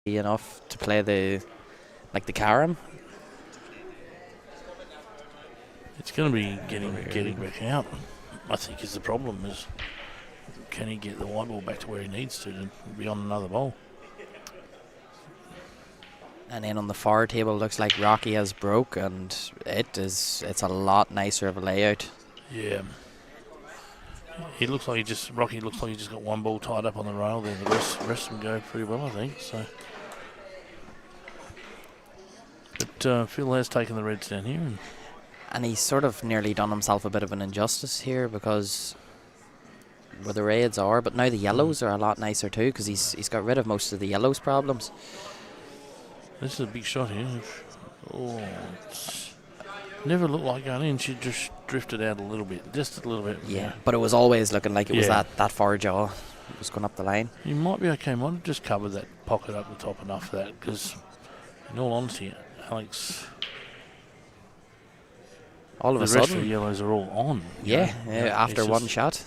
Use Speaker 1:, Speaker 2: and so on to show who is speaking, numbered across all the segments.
Speaker 1: enough to play the carom.
Speaker 2: It's going to be getting back out, I think, is the problem. Is can he get the white ball back to where he needs to be on another ball?
Speaker 1: And then on the far table, looks like Rocky has broke, and it's a lot nicer of a layout.
Speaker 2: Yeah. Rocky looks like he just got one ball tied up on the rail there. The rest of them go pretty well, I think. So, but Phil has taken the reds down here,
Speaker 1: and he's sort of nearly done himself a bit of an injustice here, because where the reds are, but now the yellows are a lot nicer too, because he's got rid of most of the yellows' problems.
Speaker 2: This is a big shot here. Oh, never looked like going in. She just drifted out a little bit, just a little bit.
Speaker 1: Yeah, but it was always looking like it was that far jaw. It was going up the line.
Speaker 2: You might be okay. Might have just covered that pocket up the top enough for that, because in all honesty, Alex,
Speaker 1: all of a
Speaker 2: the rest
Speaker 1: sudden,
Speaker 2: of the yellows are all on.
Speaker 1: Yeah, after one shot.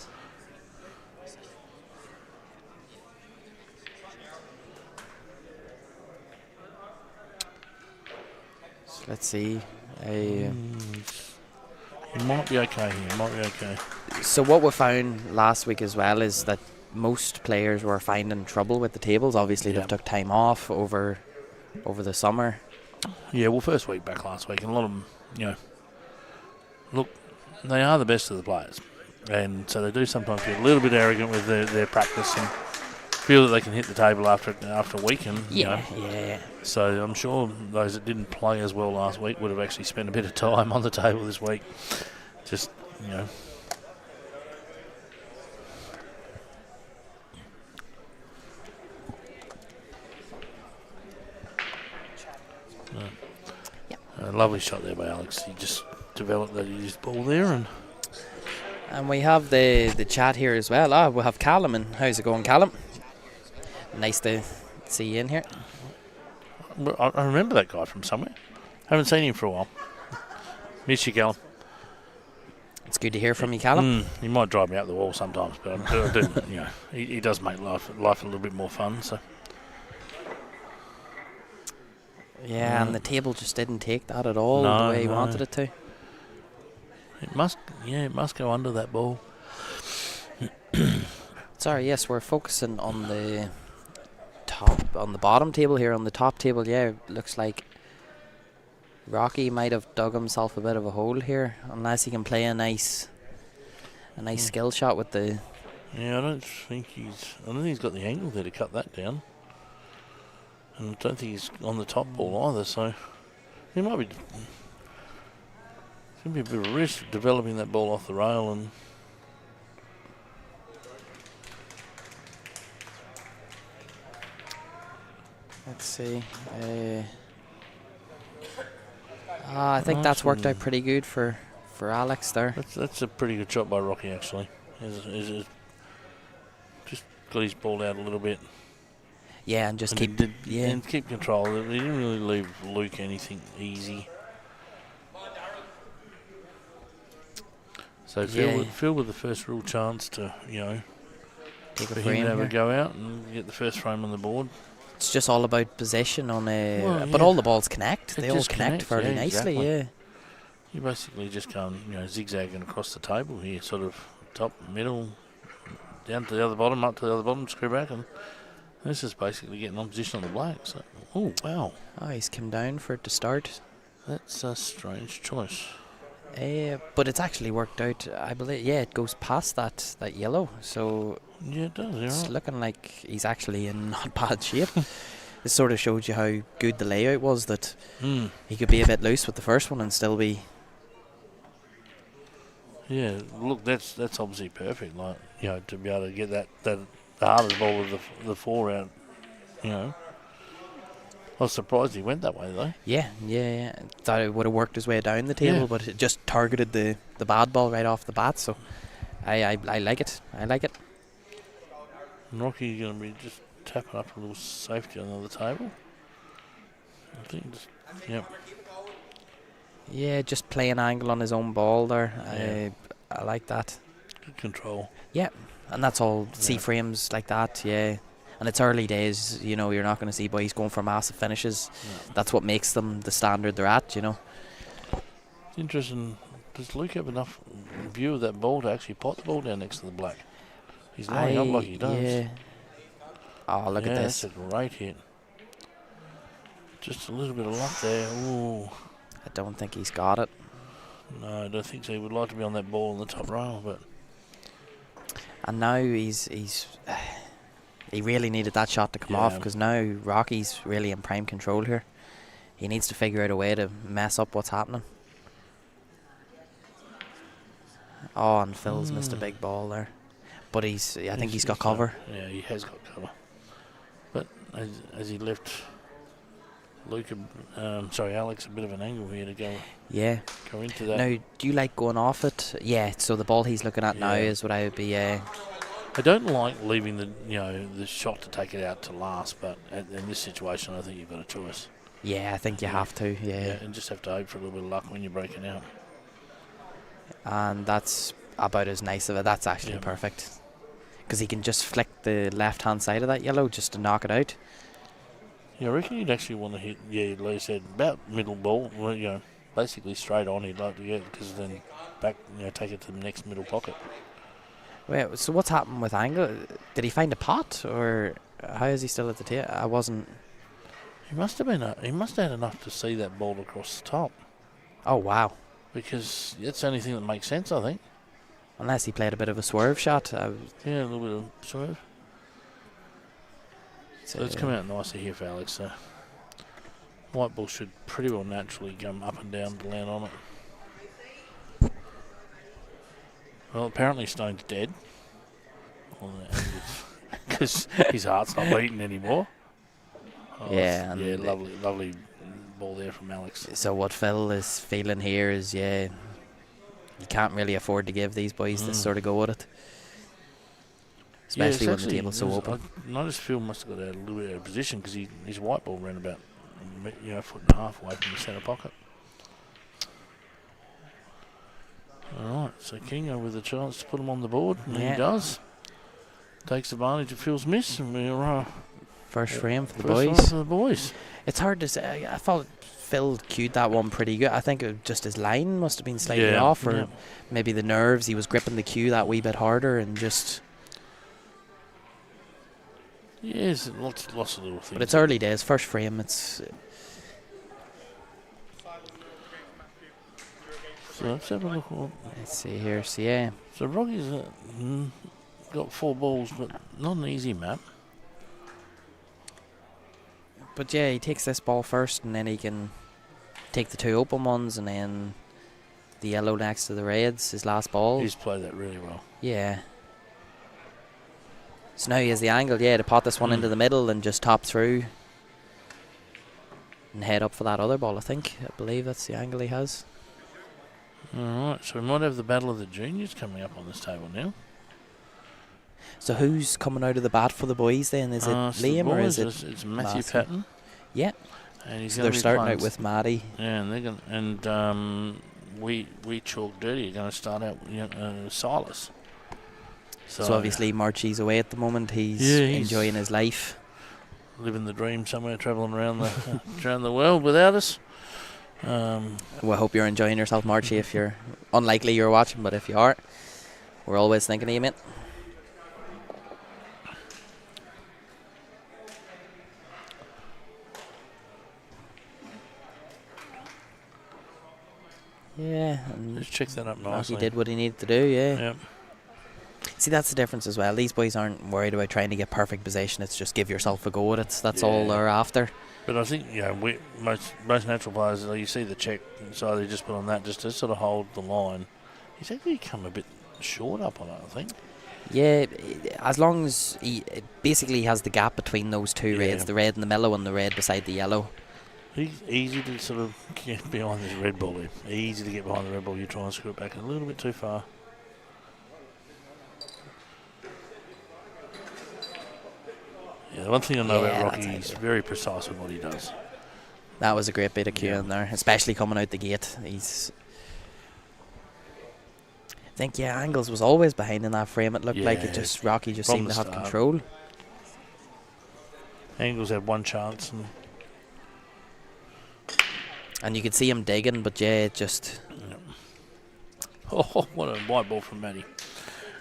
Speaker 1: So let's see.
Speaker 2: He might be okay here. Might be okay.
Speaker 1: So what we found last week as well is that most players were finding trouble with the tables. Obviously, they've took time off over the summer.
Speaker 2: Yeah, well, first week back last week, and a lot of them, look, they are the best of the players, and so they do sometimes get a little bit arrogant with their practice and feel that they can hit the table after a week. And
Speaker 1: yeah.
Speaker 2: So I'm sure those that didn't play as well last week would have actually spent a bit of time on the table this week. Just, A lovely shot there by Alex. He just developed that his ball there.
Speaker 1: And we have the chat here as well. We'll have Callum. And how's it going, Callum? Nice to see you in here.
Speaker 2: I remember that guy from somewhere. Haven't seen him for a while. Miss you, Callum.
Speaker 1: It's good to hear from you, Callum.
Speaker 2: He might drive me up the wall sometimes, but I do, he does make life a little bit more fun. So.
Speaker 1: Yeah, and the table just didn't take that at all the way he wanted it to.
Speaker 2: It must go under that ball.
Speaker 1: Sorry, yes, we're focusing on the bottom table here. On the top table, looks like Rocky might have dug himself a bit of a hole here, unless he can play a nice skill shot with the.
Speaker 2: Yeah, I don't think he's got the angle there to cut that down. And I don't think he's on the top ball either, so he might be. It's going to be a bit of a risk developing that ball off the rail. And
Speaker 1: let's see. I think that's worked out pretty good for Alex there.
Speaker 2: That's a pretty good shot by Rocky, actually. Just got his ball out a little bit.
Speaker 1: Yeah, and just keep
Speaker 2: control. He didn't really leave Luke anything easy. So Phil with the first real chance to,
Speaker 1: take a
Speaker 2: for
Speaker 1: frame
Speaker 2: him to have
Speaker 1: here.
Speaker 2: a go out and get the first frame on the board.
Speaker 1: It's just all about possession on but all the balls connect. They all connect fairly nicely.
Speaker 2: Exactly.
Speaker 1: Yeah.
Speaker 2: You basically just go, zigzagging across the table here, sort of top, middle, down to the other bottom, up to the other bottom, screw back, and this is basically getting on position on the black. So, oh wow!
Speaker 1: Oh, he's come down for it to start.
Speaker 2: That's a strange choice.
Speaker 1: But it's actually worked out. I believe. Yeah, it goes past that yellow. So
Speaker 2: yeah, it does.
Speaker 1: It's looking like he's actually in not bad shape. It sort of showed you how good the layout was. That he could be a bit loose with the first one and still be. Yeah,
Speaker 2: look, that's obviously perfect. Like to be able to get that the hardest ball of the four out. I was surprised he went that way though.
Speaker 1: Yeah. Thought it would have worked his way down the table, but it just targeted the bad ball right off the bat. So I like it. I like it.
Speaker 2: And Rocky's going to be just tapping up a little safety on the other table. I think
Speaker 1: Yeah, just play an angle on his own ball there.
Speaker 2: Yeah.
Speaker 1: I like that.
Speaker 2: Good control.
Speaker 1: Yeah, and that's all C-frames like that, yeah. And it's early days, you know, you're not going to see boys going for massive finishes.
Speaker 2: No.
Speaker 1: That's what makes them the standard they're at, you know.
Speaker 2: It's interesting. Does Luke have enough view of that ball to actually pot the ball down next to the black? He's lining up like he does.
Speaker 1: Yeah. Oh, look at this.
Speaker 2: That's a great hit. Just a little bit of luck there. Ooh.
Speaker 1: I don't think he's got it.
Speaker 2: No, I don't think so. He would like to be on that ball on the top rail, but
Speaker 1: And now he's he really needed that shot to come off, because now Rocky's really in prime control here. He needs to figure out a way to mess up what's happening. Oh, and Phil's missed a big ball there. But I think he's got cover.
Speaker 2: Yeah, he has got cover. But as he left Alex a bit of an angle here to go into that.
Speaker 1: Now, do you like going off it? Yeah, so the ball he's looking at now is what I would be...
Speaker 2: I don't like leaving the shot to take it out to last, but in this situation, I think you've got a choice.
Speaker 1: Yeah, I think you have to,
Speaker 2: and just have to hope for a little bit of luck when you're breaking out.
Speaker 1: And that's about as nice of it. That's actually perfect. Because he can just flick the left-hand side of that yellow just to knock it out.
Speaker 2: Yeah, I reckon you'd actually want to hit, Lee said, about middle ball, basically straight on he'd like to get, because then back, take it to the next middle pocket.
Speaker 1: Wait, so what's happened with Angle? Did he find a pot, or how is he still at the table? I wasn't...
Speaker 2: He must have had enough to see that ball across the top.
Speaker 1: Oh, wow.
Speaker 2: Because that's the only thing that makes sense, I think.
Speaker 1: Unless he played a bit of a swerve shot.
Speaker 2: Yeah, a little bit of swerve. So it's come out nicely here for Alex. So white ball should pretty well naturally come up and down to land on it. Well, apparently Stone's dead. Because his heart's not beating anymore. Lovely ball there from Alex.
Speaker 1: So what Phil is feeling here is, you can't really afford to give these boys this sort of go with it. Especially when the table's so open.
Speaker 2: I noticed Phil must have got out a little bit out of position, because his white ball ran about a foot and a half away from the centre pocket. Alright, so Kingo with a chance to put him on the board, and he does. Takes advantage of Phil's miss, and we're
Speaker 1: first frame for the
Speaker 2: boys.
Speaker 1: It's hard to say. I thought Phil cued that one pretty good. I think just his line must have been slightly off, or maybe the nerves. He was gripping the cue that wee bit harder and just...
Speaker 2: Yes, lots of little things.
Speaker 1: But it's early days, first frame. It's...
Speaker 2: So let's have a look.
Speaker 1: Let's see here. So
Speaker 2: So Rocky's got 4 balls, but not an easy map.
Speaker 1: But he takes this ball first, and then he can take the 2 open ones, and then the yellow next to the reds, his last ball.
Speaker 2: He's played that really well.
Speaker 1: Yeah. So now he has the angle, to pot this one into the middle and just top through. And head up for that other ball, I believe that's the angle he has.
Speaker 2: Alright, so we might have the battle of the juniors coming up on this table now.
Speaker 1: So who's coming out of the bat for the boys then? Is it Liam or is it...
Speaker 2: It's Matthew Patton.
Speaker 1: Yeah.
Speaker 2: And
Speaker 1: so they're starting out with Maddie.
Speaker 2: Yeah, and they're going we Chalk Dirty are going to start out Silas.
Speaker 1: So obviously Marchie's away at the moment. He's enjoying his life.
Speaker 2: Living the dream somewhere, travelling around the world without us.
Speaker 1: Well, I hope you're enjoying yourself, Marchie. If you're unlikely you're watching, but if you are, we're always thinking of you, mate. Yeah, and
Speaker 2: just check that up nicely.
Speaker 1: He did what he needed to do,
Speaker 2: Yep.
Speaker 1: See, that's the difference as well. These boys aren't worried about trying to get perfect possession. It's just give yourself a go at it. That's all they're after.
Speaker 2: But I think most natural players, you see the check, so they just put on that just to sort of hold the line. He's actually come a bit short up on it, I think.
Speaker 1: Yeah, as long as he basically has the gap between those 2 reds, the red in the middle and the red beside the yellow.
Speaker 2: He's easy to sort of get behind this red ball. Easy to get behind the red ball. You try and screw it back a little bit too far. Yeah, the one thing I know about Rocky, he's very precise with what he does.
Speaker 1: That was a great bit of cueing there, especially coming out the gate. I think Angles was always behind in that frame. It looked like Rocky just seemed to have control.
Speaker 2: Angles had one chance.
Speaker 1: And you could see him digging, but yeah, it just...
Speaker 2: Oh, what a white ball from Matty.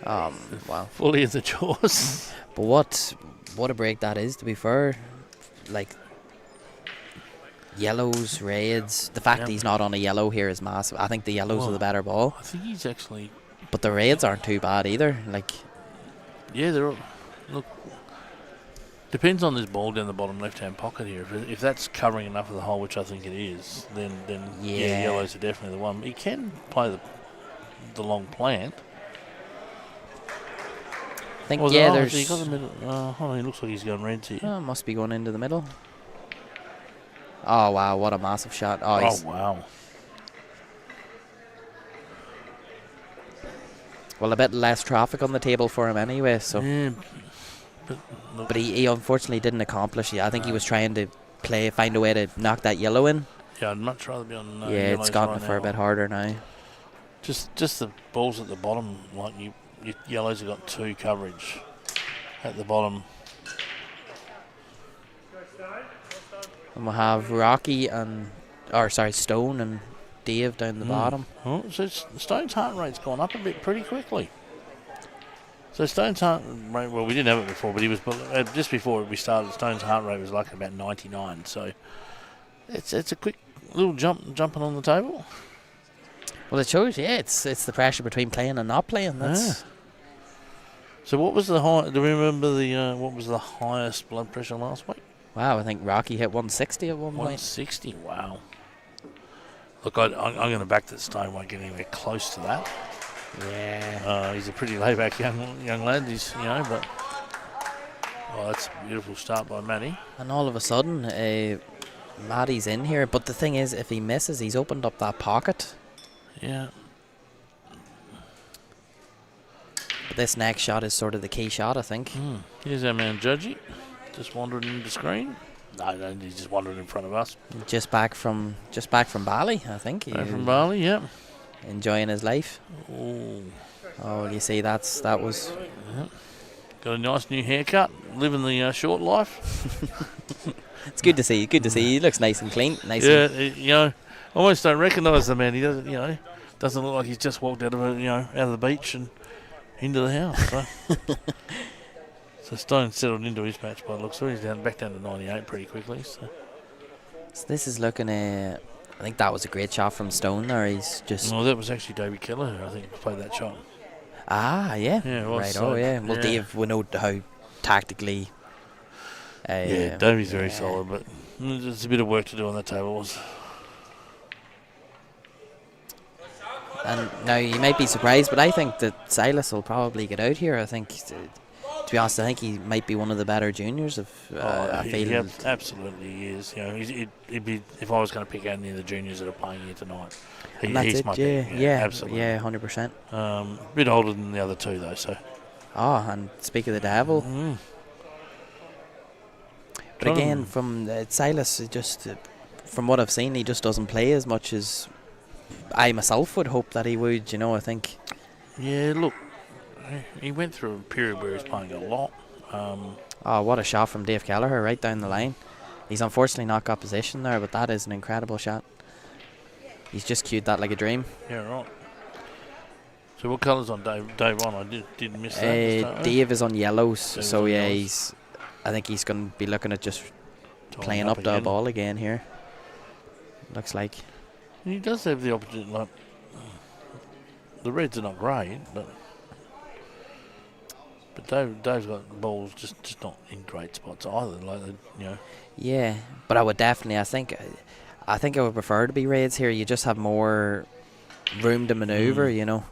Speaker 1: Wow.
Speaker 2: Fully in the jaws.
Speaker 1: But what a break that is, to be fair. Like, yellows, reds. The fact that he's not on a yellow here is massive. I think the yellows are the better ball.
Speaker 2: I think he's actually...
Speaker 1: But the reds aren't too bad either. Like,
Speaker 2: yeah, they're all... Look, depends on this ball down the bottom left-hand pocket here. If that's covering enough of the hole, which I think it is, then yellows are definitely the one. He can play the long plant.
Speaker 1: I think, there's...
Speaker 2: He got the middle. Hold on, he looks like he's going reds here.
Speaker 1: Oh, must be going into the middle. Oh, wow, what a massive shot. Oh,
Speaker 2: wow.
Speaker 1: Well, a bit less traffic on the table for him anyway, so...
Speaker 2: Yeah,
Speaker 1: but he unfortunately didn't accomplish it. I think he was trying to find a way to knock that yellow in.
Speaker 2: Yeah, I'd much rather be on
Speaker 1: yeah, it's gotten for a bit harder now.
Speaker 2: Just the balls at the bottom, like your yellows have got 2 coverage at the bottom.
Speaker 1: And we'll have Stone and Dave down the bottom.
Speaker 2: Oh, so Stone's heart rate's gone up a bit pretty quickly. So Stone's heart rate, well, we didn't have it before, but he was just before we started. Stone's heart rate was like about 99. So it's a quick little jumping on the table.
Speaker 1: Well, it shows, it's the pressure between playing and not playing. That's.
Speaker 2: So what was the high? Do we remember what was the highest blood pressure last week?
Speaker 1: Wow, I think Rocky hit 160 at one point.
Speaker 2: 160, wow. Look, I'm going to back that Stone won't get anywhere close to that.
Speaker 1: Yeah.
Speaker 2: He's a pretty laid-back young lad. But that's a beautiful start by Matty.
Speaker 1: And all of a sudden, Matty's in here. But the thing is, if he misses, he's opened up that pocket.
Speaker 2: Yeah.
Speaker 1: But this next shot is sort of the key shot, I think.
Speaker 2: Here's our man Judgy, just wandering in the screen. No, he's just wandering in front of us.
Speaker 1: Just back from Bali, I think.
Speaker 2: Back from Bali, yeah.
Speaker 1: Enjoying his life.
Speaker 2: Ooh.
Speaker 1: Oh, you see, that was.
Speaker 2: Yeah. Got a nice new haircut, living the short life.
Speaker 1: It's good to see. Good to see. He looks nice and clean. Nice.
Speaker 2: Yeah, almost don't recognise the man. He doesn't, doesn't look like he's just walked out of out of the beach and into the house. So, so Stone settled into his match by the looks of it. He's back down to 98 pretty quickly. So
Speaker 1: this is looking. I think that was a great shot from Stone there. He's just.
Speaker 2: No, that was actually David Keller who I think played that shot.
Speaker 1: Ah, yeah.
Speaker 2: Yeah, it was.
Speaker 1: Right. Oh, yeah. Well, Dave, we know how tactically.
Speaker 2: Davey's very solid, but there's a bit of work to do on that table.
Speaker 1: And now you might be surprised, but I think that Silas will probably get out here. I think, to be honest, I think he might be one of the better juniors. I feel.
Speaker 2: He absolutely is. It'd be if I was going to pick out any of the juniors that are playing here tonight. He's my pick.
Speaker 1: Yeah,
Speaker 2: absolutely.
Speaker 1: Yeah, 100%.
Speaker 2: A bit older than the other two though. So.
Speaker 1: And speak of the devil. But again, from Silas, from what I've seen, he just doesn't play as much as I myself would hope that he would, I think.
Speaker 2: Yeah, look, he went through a period where he was playing a lot.
Speaker 1: What a shot from Dave Kelleher right down the line. He's unfortunately not got position there, but that is an incredible shot. He's just cued that like a dream.
Speaker 2: Yeah, right. So what colour's on Dave on? I did miss that.
Speaker 1: Dave is on yellows,
Speaker 2: Dave's
Speaker 1: so
Speaker 2: on
Speaker 1: yeah,
Speaker 2: yellows.
Speaker 1: I think he's going to be looking at just playing up
Speaker 2: again.
Speaker 1: the ball again here. Looks like.
Speaker 2: And he does have the opportunity. Like, the Reds are not great, but Dave's got balls just not in great spots either.
Speaker 1: Yeah, but I would definitely. I think I would prefer to be Reds here. You just have more room to manoeuvre,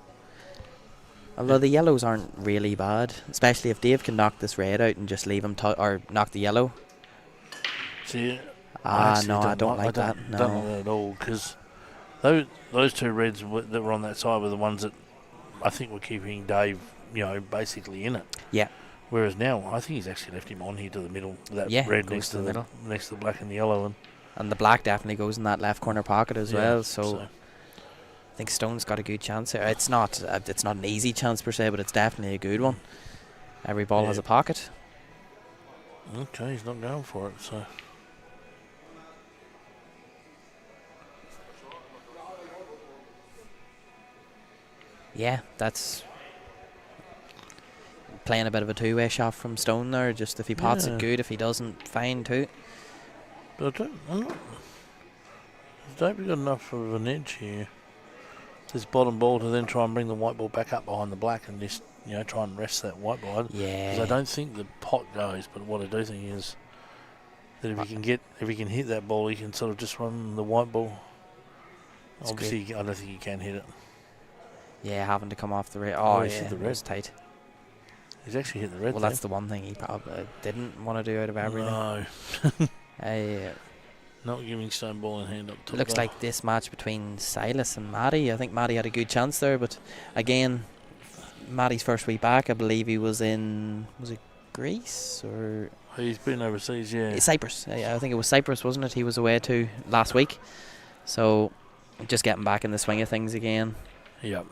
Speaker 1: Although the yellows aren't really bad, especially if Dave can knock this red out and just leave him or knock the yellow.
Speaker 2: See,
Speaker 1: I don't like that. No,
Speaker 2: don't like that at all, because those two reds that were on that side were the ones that I think were keeping Dave, basically in it.
Speaker 1: Yeah.
Speaker 2: Whereas now, I think he's actually left him on here to the middle. That red next to the middle, next to the black and the yellow,
Speaker 1: and the black definitely goes in that left corner pocket as well. So I think Stone's got a good chance here. It's not an easy chance per se, but it's definitely a good one. Every ball has a pocket.
Speaker 2: Okay, he's not going for it, so.
Speaker 1: Yeah, that's playing a bit of a two-way shot from Stone there. Just if he pots it, good. If he doesn't, fine too.
Speaker 2: But I'm not. Don't we got enough of an edge here? This bottom ball to then try and bring the white ball back up behind the black and just, try and rest that white ball.
Speaker 1: Yeah.
Speaker 2: Because I don't think the pot goes, but what I do think is that if he can hit that ball, he can sort of just run the white ball.
Speaker 1: That's
Speaker 2: Obviously,
Speaker 1: great.
Speaker 2: I don't think he can hit it.
Speaker 1: Yeah, having to come off the red. Oh,
Speaker 2: he's
Speaker 1: yeah,
Speaker 2: hit the
Speaker 1: it
Speaker 2: red.
Speaker 1: was tight.
Speaker 2: He's actually hit the red.
Speaker 1: Well, that's the one thing he probably didn't want to do out of everything.
Speaker 2: No. Not giving Stone ball in hand up top.
Speaker 1: Looks like this match between Silas and Matty. I think Matty had a good chance there, but again, Matty's first week back, I believe he was in, was it Greece or?
Speaker 2: He's been overseas, yeah.
Speaker 1: Cyprus. I think it was Cyprus, wasn't it? He was away to last week. So, just getting back in the swing of things again.
Speaker 2: Yep.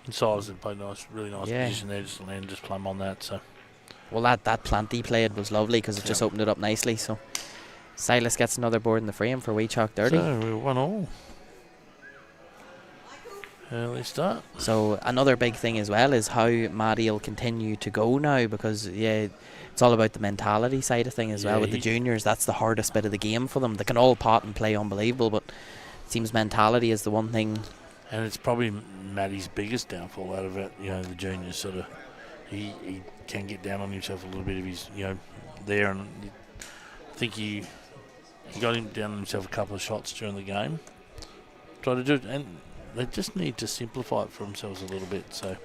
Speaker 2: And Silas had played really nice position there, just landed just plumb on that. So.
Speaker 1: Well, that plant he played was lovely because it just opened it up nicely. So, Silas gets another board in the frame for Wee Chalk 30.
Speaker 2: So, we won all. Early start.
Speaker 1: So, another big thing as well is how Matty will continue to go now because, it's all about the mentality side of thing as well. With the juniors, that's the hardest bit of the game for them. They can all pot and play unbelievable, but it seems mentality is the one thing.
Speaker 2: And it's probably Matty's biggest downfall out of it. The juniors sort of, he can get down on himself a little bit if he's, there. And I think he got him down on himself a couple of shots during the game. Try to do it, and they just need to simplify it for themselves a little bit. So it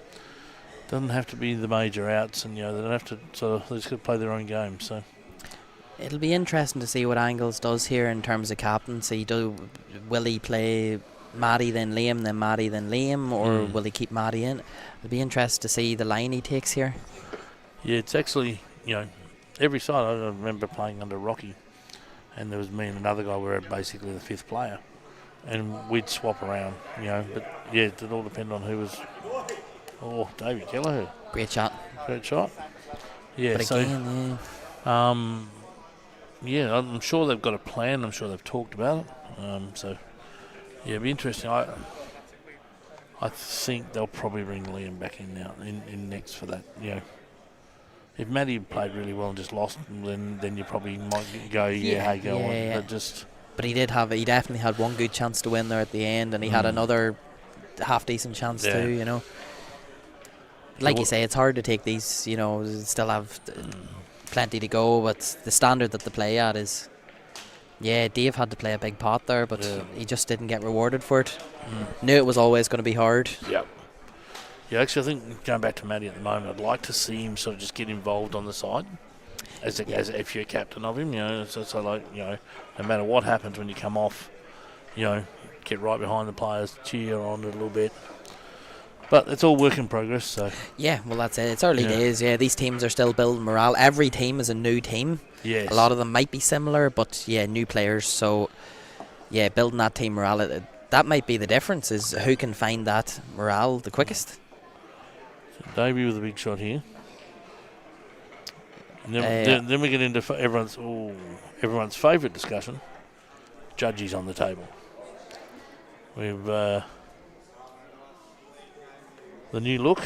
Speaker 2: doesn't have to be the major outs, and they don't have to. So they just got to play their own game. So
Speaker 1: it'll be interesting to see what Angles does here in terms of captaincy. Will he play Matty then Matty then Liam, or will he keep Matty in? It'll be interesting to see the line he takes here.
Speaker 2: Yeah, it's actually every side. I remember playing under Rocky, and there was me and another guy. We were basically the fifth player. And we'd swap around, But, it all depended on who was... Oh, David Kelleher.
Speaker 1: Great shot.
Speaker 2: Great shot. Yeah,
Speaker 1: but
Speaker 2: so...
Speaker 1: Again,
Speaker 2: I'm sure they've got a plan. I'm sure they've talked about it. So, it'd be interesting. I think they'll probably bring Liam back in now, in next for that, If Matty played really well and just lost, then you probably might go, go on. But just...
Speaker 1: But he definitely had one good chance to win there at the end, and he had another half-decent chance too, Like you say, it's hard to take these, still have plenty to go, but the standard that they play at is, Dave had to play a big pot there, but he just didn't get rewarded for it. Knew it was always going to be hard.
Speaker 2: Yep. Yeah, actually, I think going back to Matty at the moment, I'd like to see him sort of just get involved on the side. As if you're captain of him, so like, no matter what happens when you come off, get right behind the players, cheer on it a little bit. But it's all work in progress, so. Yeah,
Speaker 1: well, that's it. It's early days. Yeah, these teams are still building morale. Every team is a new team.
Speaker 2: Yes.
Speaker 1: A lot of them might be similar, but new players. So, building that team morale, that might be the difference, is who can find that morale the quickest.
Speaker 2: So Davey with a big shot here. And then we get into everyone's favourite discussion. Judges on the table. We've the new look.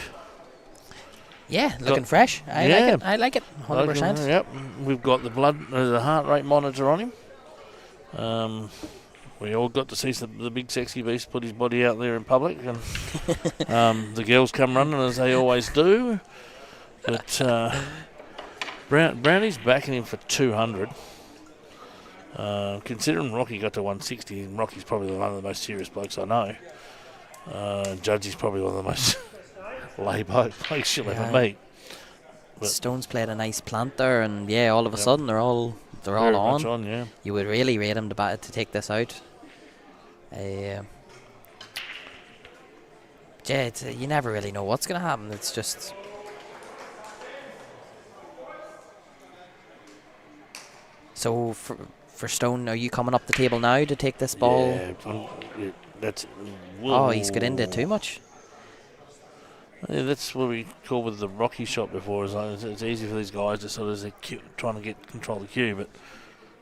Speaker 1: Yeah, looking fresh. I like it. 100%.
Speaker 2: Yep. We've got the heart rate monitor on him. We all got to see the big sexy beast put his body out there in public, and the girls come running as they always do. But Brownie's backing him for 200. Considering Rocky got to 160, and Rocky's probably one of the most serious blokes I know. Judgy's probably one of the most laid blokes you'll ever meet. But
Speaker 1: Stone's played a nice plant there, and all of a sudden they're all on. You would really rate him to take this out. You never really know what's going to happen. It's just. So for Stone, are you coming up the table now to take this ball?
Speaker 2: Yeah, that's.
Speaker 1: Oh, he's got into it too much.
Speaker 2: Yeah, that's what we call with the Rocky shot before. Is like it's easy for these guys to sort of trying to get control of the cue, but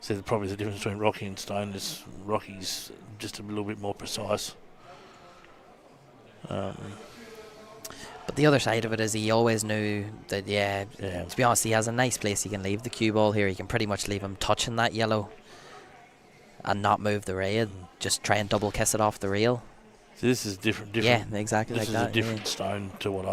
Speaker 2: so probably the difference between Rocky and Stone is Rocky's just a little bit more precise.
Speaker 1: But the other side of it is he always knew that, to be honest, he has a nice place he can leave the cue ball here. He can pretty much leave him touching that yellow and not move the rail. Just try and double kiss it off the rail.
Speaker 2: So this is different.
Speaker 1: Yeah, exactly
Speaker 2: this
Speaker 1: like that.
Speaker 2: This is a different Stone to what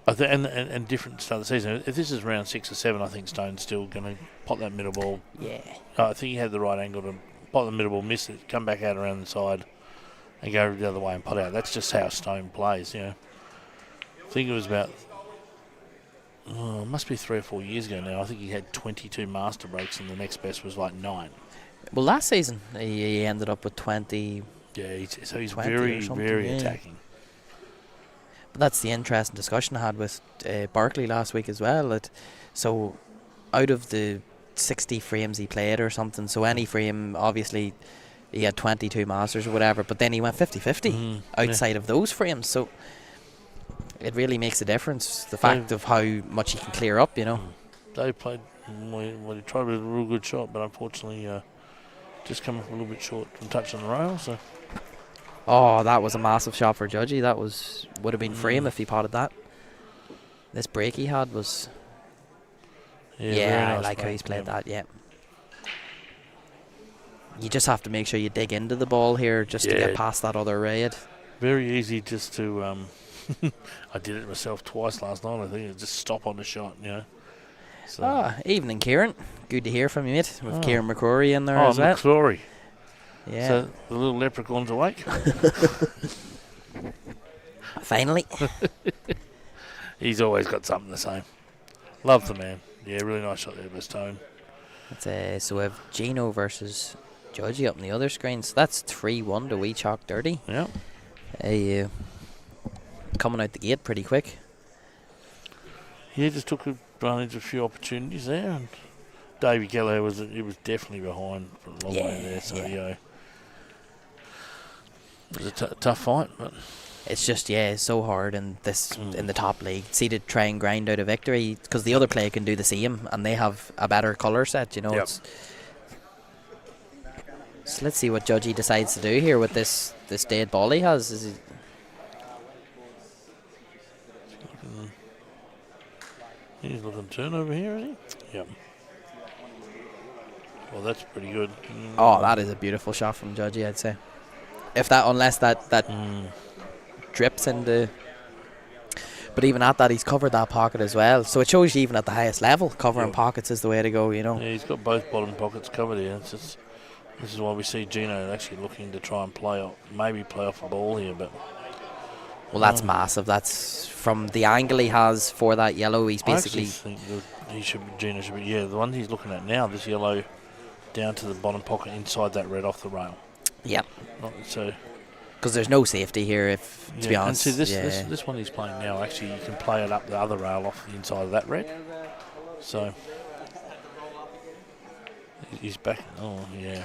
Speaker 2: I think, and different start of the season. If this is round 6 or 7, I think Stone's still going to pot that middle ball.
Speaker 1: Yeah.
Speaker 2: I think he had the right angle to pot the middle ball, miss it, come back out around the side, and go the other way and pot out. That's just how Stone plays, I think it was about, it must be 3 or 4 years ago now. I think he had 22 master breaks, and the next best was like 9.
Speaker 1: Well, last season he ended up with 20.
Speaker 2: Yeah, so he's
Speaker 1: 20
Speaker 2: very,
Speaker 1: or something,
Speaker 2: very attacking.
Speaker 1: But that's the interesting discussion I had with Barkley last week as well. So out of the 60 frames he played or something, so any frame, obviously he had 22 masters or whatever, but then he went 50-50 outside of those frames. So it really makes a difference, the fact of how much he can clear up,
Speaker 2: Dave played, he tried with a real good shot, but unfortunately just come up a little bit short from touching the rail. So.
Speaker 1: Oh, that was a massive shot for Judgy. That would have been frame if he potted that. This break he had was... I like how he's played that, You just have to make sure you dig into the ball here just to get past that other raid.
Speaker 2: Very easy just to... I did it myself twice last night, I think. Just stop on the shot, So.
Speaker 1: Evening, Kieran. Good to hear from you, mate. With Kieran McCrory in there as well.
Speaker 2: McCrory.
Speaker 1: Yeah.
Speaker 2: So the little leprechaun's awake.
Speaker 1: Finally.
Speaker 2: He's always got something to say. Love the man. Yeah, really nice shot there by Stone.
Speaker 1: So we have Gino versus Judgy up on the other screen. So that's 3-1 to Wee Chalk Dirty.
Speaker 2: Yeah.
Speaker 1: Coming out the gate pretty quick.
Speaker 2: Yeah, just took advantage of a few opportunities there. And Davey Keller was definitely behind for a long way there. So, it was a tough fight, but
Speaker 1: it's just it's so hard in the top league. See, to try and grind out a victory because the other player can do the same and they have a better colour set. So let's see what Judgy decides to do here with this dead ball he has.
Speaker 2: He's looking turn over here, is he? Yep. Well, that's pretty good.
Speaker 1: Oh, that is a beautiful shot from Judgy, I'd say. Unless that drips into... But even at that, he's covered that pocket as well. So it shows you even at the highest level, covering pockets is the way to go,
Speaker 2: Yeah, he's got both bottom pockets covered here. This is why we see Gino actually looking to try and play off a ball here, but...
Speaker 1: Well, that's massive. That's from the angle he has for that yellow. He's basically...
Speaker 2: I actually think that Gino should be... Yeah, the one he's looking at now, this yellow down to the bottom pocket inside that red off the rail.
Speaker 1: Yeah.
Speaker 2: So...
Speaker 1: Because there's no safety here, to be honest.
Speaker 2: And see, this one he's playing now, actually, you can play it up the other rail off the inside of that red. So... He's back... Oh, yeah.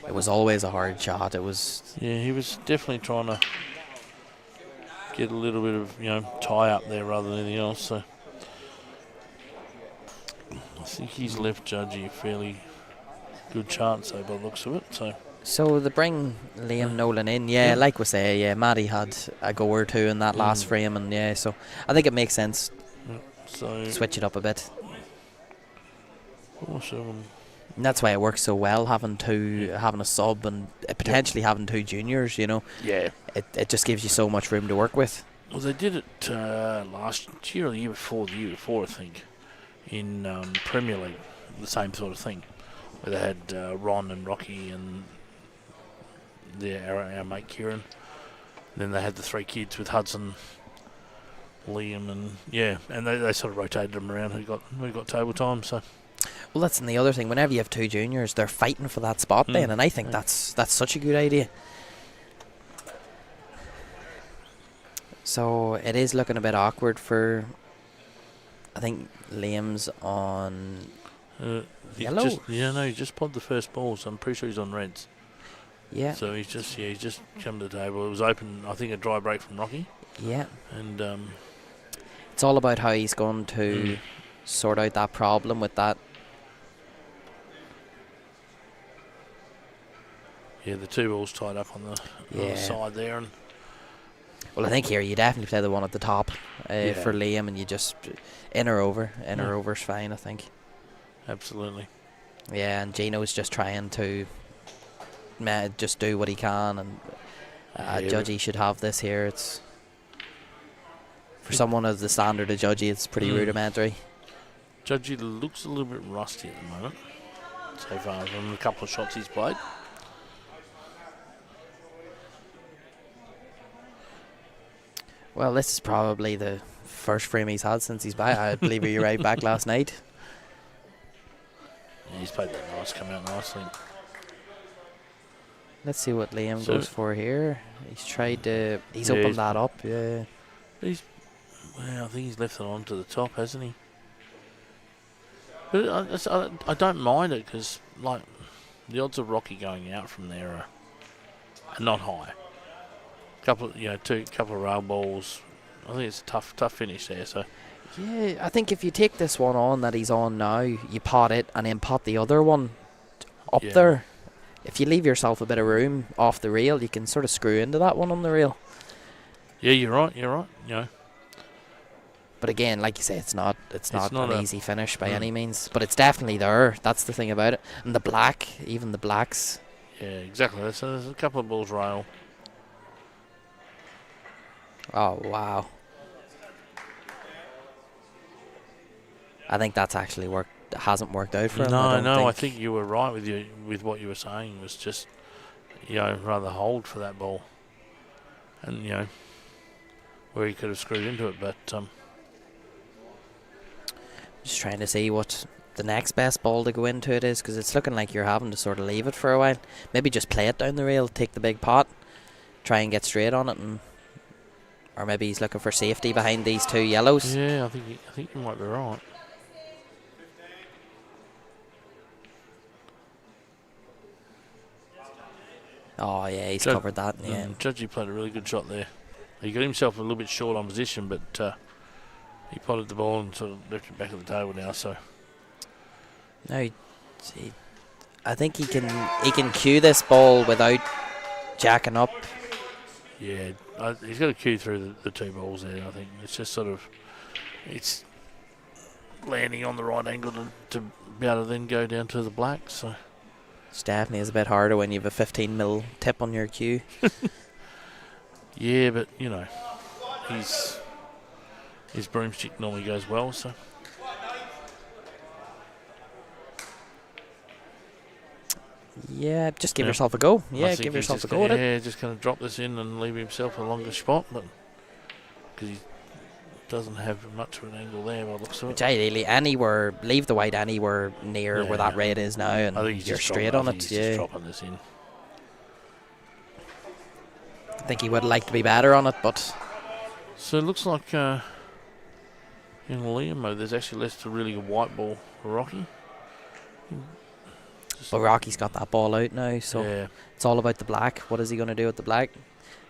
Speaker 1: It was always a hard shot. It was...
Speaker 2: Yeah, he was definitely trying to get a little bit of, tie up there rather than anything else. So I think he's left Judgy a fairly good chance, by the looks of it.
Speaker 1: So they bring Liam Nolan in. Yeah, like we say, Matty had a go or two in that last frame, and so I think it makes sense.
Speaker 2: So
Speaker 1: switch it up a bit.
Speaker 2: Awesome.
Speaker 1: And that's why it works so well, having a sub and potentially having two juniors.
Speaker 2: Yeah.
Speaker 1: It just gives you so much room to work with.
Speaker 2: Well, they did it last year or the year before, I think, in Premier League, the same sort of thing, where they had Ron and Rocky and our mate Kieran. Then they had the 3 kids with Hudson, Liam, and they sort of rotated them around who got table time. So.
Speaker 1: Well, that's the other thing. Whenever you have 2 juniors, they're fighting for that spot then, and I think that's such a good idea. So it is looking a bit awkward for... I think Liam's on yellow.
Speaker 2: He just popped the first ball, so I'm pretty sure he's on reds.
Speaker 1: Yeah.
Speaker 2: So he's just come to the table. It was open, I think, a dry break from Rocky.
Speaker 1: Yeah.
Speaker 2: And
Speaker 1: It's all about how he's going to sort out that problem with that.
Speaker 2: yeah, the 2 balls tied up on the side there. And
Speaker 1: Well, I think here you definitely play the one at the top
Speaker 2: Yeah.
Speaker 1: for Liam, and you just in or over. In or over's fine, I think.
Speaker 2: absolutely.
Speaker 1: Yeah, and Gino's just trying to just do what he can, and
Speaker 2: Yeah,
Speaker 1: Judgy should have this here. It's for someone of the standard of Judgy, it's pretty rudimentary.
Speaker 2: Judgy looks a little bit rusty at the moment so far from the couple of shots he's played.
Speaker 1: Well, this is probably the first frame he's had since he's back. I believe he arrived back last night.
Speaker 2: Yeah, he's played that nice, come out nicely.
Speaker 1: Let's see what Liam goes for here. He's tried to. He's opened that up. Yeah.
Speaker 2: Well, I think he's left it on to the top, hasn't he? But I don't mind it because, like, the odds of Rocky going out from there are not high. Couple of rail balls. I think it's a tough finish there. So
Speaker 1: Yeah, I think if you take this one on that he's on now, you pot it and then pot the other one up there. If you leave yourself a bit of room off the rail, you can sort of screw into that one on the rail.
Speaker 2: yeah, you're right.
Speaker 1: But again, like you say, it's not an easy finish by
Speaker 2: Mm.
Speaker 1: any means. But it's definitely there. That's the thing about it. And the black, even the blacks.
Speaker 2: Yeah, exactly. So there's a couple of balls rail.
Speaker 1: Oh, wow. I think that's actually hasn't worked out for him.
Speaker 2: I think you were right with what you were saying. It was just, rather hold for that ball. And, where he could have screwed into it. But
Speaker 1: just trying to see what the next best ball to go into it is, because it's looking like you're having to sort of leave it for a while. Maybe just play it down the rail, take the big pot, try and get straight on it, or maybe he's looking for safety behind these 2 yellows.
Speaker 2: yeah, I think you might be right.
Speaker 1: Oh yeah, he's covered that. Yeah,
Speaker 2: Judgy played a really good shot there. He got himself a little bit short on position, but he potted the ball and sort of left it back at the table now. So
Speaker 1: no, I think he can cue this ball without jacking up.
Speaker 2: yeah, he's got to cue through the 2 balls there. I think it's just sort of it's landing on the right angle to be able to then go down to the black. So
Speaker 1: It's definitely is a bit harder when you have a 15 mil tip on your cue.
Speaker 2: yeah, but his broomstick normally goes well. So
Speaker 1: Yeah, just give yourself a go.
Speaker 2: I
Speaker 1: Yeah,
Speaker 2: think
Speaker 1: give
Speaker 2: he's
Speaker 1: yourself a
Speaker 2: just
Speaker 1: go at it.
Speaker 2: Yeah, just going to drop this in and leave himself a longer spot, but because he doesn't have much of an angle there by the looks of
Speaker 1: Which
Speaker 2: it.
Speaker 1: ideally, leave the white anywhere near where that red is now, and
Speaker 2: I think he's
Speaker 1: you're
Speaker 2: just
Speaker 1: straight on it.
Speaker 2: He's
Speaker 1: Yeah,
Speaker 2: just dropping this in.
Speaker 1: I think he would like to be better on it, but
Speaker 2: So it looks like in Liam mode, there's actually left a really good white ball for Rocky.
Speaker 1: Rocky's got that ball out now, so
Speaker 2: Yeah,
Speaker 1: it's all about the black. What is he going to do with the black?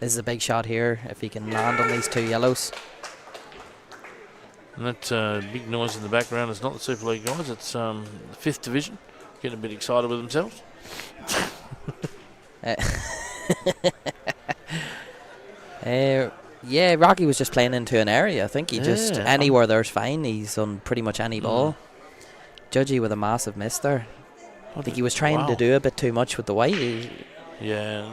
Speaker 1: This is a big shot here if he can land on these 2 yellows.
Speaker 2: and that big noise in the background is not the Superleague guys, it's the 5th Division, getting a bit excited with themselves.
Speaker 1: Yeah, Rocky was just playing into an area. I think he just anywhere there's fine. He's on pretty much any ball. Judgy with a massive miss there. I think he was trying to do a bit too much with the white.
Speaker 2: Yeah,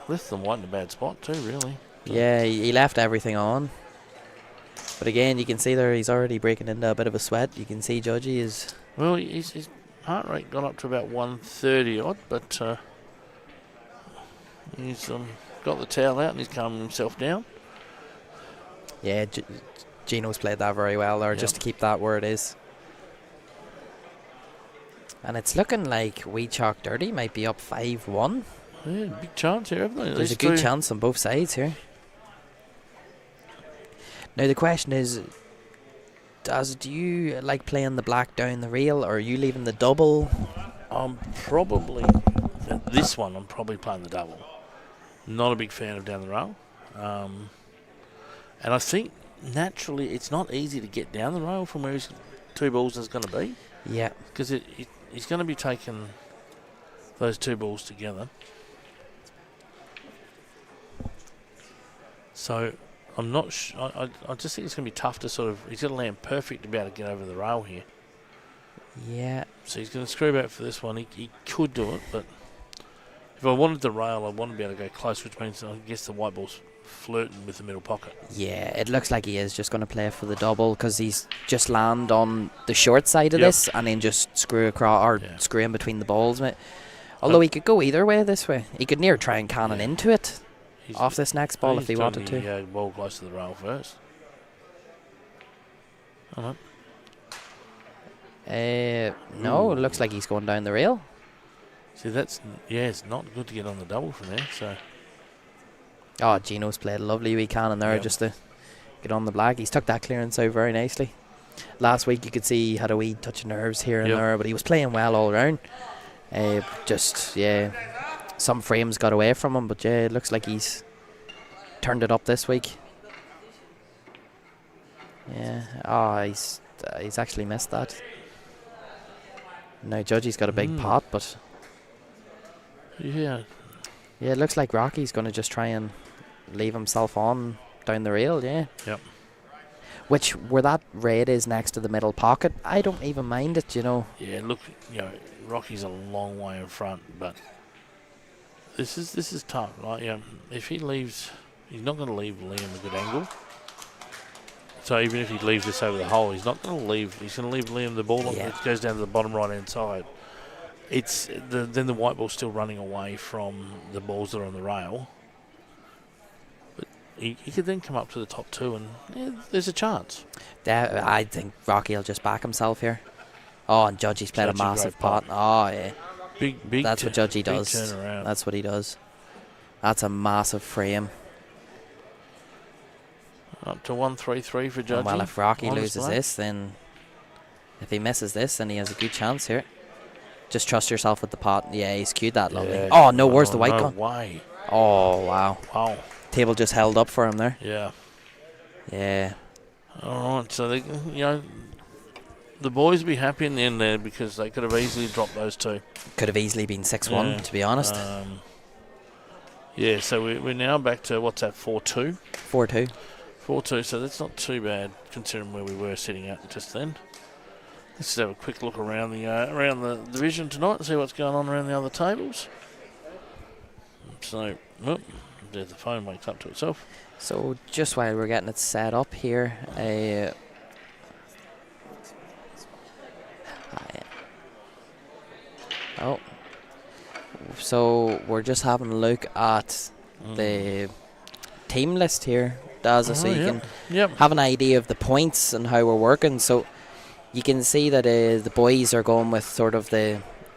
Speaker 2: left them white in a bad spot too, really.
Speaker 1: Yeah, he left everything on. But again, you can see there he's already breaking into a bit of a sweat. You can see Judgy is...
Speaker 2: Well, his heart rate got up to about 130 odd, but he's got the towel out and he's calming himself down.
Speaker 1: Yeah, Gino's played that very well there, just to keep that where it is. And it's looking like We Chalk Dirty might be up 5-1.
Speaker 2: Yeah, big chance here, haven't they?
Speaker 1: There's a good chance on both sides here. Now the question is, do you like playing the black down the rail, or are you leaving the double?
Speaker 2: I'm probably this one, I'm probably playing the double. Not a big fan of down the rail. And I think naturally it's not easy to get down the rail from where his 2 balls is going to be.
Speaker 1: Yeah.
Speaker 2: Because he's going to be taking those 2 balls together. So I'm not I just think it's going to be tough to sort of... He's going to land perfect to be able to get over the rail here.
Speaker 1: Yeah.
Speaker 2: So he's going to screw back for this one. He could do it, but if I wanted the rail, I want to be able to go close, which means I guess the white ball's flirting with the middle pocket.
Speaker 1: Yeah, it looks like he is just going to play for the double because he's just land on the short side of this and then just screw across or screw in between the balls, mate. Although he could go either way this way. He could near try and cannon into it off this next ball if he wanted to.
Speaker 2: Yeah, ball close to the rail first.
Speaker 1: No, it looks like he's going down the rail.
Speaker 2: See, it's not good to get on the double from there. So.
Speaker 1: Oh, Gino's played a lovely wee cannon there just to get on the black. He's took that clearance out very nicely. Last week you could see he had a wee touch of nerves here and there, but he was playing well all round. Some frames got away from him, but it looks like he's turned it up this week. He's actually missed that. Now Judgy's got a big pot, but it looks like Rocky's going to just try and leave himself on down the rail. Which where that red is next to the middle pocket, I don't even mind it,
Speaker 2: Yeah, look, Rocky's a long way in front, but this is tough. Like, if he leaves, he's not going to leave Liam a good angle. So even if he leaves this over the hole, he's not going to leave. He's going to leave Liam the ball. It goes down to the bottom right hand side. It's then the white ball's still running away from the balls that are on the rail. But he could then come up to the top 2 and there's a chance.
Speaker 1: I think Rocky will just back himself here. Oh, and Judgy's played a massive pot. Oh, yeah.
Speaker 2: Big.
Speaker 1: That's what Judgy does.
Speaker 2: Turnaround.
Speaker 1: That's what he does. That's a massive frame.
Speaker 2: Up to 1-3-3 for Judgy.
Speaker 1: Well, if Rocky loses this, then if he misses this, then he has a good chance here. Just trust yourself with the pot. Yeah, he's cued that lovely.
Speaker 2: Yeah.
Speaker 1: Oh, no, where's the white
Speaker 2: no
Speaker 1: gone?
Speaker 2: way.
Speaker 1: Oh, wow.
Speaker 2: Wow.
Speaker 1: Table just held up for him there.
Speaker 2: Yeah.
Speaker 1: Yeah.
Speaker 2: All right, so the boys will be happy in the end there because they could have easily dropped those 2.
Speaker 1: Could have easily been 6-1, to be honest.
Speaker 2: So we're now back to, what's that, 4-2?
Speaker 1: 4-2.
Speaker 2: 4-2, so that's not too bad considering where we were sitting at just then. Let's just have a quick look around the division tonight and see what's going on around the other tables. So, there's the phone wakes up to itself.
Speaker 1: So just while we're getting it set up here, so we're just having a look at the team list here, Dazza, so you can have an idea of the points and how we're working. So you can see that the boys are going with sort of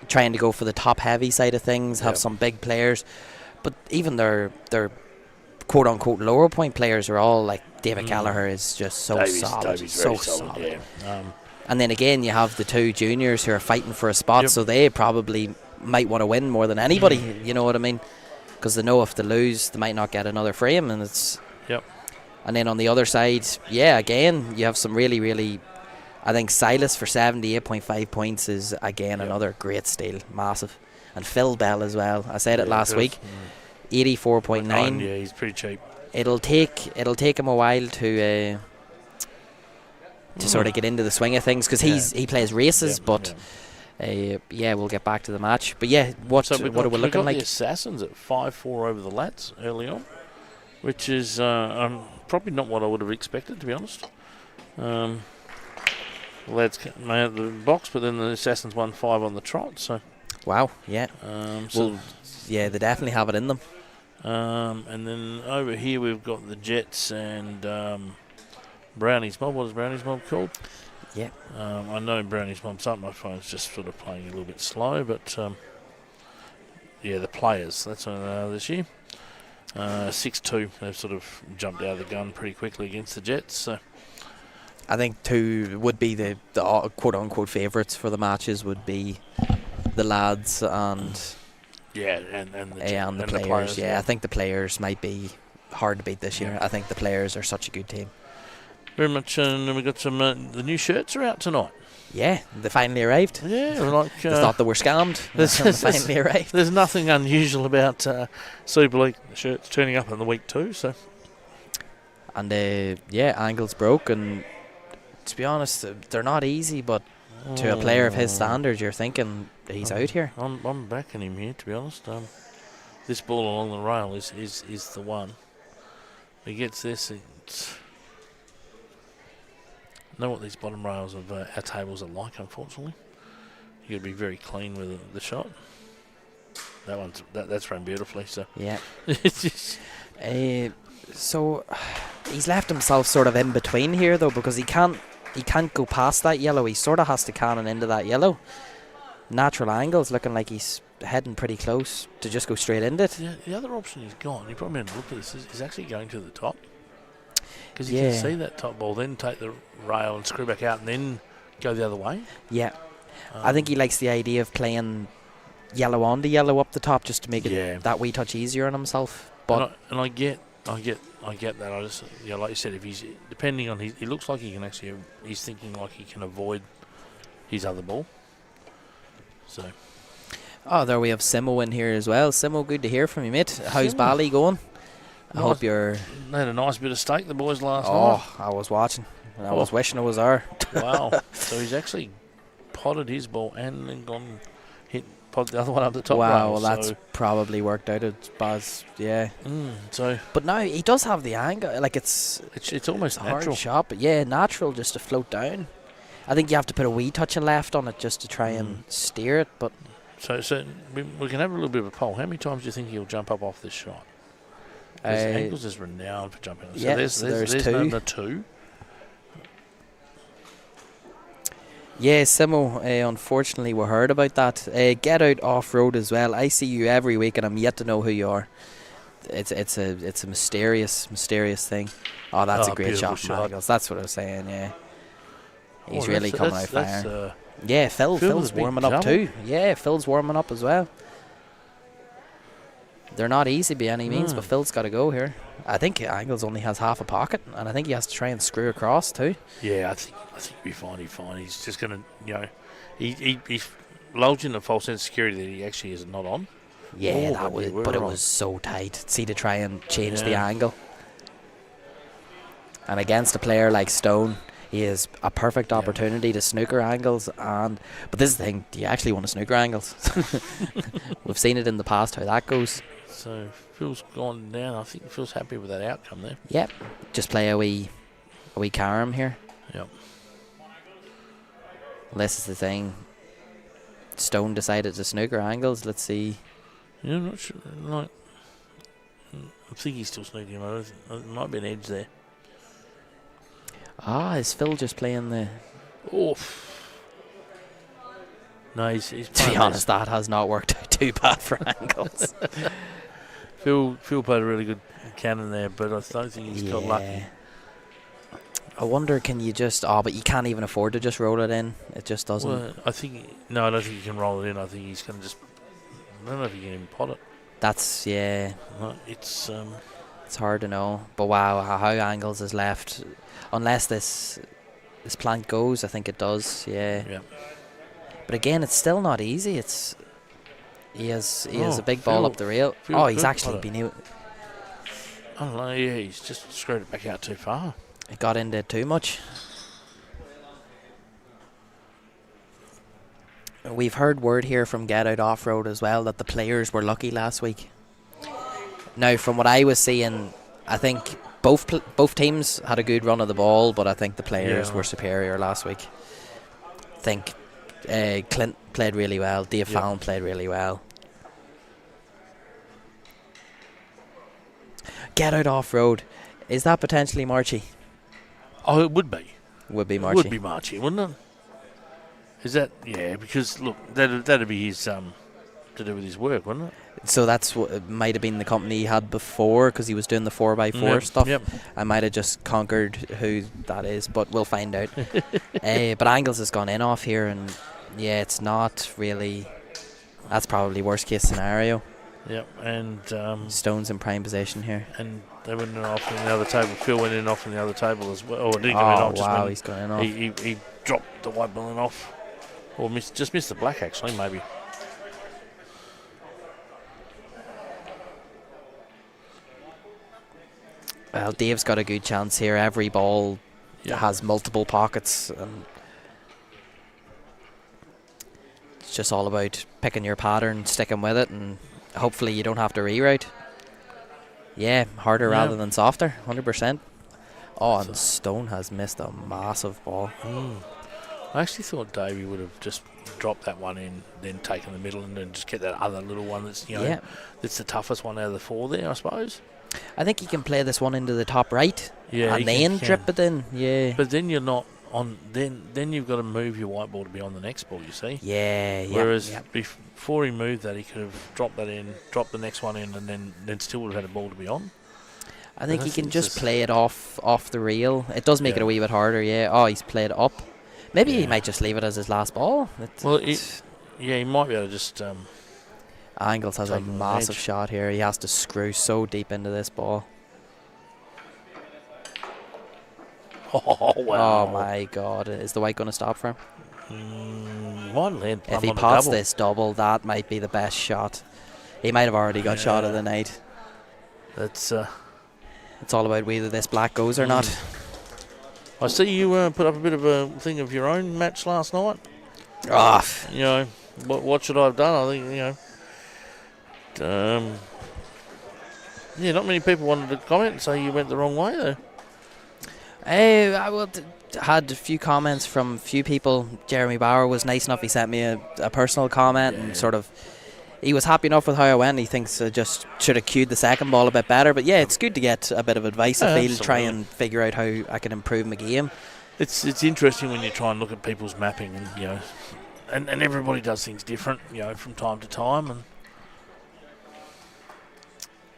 Speaker 1: trying to go for the top heavy side of things, have some big players, but even their quote unquote lower point players are all like David Gallagher is just so solid.
Speaker 2: Yeah.
Speaker 1: And then again you have the 2 juniors who are fighting for a spot, so they probably might want to win more than anybody, you know what I mean? Because they know if they lose they might not get another frame, and it's and then on the other side, again you have some really, really, I think Silas for 78.5 points is again another great steal, massive. And Phil Bell as well. I said it last week. 84.9.
Speaker 2: Yeah, he's pretty cheap.
Speaker 1: It'll take him a while to sort of get into the swing of things because he plays races, but we'll get back to the match. But what are we looking like?
Speaker 2: The Assassins at 5-4 over the Lats early on, which is probably not what I would have expected, to be honest. Lads made out the box, but then the Assassins won 5 on the trot. So,
Speaker 1: wow, yeah. They definitely have it in them.
Speaker 2: And then over here we've got the Jets and Brownie's Mob. What is Brownie's Mob called?
Speaker 1: Yeah.
Speaker 2: I know Brownie's Mob. Something my phone's just sort of playing a little bit slow, but the players. That's what they are this year. 6-2. They've sort of jumped out of the gun pretty quickly against the Jets. So.
Speaker 1: I think 2 would be the quote-unquote favourites for the matches would be the lads and
Speaker 2: Yeah,
Speaker 1: and the players. Yeah, I think the players might be hard to beat this year. I think the players are such a good team.
Speaker 2: Very much, and then we got some. The new shirts are out tonight.
Speaker 1: Yeah, they finally arrived.
Speaker 2: Yeah, like
Speaker 1: they thought they were scammed. They finally arrived.
Speaker 2: There's nothing unusual about Superleague shirts turning up in the week too. So,
Speaker 1: and Angles broke, and to be honest, they're not easy. But to a player of his standards, you're thinking he's out here.
Speaker 2: I'm backing him here, to be honest. This ball along the rail is the one. He gets this. Know what these bottom rails of our tables are like, unfortunately. You got to be very clean with the shot. That's run beautifully. So
Speaker 1: yeah. So he's left himself sort of in between here though, because he can't go past that yellow. He sort of has to cannon into that yellow. Natural angles, looking like he's heading pretty close to just go straight into it.
Speaker 2: Yeah, the other option he's got, you probably haven't looked at this, is actually going to the top. Because you can see that top ball, then take the rail and screw back out and then go the other way.
Speaker 1: Yeah. I think he likes the idea of playing yellow on the yellow up the top just to make it that wee touch easier on himself. But
Speaker 2: I get that. I just, like you said, if he's depending on he looks like he can actually. He's thinking like he can avoid his other ball. So.
Speaker 1: Oh, there we have Simo in here as well. Simo, good to hear from you, mate. How's Bally going? I hope you're.
Speaker 2: They had a nice bit of steak, the boys, last night.
Speaker 1: Oh, I was watching. And I was wishing it was there.
Speaker 2: Wow. So he's actually potted his ball and then gone pot the other one up the top.
Speaker 1: Wow, well, that's probably worked out at Baz. Yeah. But now he does have the angle. Like it's
Speaker 2: almost
Speaker 1: a
Speaker 2: natural
Speaker 1: hard shot, but yeah, natural just to float down. I think you have to put a wee touch of left on it just to try and steer it. But
Speaker 2: so we can have a little bit of a poll. How many times do you think he'll jump up off this shot? Angles is renowned for jumping. So there's
Speaker 1: two.
Speaker 2: Number 2.
Speaker 1: Yeah, Simo, unfortunately we heard about that. Get out off-road as well. I see you every week and I'm yet to know who you are. It's a mysterious thing. Oh, that's a great shot from Angles. That's what I was saying, yeah. He's really coming out fire. Yeah, Phil's warming up too. Yeah, Phil's warming up as well. They're not easy by any means, but Phil's got to go here. I think Angles only has half a pocket, and I think he has to try and screw across too.
Speaker 2: Yeah, I think he'll be fine. He's fine. He's just going to, he's lulled in a false sense of security that he actually is not on.
Speaker 1: Yeah, it was so tight. See, to try and change the angle. And against a player like Stone, he has a perfect opportunity to snooker Angles. But this is the thing, do you actually want to snooker Angles? We've seen it in the past how that goes.
Speaker 2: So Phil's gone down. I think Phil's happy with that outcome there.
Speaker 1: Yep. Just play a wee carom here.
Speaker 2: Yep.
Speaker 1: This is the thing. Stone decided to snooker Angles. Let's see.
Speaker 2: Yeah, I'm not sure. I think he's still snooking him. There might be an edge there.
Speaker 1: Is Phil just playing the...
Speaker 2: Oof. No, he's
Speaker 1: to be honest, that has not worked out too bad for Angles.
Speaker 2: Phil played a really good cannon there, but I don't think he's got lucky.
Speaker 1: I wonder, can you just... but you can't even afford to just roll it in. It just doesn't...
Speaker 2: Well, I don't think he can roll it in. I think he's going to just... I don't know if he can even pot it.
Speaker 1: That's... Yeah.
Speaker 2: No, it's
Speaker 1: hard to know. But wow, how Angles is left... Unless this plant goes, I think it does. Yeah. But again, it's still not easy. He has a big ball up the rail. He's actually been out.
Speaker 2: I don't know. Yeah, he's just screwed it back out too far.
Speaker 1: It got into it too much. We've heard word here from Get Out Off Road as well that the players were lucky last week. Now, from what I was seeing, I think both teams had a good run of the ball, but I think the players were superior last week. I think Clint played really well. Dave Fallon played really well. Get Out Off Road. Is that potentially Marchie?
Speaker 2: Oh, it would be.
Speaker 1: Would be Marchie.
Speaker 2: Would be Marchie, wouldn't it? Is that... Yeah, because, look, that'd be his... to do with his work, wouldn't it?
Speaker 1: So that's what it might have been the company he had before, because he was doing the 4x4 stuff.
Speaker 2: Yep.
Speaker 1: I might have just conquered who that is, but we'll find out. But Angles has gone in off here, and it's not really That's probably worst case scenario.
Speaker 2: Yep, and
Speaker 1: Stone's in prime position here.
Speaker 2: and they went in off on the other table. Phil went in off on the other table as well. Oh, it didn't go in
Speaker 1: Oh
Speaker 2: off. Just
Speaker 1: wow,
Speaker 2: went,
Speaker 1: he's going in off.
Speaker 2: he dropped the white ball in off, or just missed the black actually, maybe.
Speaker 1: Well, Dave's got a good chance here. Every ball has multiple pockets, and it's just all about picking your pattern, sticking with it, and hopefully you don't have to reroute. Yeah, harder rather than softer, 100%. Oh, and Stone has missed a massive ball.
Speaker 2: I actually thought Davey would have just dropped that one in, then taken the middle, and then just get that other little one that's that's the toughest one out of the four there, I suppose.
Speaker 1: I think he can play this one into the top right, and then drip it in. Yeah,
Speaker 2: but then you're not on. Then you've got to move your white ball to be on the next ball. You see.
Speaker 1: Yeah.
Speaker 2: Whereas before he moved that, he could have dropped that in, dropped the next one in, and then still would have had a ball to be on.
Speaker 1: I think he can just play it off the reel. It does make it a wee bit harder. Yeah. Oh, he's played up. Maybe he might just leave it as his last ball.
Speaker 2: He might be able to just.
Speaker 1: Angles has a massive shot here. He has to screw so deep into this ball.
Speaker 2: Oh, wow.
Speaker 1: Oh, my God. Is the white going to stop for
Speaker 2: If
Speaker 1: him?
Speaker 2: one length.
Speaker 1: If he pots this double, that might be the best shot. He might have already got shot of the night.
Speaker 2: That's.
Speaker 1: It's all about whether this black goes or not.
Speaker 2: I see you put up a bit of a thing of your own match last night.
Speaker 1: Oh.
Speaker 2: What should I have done? I think, not many people wanted to comment and say you went the wrong way, though.
Speaker 1: I had a few comments from a few people. Jeremy Bauer was nice enough. He sent me a personal comment and sort of, he was happy enough with how I went. He thinks I just should have cued the second ball a bit better. But yeah, it's good to get a bit of advice. I feel, try and figure out how I can improve my game. It's
Speaker 2: interesting when you try and look at people's mapping and everybody does things different, from time to time. And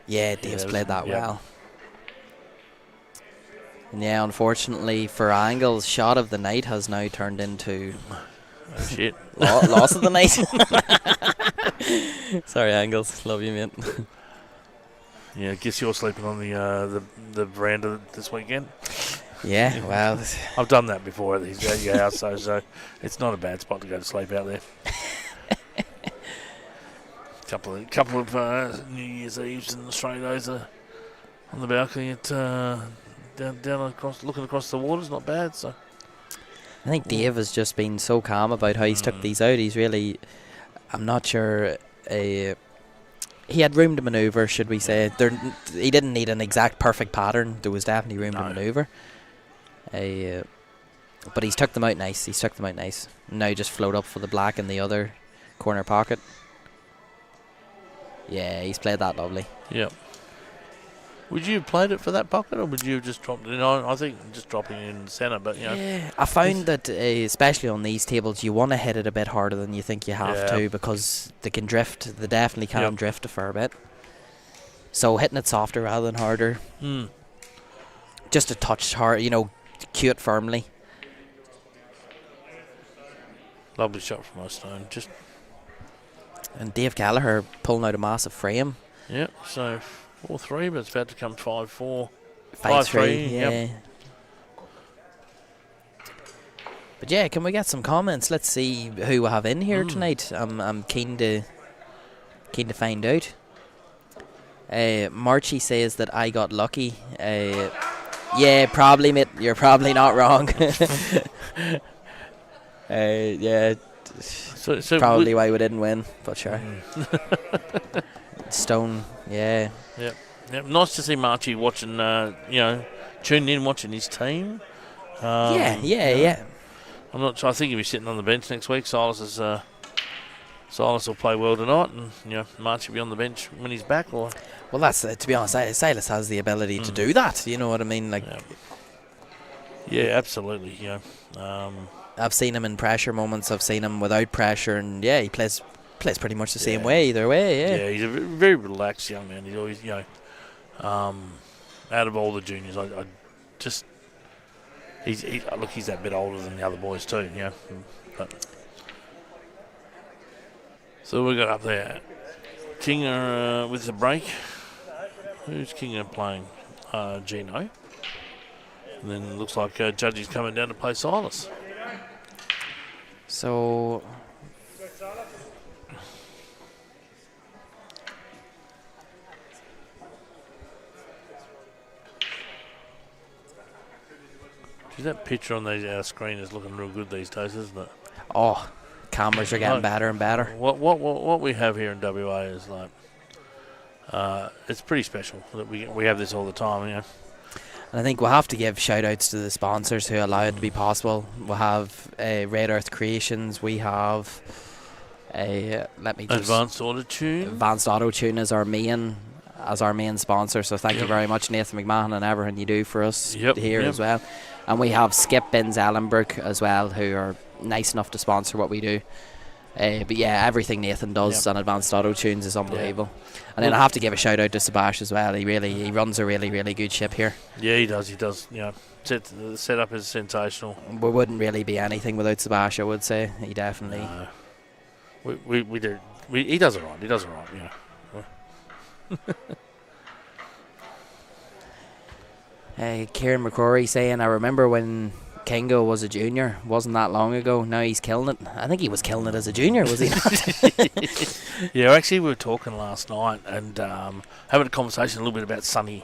Speaker 1: yeah, Dave's played that well. And yeah, unfortunately for Angles, shot of the night has now turned into loss of the night. Sorry, Angles, love you, mate.
Speaker 2: Yeah, I guess you're sleeping on the veranda this weekend.
Speaker 1: Yeah, well,
Speaker 2: I've done that before at your house, so it's not a bad spot to go to sleep out there. Couple of New Year's Eves and straight over on the balcony at down across, looking across the water is not bad. So
Speaker 1: I think Dave has just been so calm about how he's took these out. He's really, I'm not sure. He had room to manoeuvre, should we say? He didn't need an exact perfect pattern. There was definitely room to manoeuvre. But he's took them out nice. Now just float up for the black in the other corner pocket. Yeah, he's played that lovely.
Speaker 2: Yep. Would you have played it for that pocket, or would you have just dropped it in? I think just dropping it in the centre, but
Speaker 1: Yeah, I found that especially on these tables, you want to hit it a bit harder than you think you have to, because they can drift. They definitely can drift a fair bit. So hitting it softer rather than harder. Just a touch hard, cue it firmly.
Speaker 2: Lovely shot from Stone.
Speaker 1: And Dave Gallagher pulling out a massive frame.
Speaker 2: Yep, so 4-3, but it's about to come 5-4.
Speaker 1: 5-3, yeah. But yeah, can we get some comments? Let's see who we have in here tonight. I'm keen to find out. Marchie says that I got lucky. Yeah, probably, mate. You're probably not wrong. Yeah. So probably why we didn't win, but sure. Stone, yeah.
Speaker 2: Yep. Nice to see Marchie watching, tuning in, watching his team.
Speaker 1: Yeah.
Speaker 2: I'm not sure. I think he'll be sitting on the bench next week. Silas will play well tonight, and Marchie will be on the bench when he's back. Or
Speaker 1: well, that's to be honest. Silas has the ability to do that. You know what I mean?
Speaker 2: Yeah, absolutely.
Speaker 1: I've seen him in pressure moments. I've seen him without pressure, and he plays pretty much the same way either way. Yeah,
Speaker 2: he's a very relaxed young man. He's always, out of all the juniors, I just he's that bit older than the other boys too. But So we got up there. Kinga with the break. Who's Kinga playing? Gino. And then it looks like Judgy's coming down to play Silas.
Speaker 1: So
Speaker 2: Geez, that picture on the screen is looking real good these days, isn't it?
Speaker 1: cameras are getting better and better.
Speaker 2: What we have here in WA is like it's pretty special that we have this all the time, you know.
Speaker 1: And I think we'll have to give shout outs to the sponsors who allow it to be possible. We'll have Red Earth Creations. We have
Speaker 2: Advanced Auto Tune.
Speaker 1: Advanced Auto Tune as our main sponsor. So thank you very much, Nathan McMahon, and everything you do for us here as well. And we have Skip Bins Ellenbrook as well, who are nice enough to sponsor what we do. But yeah, everything Nathan does on Advanced Auto Tunes is unbelievable. And then I have to give a shout out to Sebastian as well. He runs a really, really good ship here.
Speaker 2: Yeah, he does. You know, the setup is sensational.
Speaker 1: We wouldn't really be anything without Sebastian, I would say. He definitely.
Speaker 2: We do. He does it right. He does it right. You know.
Speaker 1: Kieran McCrory saying, I remember when Kingo was a junior, wasn't that long ago. Now he's killing it. I think he was killing it as a junior, was he not?
Speaker 2: Yeah, actually we were talking last night and having a conversation a little bit about Sonny,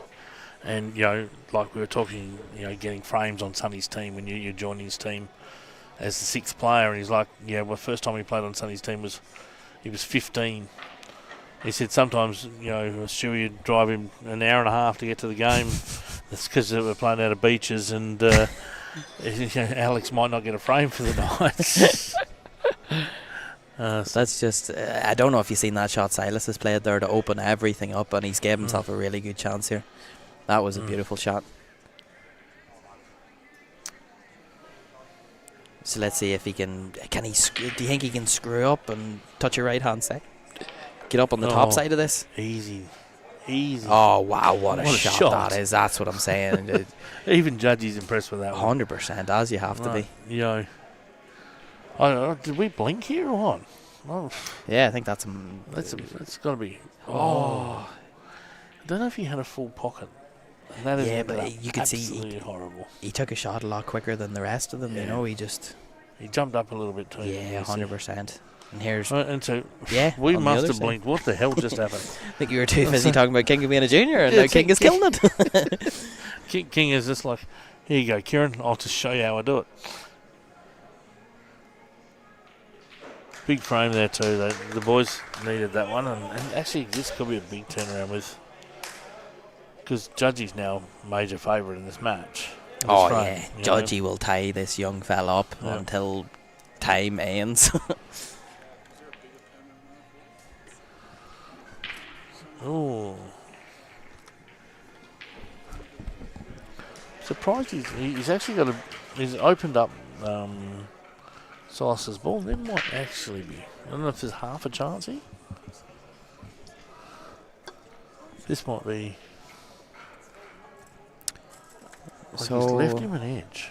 Speaker 2: and you know, like we were talking, you know, getting frames on Sonny's team when you're joining his team as the sixth player, and he's like, yeah, well, first time he played on Sonny's team was he was 15. He said sometimes, you know, Stewie would drive him an hour and a half to get to the game. That's because they were playing out of beaches, and Alex might not get a frame for the night.
Speaker 1: That's just, I don't know if you've seen that shot Silas has played there to open everything up, and he's gave himself a really good chance here. That was a beautiful shot. So let's see if he can do you think he can screw up and touch your right hand side? Get up on the top side of this?
Speaker 2: Easy.
Speaker 1: Oh, wow, what a shot that is. That's what I'm saying.
Speaker 2: Even Judgy's impressed with that
Speaker 1: 100%, as you have to be.
Speaker 2: You know, I don't know, did we blink here or what? Oh.
Speaker 1: Yeah, I think that's
Speaker 2: got to be. Oh. I don't know if he had a full pocket. And that is
Speaker 1: but you could see
Speaker 2: horrible.
Speaker 1: He took a shot a lot quicker than the rest of them, you know. He
Speaker 2: jumped up a little bit too.
Speaker 1: Yeah, 100%. And here's
Speaker 2: and so
Speaker 1: we
Speaker 2: must have blinked. What the hell just happened?
Speaker 1: I think you were too busy talking about King being a junior, and now King is killing it.
Speaker 2: King is just like, here you go, Kieran. I'll just show you how I do it. Big frame there too. The boys needed that one, and actually this could be a big turnaround because Judgy's now major favourite in this match.
Speaker 1: Judgy will tie this young fella up until time ends.
Speaker 2: Oh, surprised he's actually he's opened up Silas's ball. There might actually be. I don't know if there's half a chance here. This might be. So he's left him an edge.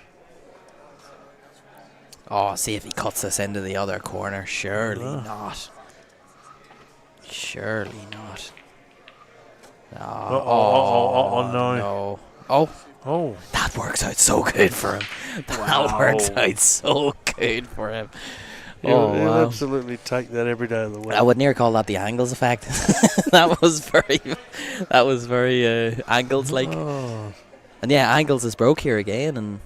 Speaker 1: Oh, see if he cuts this into the other corner. Surely not. Surely not.
Speaker 2: No.
Speaker 1: Oh. That works out so good for him. That works out so good for him.
Speaker 2: He'll absolutely take that every day of the week.
Speaker 1: I would near call that the Angles effect. that was very Angles like.
Speaker 2: Oh.
Speaker 1: And yeah, Angles is broke here again, and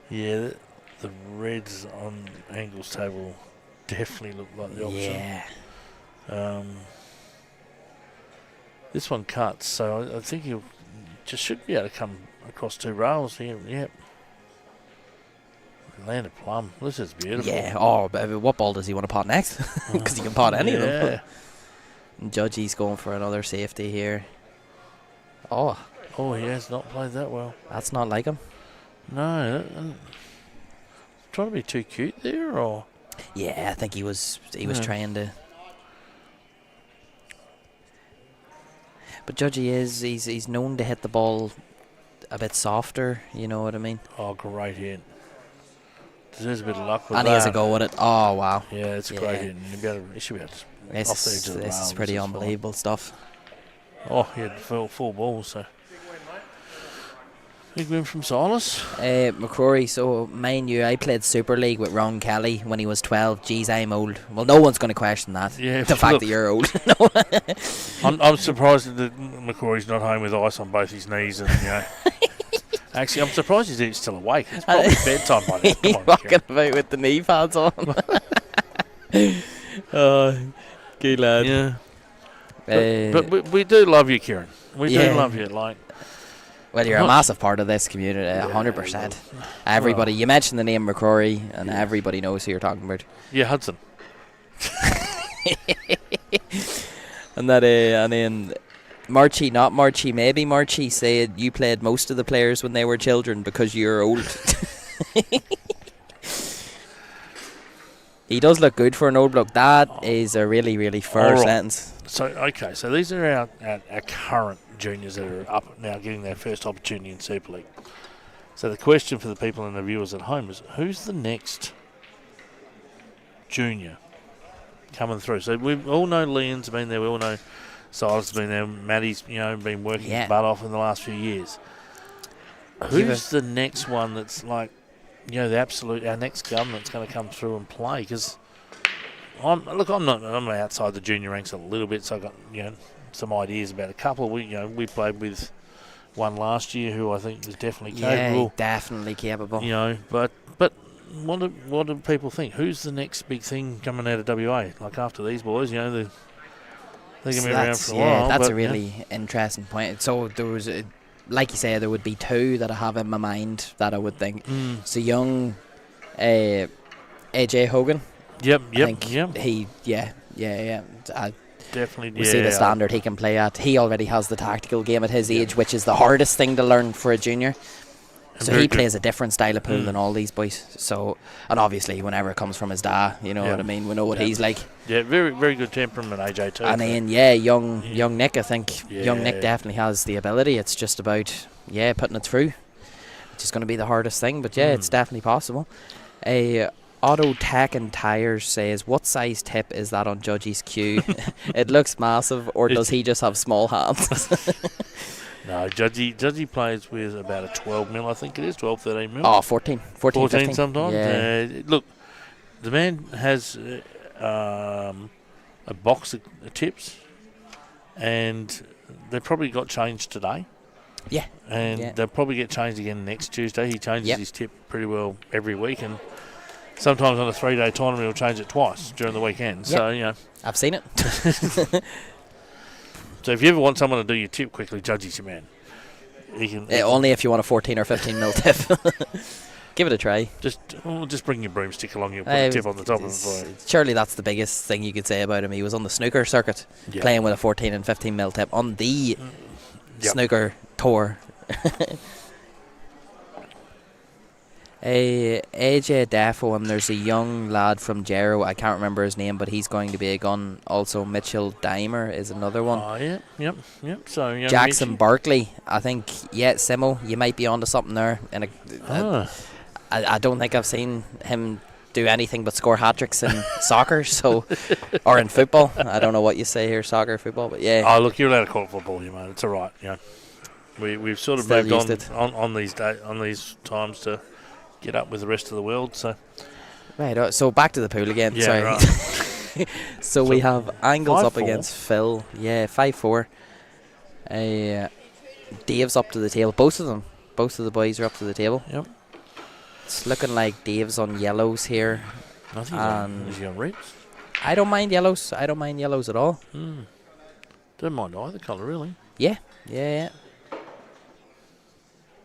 Speaker 2: yeah, the reds on Angles' table definitely look like the option.
Speaker 1: Yeah.
Speaker 2: This one cuts, so I think he'll just should be able to come across two rails here. Yep. Land a plum. This is beautiful.
Speaker 1: Yeah. Oh, but what ball does he want to pot next? Because he can pot any of them. And Judgy's going for another safety here. Oh,
Speaker 2: he has not played that well.
Speaker 1: That's not like him.
Speaker 2: No. Trying to be too cute there, or?
Speaker 1: Yeah, I think he was trying to. But Judgy he's known to hit the ball a bit softer, you know what I mean?
Speaker 2: Oh, great hit. Deserves a bit of luck with
Speaker 1: that. And he has a go with it. Oh, wow.
Speaker 2: Yeah, it's a great hit. He should be able to
Speaker 1: This
Speaker 2: off the edge of the rail.
Speaker 1: is pretty unbelievable stuff.
Speaker 2: Oh, he had full balls, so. Big win from Silas.
Speaker 1: McCrory, so mind you, I played Superleague with Ron Kelly when he was 12. Geez, I'm old. Well, no one's going to question that.
Speaker 2: Yeah,
Speaker 1: the fact that you're old.
Speaker 2: I'm surprised that McCrory's not home with ice on both his knees, and actually, I'm surprised he's still awake. It's probably bedtime by now. Come on,
Speaker 1: walking about with the knee pads on. Oh, good lad.
Speaker 2: Yeah. But we do love you, Kieran. We do love you.
Speaker 1: Well, you're a massive part of this community, 100%. Everybody, you mentioned the name McCrory, and everybody knows who you're talking about.
Speaker 2: Yeah, Hudson.
Speaker 1: And then Marchie, not Marchie, maybe Marchie said you played most of the players when they were children because you're old. He does look good for an old bloke. That is a really, really fair sentence.
Speaker 2: So these are our current juniors that are up now getting their first opportunity in Super League. So the question for the people and the viewers at home is, who's the next junior coming through? So we all know Leon's been there, we all know Silas has been there, Matty's been working his butt off in the last few years. Who's the next one that's like, our next gun that's going to come through and play? Because I'm outside the junior ranks a little bit, so I've got some ideas about a couple. We played with one last year who I think was definitely capable.
Speaker 1: Yeah, definitely capable.
Speaker 2: But what do people think? Who's the next big thing coming out of WA? Like after these boys, they're going to be around for a while.
Speaker 1: Yeah, that's a really interesting point. So there was, like you say, there would be two that I have in my mind that I would think. So young AJ Hogan.
Speaker 2: Yep.
Speaker 1: He, I
Speaker 2: definitely.
Speaker 1: see the standard he can play at. He already has the tactical game at his age, which is the hardest thing to learn for a junior. So he plays a different style of pool than all these boys. So, and obviously, whenever it comes from his dad, what I mean. We know what he's like.
Speaker 2: Yeah, very, very good temperament, AJ too.
Speaker 1: And then young Nick. I think young Nick definitely has the ability. It's just about putting it through, which is going to be the hardest thing. But it's definitely possible. Auto Tech and Tires says, what size tip is that on Judgy's cue? It looks massive, or does he just have small hands?
Speaker 2: No, Judgy plays with about a 12 mil, I think it is, 12, 13 mil.
Speaker 1: Oh, 14 15.
Speaker 2: Sometimes.
Speaker 1: Yeah.
Speaker 2: Look, the man has a box of tips, and they probably got changed today.
Speaker 1: Yeah.
Speaker 2: And they'll probably get changed again next Tuesday. He changes his tip pretty well every week, and sometimes on a 3-day tournament he'll change it twice during the weekend. So,
Speaker 1: I've seen it.
Speaker 2: So if you ever want someone to do your tip quickly, Judgy's your man.
Speaker 1: Only if you want a 14 or 15 mil tip. Give it a try.
Speaker 2: Just bring your broomstick along. You'll put a tip on the top of it for you.
Speaker 1: Surely that's the biggest thing you could say about him. He was on the snooker circuit playing with a 14 and 15 mil tip on the snooker tour. AJ Defo, and there's a young lad from Jarrow, I can't remember his name, but he's going to be a gun. Also Mitchell Dimer is another one.
Speaker 2: Oh, yep. So
Speaker 1: Jackson
Speaker 2: Mitchie.
Speaker 1: Barkley, I think, Simo, you might be onto something there. And I don't think I've seen him do anything but score hat-tricks in soccer, or in football. I don't know what you say here, soccer, football, but yeah.
Speaker 2: Oh, look, you're allowed to call it football, man. It's all right. We've sort of moved on these times to get up with the rest of the world. So
Speaker 1: right, so back to the pool again. Sorry. Right. so we have Angles up against Phil. 5-4. Dave's up to the table. Both of the boys are up to the table.
Speaker 2: Yep.
Speaker 1: It's looking like Dave's on yellows here.
Speaker 2: Is he on reds?
Speaker 1: I don't mind yellows. I don't mind yellows at all.
Speaker 2: Don't mind either colour, really.
Speaker 1: Yeah. I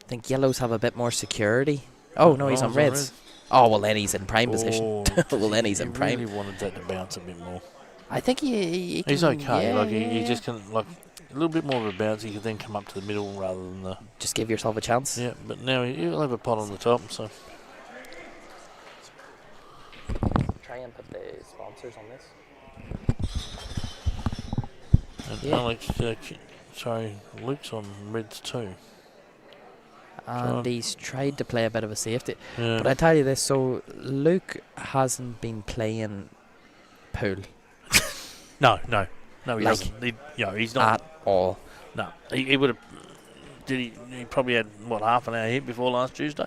Speaker 1: think yellows have a bit more security. Oh, no, he's on reds. Oh, well, then he's in prime position. He's in prime.
Speaker 2: He really wanted that to bounce a bit more.
Speaker 1: I think he
Speaker 2: he's
Speaker 1: can,
Speaker 2: okay. He just can, a little bit more of a bounce. He can then come up to the middle rather than the...
Speaker 1: Just give yourself a chance.
Speaker 2: Yeah, but now he'll have a pot on the top, so...
Speaker 1: Try and put the sponsors on this.
Speaker 2: And Alex, Luke's on reds too.
Speaker 1: And he's tried to play a bit of a safety. Yeah. But I tell you this, so Luke hasn't been playing pool.
Speaker 2: No, he
Speaker 1: Like,
Speaker 2: doesn't. He's not
Speaker 1: at all.
Speaker 2: No, he would have. He probably had half an hour hit before last Tuesday.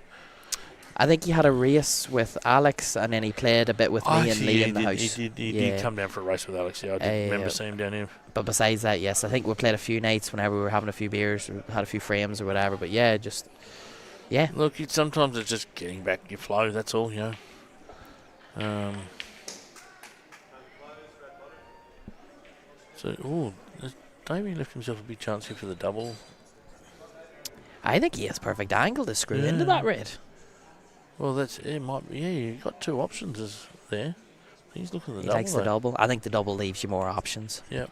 Speaker 1: I think he had a race with Alex, and then he played a bit with me and Lee in the house.
Speaker 2: He did come down for a race with Alex. Yeah, I did remember seeing him down here.
Speaker 1: But besides that, yes, I think we played a few nights whenever we were having a few beers, or had a few frames or whatever. But yeah,
Speaker 2: Look, sometimes it's just getting back your flow. That's all, So, does Davey left himself a big chance here for the double?
Speaker 1: I think he has perfect angle to screw into that red.
Speaker 2: Well, it might be. Yeah, you've got two options there. He's looking at the
Speaker 1: He
Speaker 2: double.
Speaker 1: likes the double. I think the double leaves you more options.
Speaker 2: Yep.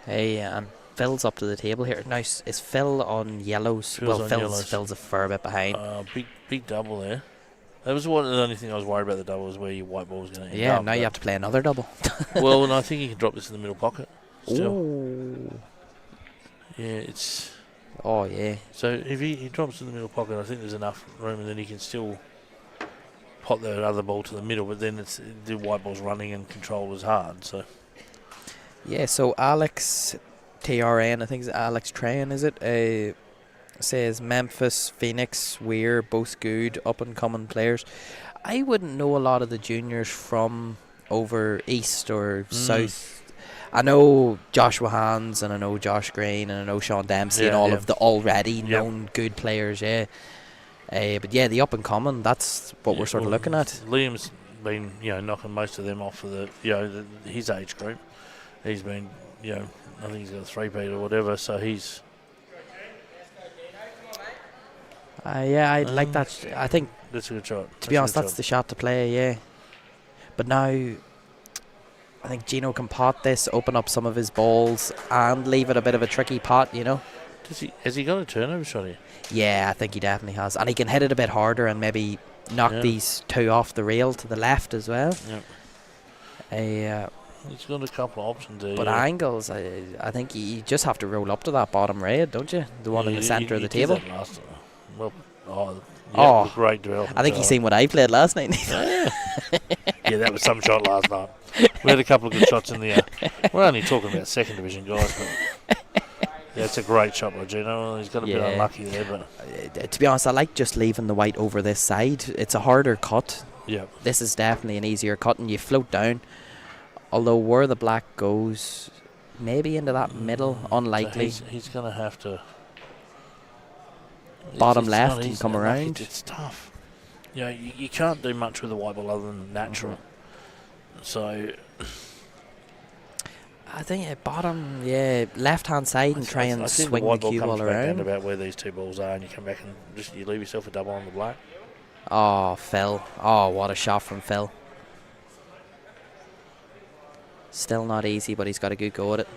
Speaker 1: Hey, and Phil's up to the table here. Now, is Phil on yellows? Phil's a fair bit behind.
Speaker 2: Big double there. That was the only thing I was worried about the double was where your white ball was going to end up.
Speaker 1: Now you have to play another double.
Speaker 2: Well, and I think he can drop this in the middle pocket still.
Speaker 1: Ooh.
Speaker 2: Yeah, it's...
Speaker 1: Oh, yeah.
Speaker 2: So if he drops in the middle pocket, I think there's enough room, and then he can still pot the other ball to the middle, but then the white ball's running and control is hard, so...
Speaker 1: Yeah, so Alex TRN, I think it's Alex Tran, is it? Says Memphis, Phoenix, Weir, both good up-and-coming players. I wouldn't know a lot of the juniors from over east or south. I know Joshua Hans, and I know Josh Green, and I know Sean Dempsey, and all of the already known good players, yeah. But yeah, the up-and-coming, that's what we're sort of looking at.
Speaker 2: Liam's been, knocking most of them off for his age group. He's been, I think he's got a 3-peat or whatever, so he's...
Speaker 1: I like that. I think
Speaker 2: that's a good shot.
Speaker 1: To be honest, that's the shot to play, yeah. But now, I think Gino can pot this, open up some of his balls, and leave it a bit of a tricky pot,
Speaker 2: Has he got a turnover shot here?
Speaker 1: Yeah, I think he definitely has. And he can hit it a bit harder and maybe knock these two off the rail to the left as well.
Speaker 2: Yep. He's got a couple of options there.
Speaker 1: But angles, I think you just have to roll up to that bottom red, don't you? The one in the centre of the table.
Speaker 2: Did that last time. Great development.
Speaker 1: I think you seen what I played last night.
Speaker 2: Yeah, that was some shot last night. We had a couple of good shots in the... we're only talking about second division guys, but... Yeah, it's a great shot by Gino. He's got a bit unlucky there, but...
Speaker 1: To be honest, I like just leaving the white over this side. It's a harder cut.
Speaker 2: Yeah.
Speaker 1: This is definitely an easier cut, and you float down. Although where the black goes, maybe into that middle, unlikely.
Speaker 2: So he's going to have to...
Speaker 1: Bottom left and come around.
Speaker 2: It's tough. You can't do much with the white ball other than natural. So...
Speaker 1: I think bottom, left-hand side and try and swing the cue ball around.
Speaker 2: Down about where these two balls are, and you come back and you leave yourself a double on the black.
Speaker 1: Oh, Phil. Oh, what a shot from Phil. Still not easy, but he's got a good go at it.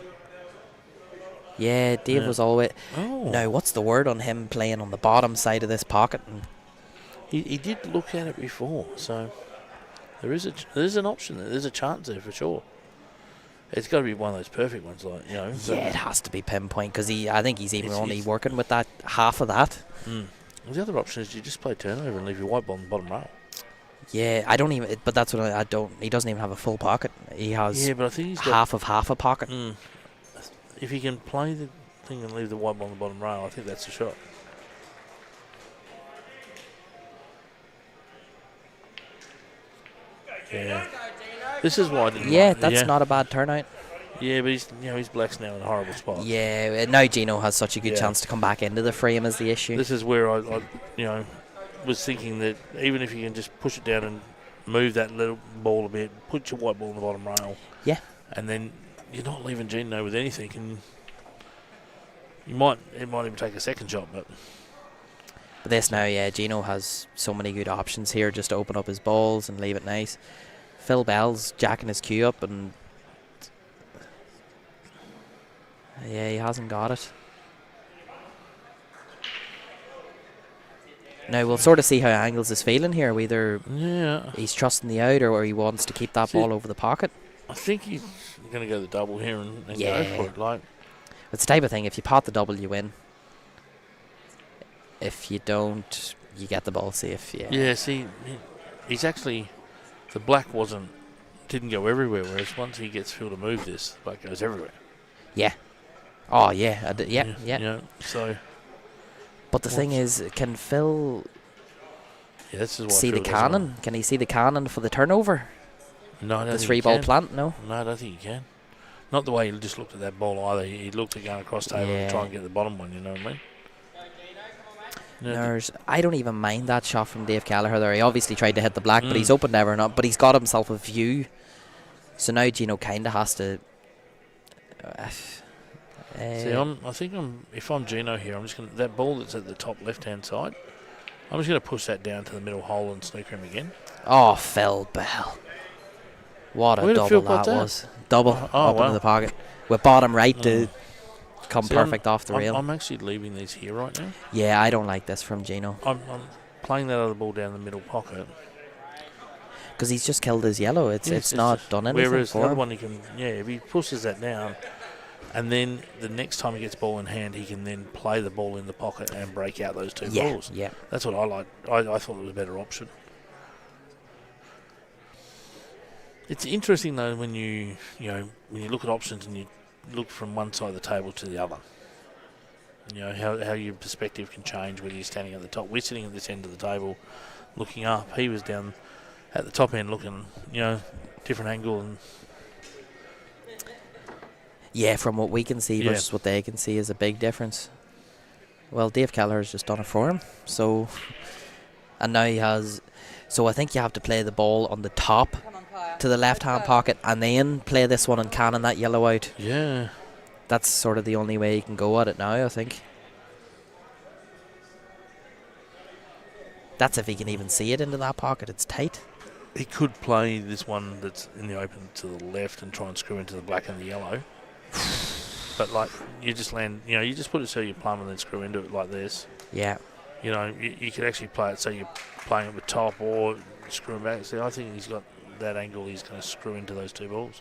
Speaker 1: Yeah, Dave was always... Oh. Now, what's the word on him playing on the bottom side of this pocket?
Speaker 2: He did look at it before, so there's an option there. There's a chance there for sure. It's got to be one of those perfect ones,
Speaker 1: Yeah, it has to be pinpoint, because I think he's even only working with that half of that.
Speaker 2: Well, the other option is you just play turnover and leave your white ball on the bottom rail.
Speaker 1: Yeah, I don't even... But that's what I don't... He doesn't even have a full pocket. He has
Speaker 2: but I think he's
Speaker 1: half a pocket.
Speaker 2: If he can play the thing and leave the white ball on the bottom rail, I think that's the shot. Yeah. This is why I didn't like
Speaker 1: that's not a bad turnout.
Speaker 2: Yeah, but he's black's now in a horrible spot.
Speaker 1: Yeah, now Gino has such a good chance to come back into the frame as the issue.
Speaker 2: This is where I was thinking that even if you can just push it down and move that little ball a bit, put your white ball on the bottom rail.
Speaker 1: Yeah.
Speaker 2: And then you're not leaving Gino with anything, and it might even take a second shot, but
Speaker 1: this now, Gino has so many good options here just to open up his balls and leave it nice. Phil Bell's jacking his cue up, and he hasn't got it. Now we'll sort of see how Angles is feeling here. Whether he's trusting the out or he wants to keep that ball over the pocket.
Speaker 2: I think he's going to go the double here and go for it.
Speaker 1: It's the type of thing, if you pot the double, you win. If you don't, you get the ball safe.
Speaker 2: Yeah, see, he's actually... The black didn't go everywhere, whereas once he gets Phil to move this, the black goes everywhere.
Speaker 1: Yeah. Oh, yeah. Yeah.
Speaker 2: You know, so...
Speaker 1: But the thing is, can Phil
Speaker 2: this is why
Speaker 1: see
Speaker 2: Phil
Speaker 1: the
Speaker 2: doesn't
Speaker 1: cannon? Can he see the cannon for the turnover?
Speaker 2: No, I don't
Speaker 1: The
Speaker 2: think
Speaker 1: three
Speaker 2: he
Speaker 1: ball
Speaker 2: can.
Speaker 1: plant? No.
Speaker 2: No, I don't think he can. Not the way he just looked at that ball either. He looked at going across table
Speaker 1: Yeah.
Speaker 2: to try and get the bottom one, you know what I mean?
Speaker 1: I don't even mind that shot from Dave Gallagher there. He obviously tried to hit the black, but he's opened ever not. But he's got himself a view. So now Gino kind of has to...
Speaker 2: if I'm Gino here, I'm just going to... That ball that's at the top left-hand side, I'm just going to push that down to the middle hole and snooker him again.
Speaker 1: Oh, Phil Bell. What a double that was. Double up into the pocket. With bottom right to come perfect off the rail.
Speaker 2: I'm actually leaving these here right now.
Speaker 1: Yeah, I don't like this from Gino.
Speaker 2: I'm playing that other ball down the middle pocket.
Speaker 1: Because he's just killed his yellow. It's not done anything
Speaker 2: whereas
Speaker 1: for
Speaker 2: the other
Speaker 1: him.
Speaker 2: one, he can... Yeah, if he pushes that down, and then the next time he gets ball in hand, he can then play the ball in the pocket and break out those two balls.
Speaker 1: Yeah.
Speaker 2: That's what I like. I thought it was a better option. It's interesting though when you look at options and you look from one side of the table to the other. You know how your perspective can change whether you're standing at the top. We're sitting at this end of the table, looking up. He was down at the top end, looking different angle and.
Speaker 1: Yeah, from what we can see versus what they can see is a big difference. Well, Dave Kelleher's just done it for him. So, and now he has... So I think you have to play the ball on the top to the left-hand pocket and then play this one and cannon that yellow out.
Speaker 2: Yeah.
Speaker 1: That's sort of the only way you can go at it now, I think. That's if he can even see it into that pocket. It's tight.
Speaker 2: He could play this one that's in the open to the left and try and screw into the black and the yellow. But like you just land, you just put it so you plumb and then screw into it like this.
Speaker 1: Yeah.
Speaker 2: You could actually play it so you're playing it with top or screwing back. See, I think he's got that angle. He's going to screw into those two balls.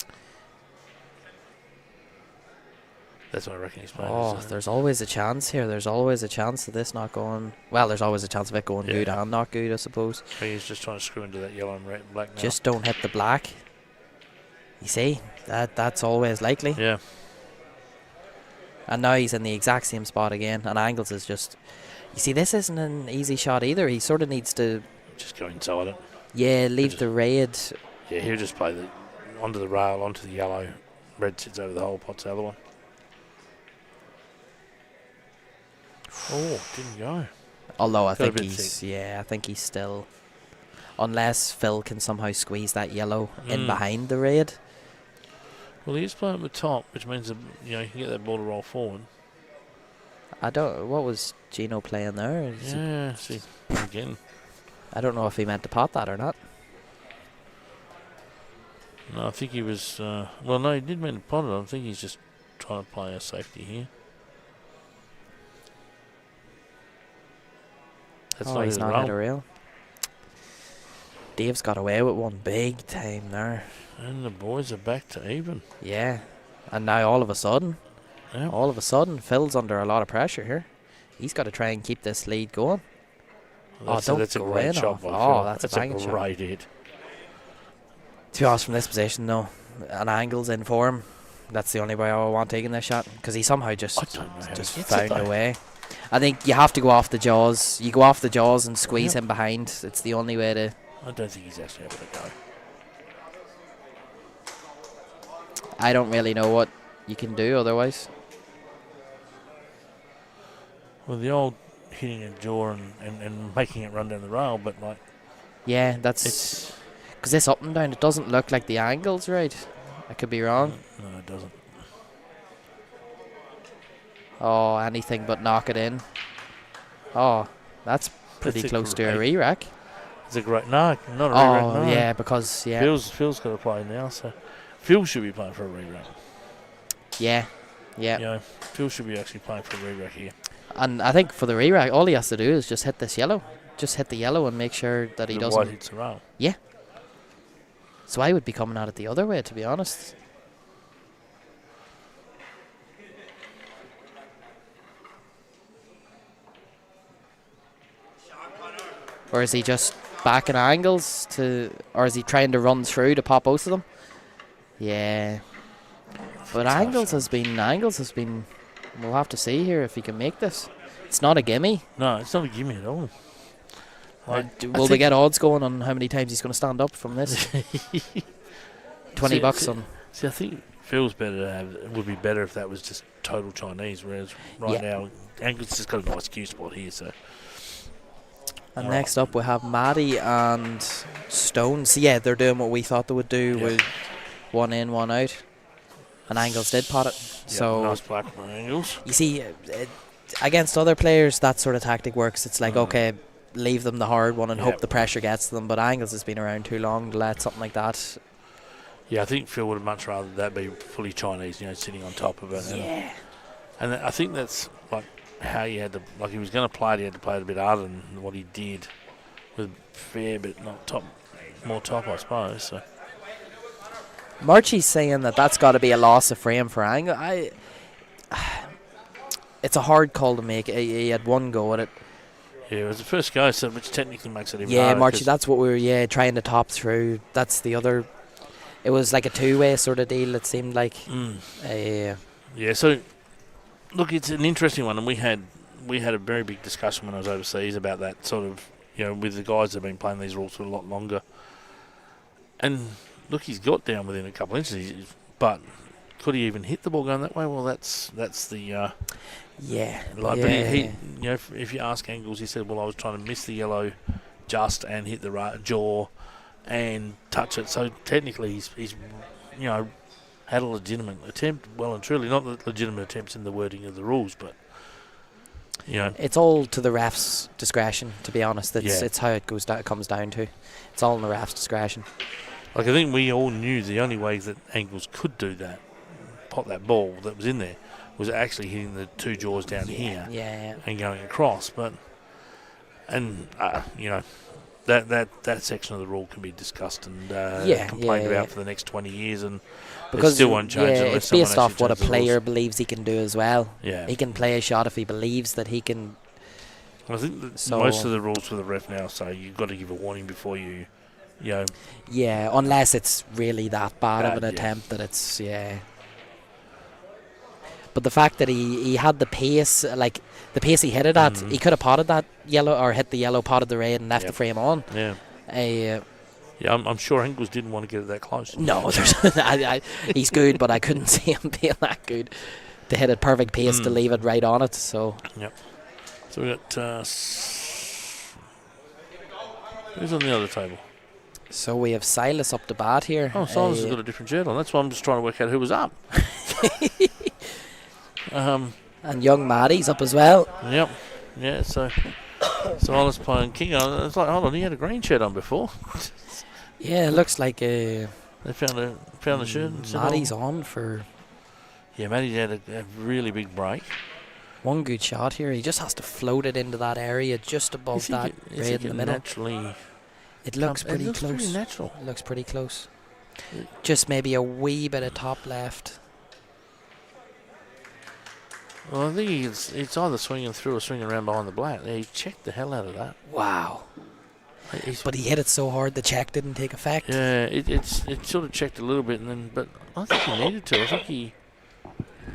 Speaker 2: That's what I reckon he's playing.
Speaker 1: Oh, there's always a chance here. There's always a chance of this not going... Well, there's always a chance of it going good and not good, I suppose.
Speaker 2: He's just trying to screw into that yellow and red and black now.
Speaker 1: Just don't hit the black. You see? That's always likely.
Speaker 2: Yeah.
Speaker 1: And now he's in the exact same spot again. And Angles is just... You see, this isn't an easy shot either. He sort of needs to...
Speaker 2: Just go inside it.
Speaker 1: Yeah, leave the red.
Speaker 2: Yeah, he'll just play onto the rail, onto the yellow. Red sits over the hole, pots the other one. Oh, didn't go.
Speaker 1: Although I think he's still... Unless Phil can somehow squeeze that yellow in behind the red.
Speaker 2: Well, he is playing at the top, which means that, you can get that ball to roll forward.
Speaker 1: What was Gino playing there?
Speaker 2: See, again.
Speaker 1: I don't know if he meant to pot that or not.
Speaker 2: No, I think he was... no, he did mean to pot it. I think he's just trying to play a safety here.
Speaker 1: He's not hit a rail. Dave's got away with one big time there.
Speaker 2: And the boys are back to even.
Speaker 1: Yeah. And now all of a sudden, Phil's under a lot of pressure here. He's got to try and keep this lead going.
Speaker 2: That's a great shot.
Speaker 1: That's a banging shot.
Speaker 2: Great hit.
Speaker 1: To be honest, from this position, though, an Angle's in for him. That's the only way I want taking this shot, because he somehow just found a way. I think you have to go off the jaws. You go off the jaws and squeeze him behind. It's the only way to...
Speaker 2: I don't think he's actually able to go.
Speaker 1: I don't really know what you can do otherwise.
Speaker 2: Well, the old hitting a jaw and making it run down the rail, but like...
Speaker 1: Yeah, that's... Because this up and down, it doesn't look like the angle's right. I could be wrong.
Speaker 2: No, it doesn't.
Speaker 1: Oh, anything but knock it in. Oh, that's pretty close to a re-rack.
Speaker 2: It's a great... No, not a re-rack, no.
Speaker 1: Yeah, because... Yeah.
Speaker 2: Phil's got to play now, so... Phil should be playing for a re-rack.
Speaker 1: Yeah.
Speaker 2: Phil should be actually playing for a re-rack here.
Speaker 1: And I think for the re-rack, all he has to do is just hit this yellow. Just hit the yellow and make sure that he doesn't...
Speaker 2: The white hits the rail.
Speaker 1: Yeah. So I would be coming at it the other way, to be honest. Or is he just back in angles or is he trying to run through to pop both of them? Yeah. But Angles has been. We'll have to see here if he can make this. It's not a gimme.
Speaker 2: No, it's not a gimme at all.
Speaker 1: Will we get odds going on how many times he's going to stand up from this? $20 on.
Speaker 2: See, I think Phil's better to have. It would be better if that was just total Chinese, whereas now Angles just got a nice cue spot here. So.
Speaker 1: And next up we have Maddie and Stones. So yeah, they're doing what we thought they would do with one in, one out. And Angles did pot it. So
Speaker 2: nice black from Angles.
Speaker 1: You see, against other players, that sort of tactic works. It's like, okay, leave them the hard one and hope the pressure gets to them. But Angles has been around too long to let something like that.
Speaker 2: Yeah, I think Phil would have much rather that be fully Chinese, sitting on top of it.
Speaker 1: Yeah.
Speaker 2: And I think that's like how you had to, like he was going to play it, he had to play it a bit harder than what he did with a fair bit more top, I suppose. So.
Speaker 1: Marchie's saying that's got to be a loss of frame for Angle. It's a hard call to make. He had one go at it.
Speaker 2: Yeah, it was the first go, so which technically makes it even harder.
Speaker 1: Yeah, Marchie, that's what we were trying to top through. That's the other. It was like a two-way sort of deal, it seemed like.
Speaker 2: Yeah, so look, it's an interesting one, and we had a very big discussion when I was overseas about that sort of, with the guys that have been playing these rules for a lot longer. And look, he's got down within a couple of inches, but could he even hit the ball going that way? Well, that's the But he if you ask Angles, he said, well, I was trying to miss the yellow just and hit the right jaw and touch it. So technically, he's had a legitimate attempt, well and truly. Not the legitimate attempts in the wording of the rules, but
Speaker 1: it's all to the ref's discretion. To be honest, it's how it comes down to. It's all in the ref's discretion.
Speaker 2: Like, I think we all knew the only way that Angles could do that, pop that ball that was in there, was actually hitting the two jaws down here and going across. But that section of the rule can be discussed and complained about for the next 20 years, and because it still won't change.
Speaker 1: It's based off what a player believes he can do as well.
Speaker 2: Yeah,
Speaker 1: he can play a shot if he believes that he can.
Speaker 2: I think most of the rules for the ref now say you've got to give a warning before you.
Speaker 1: Yeah, unless it's really that bad of an attempt that it's But the fact that he had the pace, like the pace he hit it at, he could have potted that yellow or hit the yellow, potted the red, and left the frame on.
Speaker 2: Yeah. I'm sure Angles didn't want to get it that close.
Speaker 1: No, he's good, but I couldn't see him being that good to hit at perfect pace to leave it right on it. So.
Speaker 2: Yep. So we got who's on the other table?
Speaker 1: So we have Silas up the bat here.
Speaker 2: Oh, Silas has got a different shirt on. That's why I'm just trying to work out who was up.
Speaker 1: And young Maddie's up as well.
Speaker 2: Yep. Yeah, so Silas playing King. It's like, hold on, he had a green shirt on before.
Speaker 1: Yeah, it looks like
Speaker 2: they found a shirt.
Speaker 1: Maddie's on for.
Speaker 2: Yeah, Maddie had a really big break.
Speaker 1: One good shot here. He just has to float it into that area just above that red in the middle. It looks pretty close.
Speaker 2: Pretty natural.
Speaker 1: It looks pretty close. Just maybe a wee bit of top left.
Speaker 2: Well, I think it's either swinging through or swinging around behind the black. Yeah, he checked the hell out of that.
Speaker 1: Wow. But he hit it so hard the check didn't take effect.
Speaker 2: Yeah, it sort of checked a little bit, but I think he needed to. I think he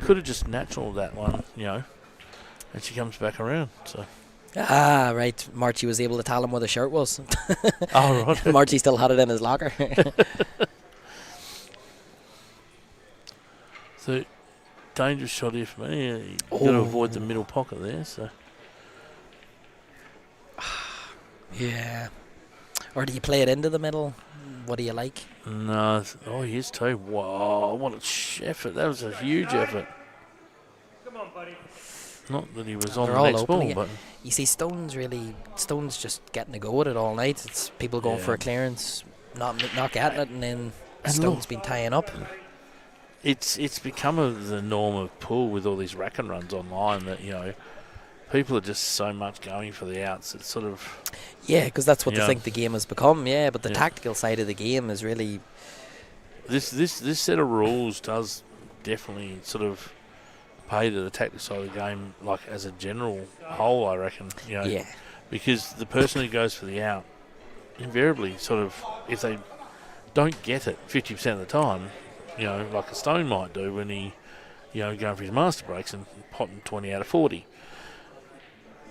Speaker 2: could have just naturaled that one, and she comes back around. So.
Speaker 1: Ah, right. Marchie was able to tell him where the shirt was.
Speaker 2: Oh, right.
Speaker 1: Marchie still had it in his locker.
Speaker 2: So, dangerous shot here for me. You've got to avoid the middle pocket there. So.
Speaker 1: Yeah. Or do you play it into the middle? What do you like?
Speaker 2: No. Oh, he is too. Wow, what an effort. That was a huge effort. Come on, buddy. Not that he was on the next ball, but...
Speaker 1: You see, Stone's just getting a go at it all night. It's people going for a clearance, not getting it, and then Stone's been tying up.
Speaker 2: It's become the norm of pool with all these rack and runs online that, people are just so much going for the outs. It's sort of...
Speaker 1: Yeah, because that's what they think the game has become, but the tactical side of the game is really...
Speaker 2: This set of rules does definitely sort of pay to the tactical side of the game, like as a general whole, I reckon. Because the person who goes for the out invariably sort of, if they don't get it 50% of the time, like a Stone might do when he, going for his master breaks and potting 20 out of 40,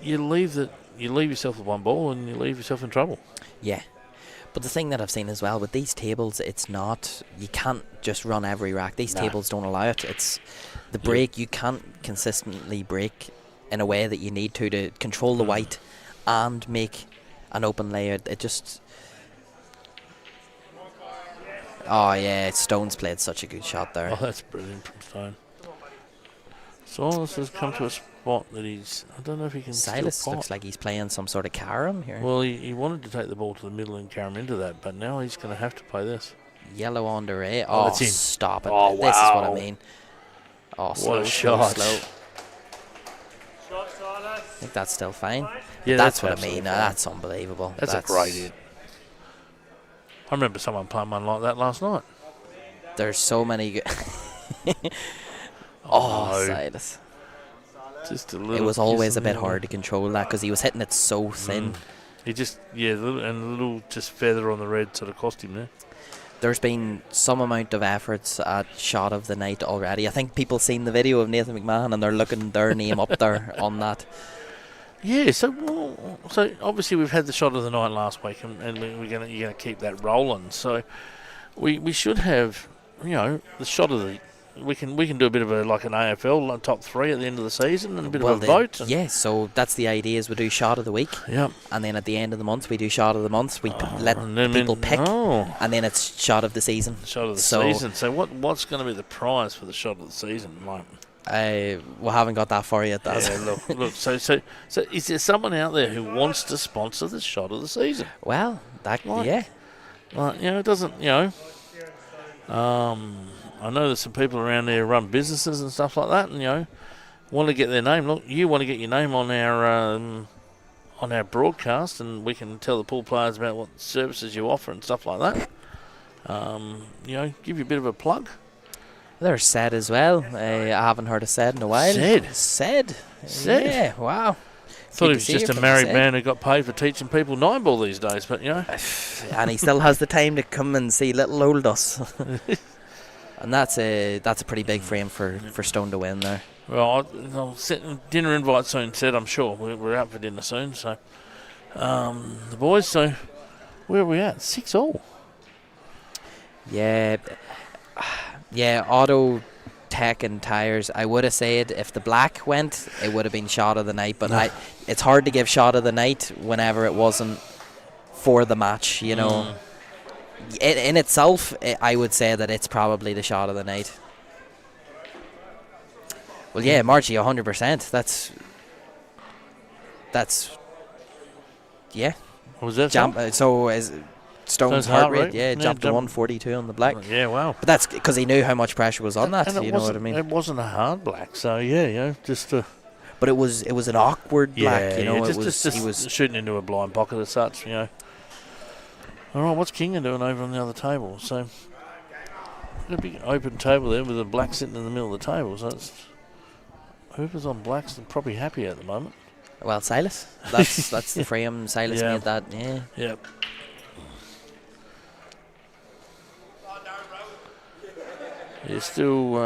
Speaker 2: you leave yourself with one ball and you leave yourself in trouble.
Speaker 1: Yeah. But the thing that I've seen as well with these tables, it's not, you can't just run every rack. These tables don't allow it. It's the break, you can't consistently break in a way that you need to control the white and make an open layer. It just... Oh, yeah, Stone's played such a good shot there.
Speaker 2: Oh, that's brilliant from Stone. Silas has come to a spot that I don't know if he can
Speaker 1: Silas
Speaker 2: still pot.
Speaker 1: looks like he's playing some sort of carom here.
Speaker 2: Well, he wanted to take the ball to the middle and carom into that, but now he's going to have to play this.
Speaker 1: Yellow on the ray.
Speaker 2: Oh,
Speaker 1: Oh,
Speaker 2: that's in.
Speaker 1: stop it.
Speaker 2: Oh,
Speaker 1: This is what I
Speaker 2: wow.
Speaker 1: mean. Oh,
Speaker 2: What
Speaker 1: slow,
Speaker 2: a
Speaker 1: slow,
Speaker 2: shot.
Speaker 1: slow. I think that's still fine.
Speaker 2: Yeah,
Speaker 1: That's what I
Speaker 2: absolutely
Speaker 1: mean.
Speaker 2: fine.
Speaker 1: That's unbelievable.
Speaker 2: That's a great hit. I remember someone playing one like that last night.
Speaker 1: There's so many good...
Speaker 2: No.
Speaker 1: Silas.
Speaker 2: Just a little.
Speaker 1: It was always a bit
Speaker 2: little-
Speaker 1: hard to control that because he was hitting it so thin.
Speaker 2: He just, a little just feather on the red sort of cost him there.
Speaker 1: There's been some amount of efforts at shot of the night already. I think people seen the video of Nathan McMahon and they're looking their name up there on that.
Speaker 2: Yeah, so obviously we've had the shot of the night last week, and you're gonna keep that rolling. So we should have, the shot of the. We can do a bit of an AFL top 3 at the end of the season and a bit of a vote.
Speaker 1: Yeah, so that's the idea is we do shot of the week.
Speaker 2: Yep.
Speaker 1: And then at the end of the month we do shot of the month. We let people pick. And then it's shot of the season.
Speaker 2: Shot of the season. So what's going to be the prize for the shot of the season, Mike?
Speaker 1: We haven't got that far yet.
Speaker 2: Look. So is there someone out there who wants to sponsor the shot of the season?
Speaker 1: Well, yeah.
Speaker 2: Well, it doesn't. I know there's some people around there who run businesses and stuff like that, and want to get their name. Look, you want to get your name on our broadcast, and we can tell the pool players about what services you offer and stuff like that. Give you a bit of a plug.
Speaker 1: There's Said as well. I haven't heard of Said in a while. Said. Yeah, wow.
Speaker 2: Thought
Speaker 1: Good
Speaker 2: he
Speaker 1: to
Speaker 2: was
Speaker 1: see
Speaker 2: just
Speaker 1: you
Speaker 2: a
Speaker 1: from
Speaker 2: married
Speaker 1: Said.
Speaker 2: man who got paid for teaching people 9-ball these days, but
Speaker 1: And he still has the time to come and see little old us. And that's a pretty big frame for Stone to win there.
Speaker 2: Well, I'll set dinner invite soon, Said, I'm sure. We're out for dinner soon, so. The boys, so where are we at? 6-all.
Speaker 1: Yeah, auto tech and tires. I would have said if the black went, it would have been shot of the night. But it's hard to give shot of the night whenever it wasn't for the match. In itself, I would say that it's probably the shot of the night. Well, yeah, Margie, 100%. That's yeah.
Speaker 2: What was that?
Speaker 1: So is Stone's heart rate, jumped to 142 on the black.
Speaker 2: Yeah, wow.
Speaker 1: But that's because he knew how much pressure was on that. You know what I mean?
Speaker 2: It wasn't a hard black, so just.
Speaker 1: But it was an awkward black. He was
Speaker 2: shooting into a blind pocket as such. All right, what's Kinga doing over on the other table? So a big open table there with a black sitting in the middle of the table. So whoever's on blacks are probably happy at the moment.
Speaker 1: Well, Silas. That's the frame. Silas made that. Yeah.
Speaker 2: Yep. Yeah, still,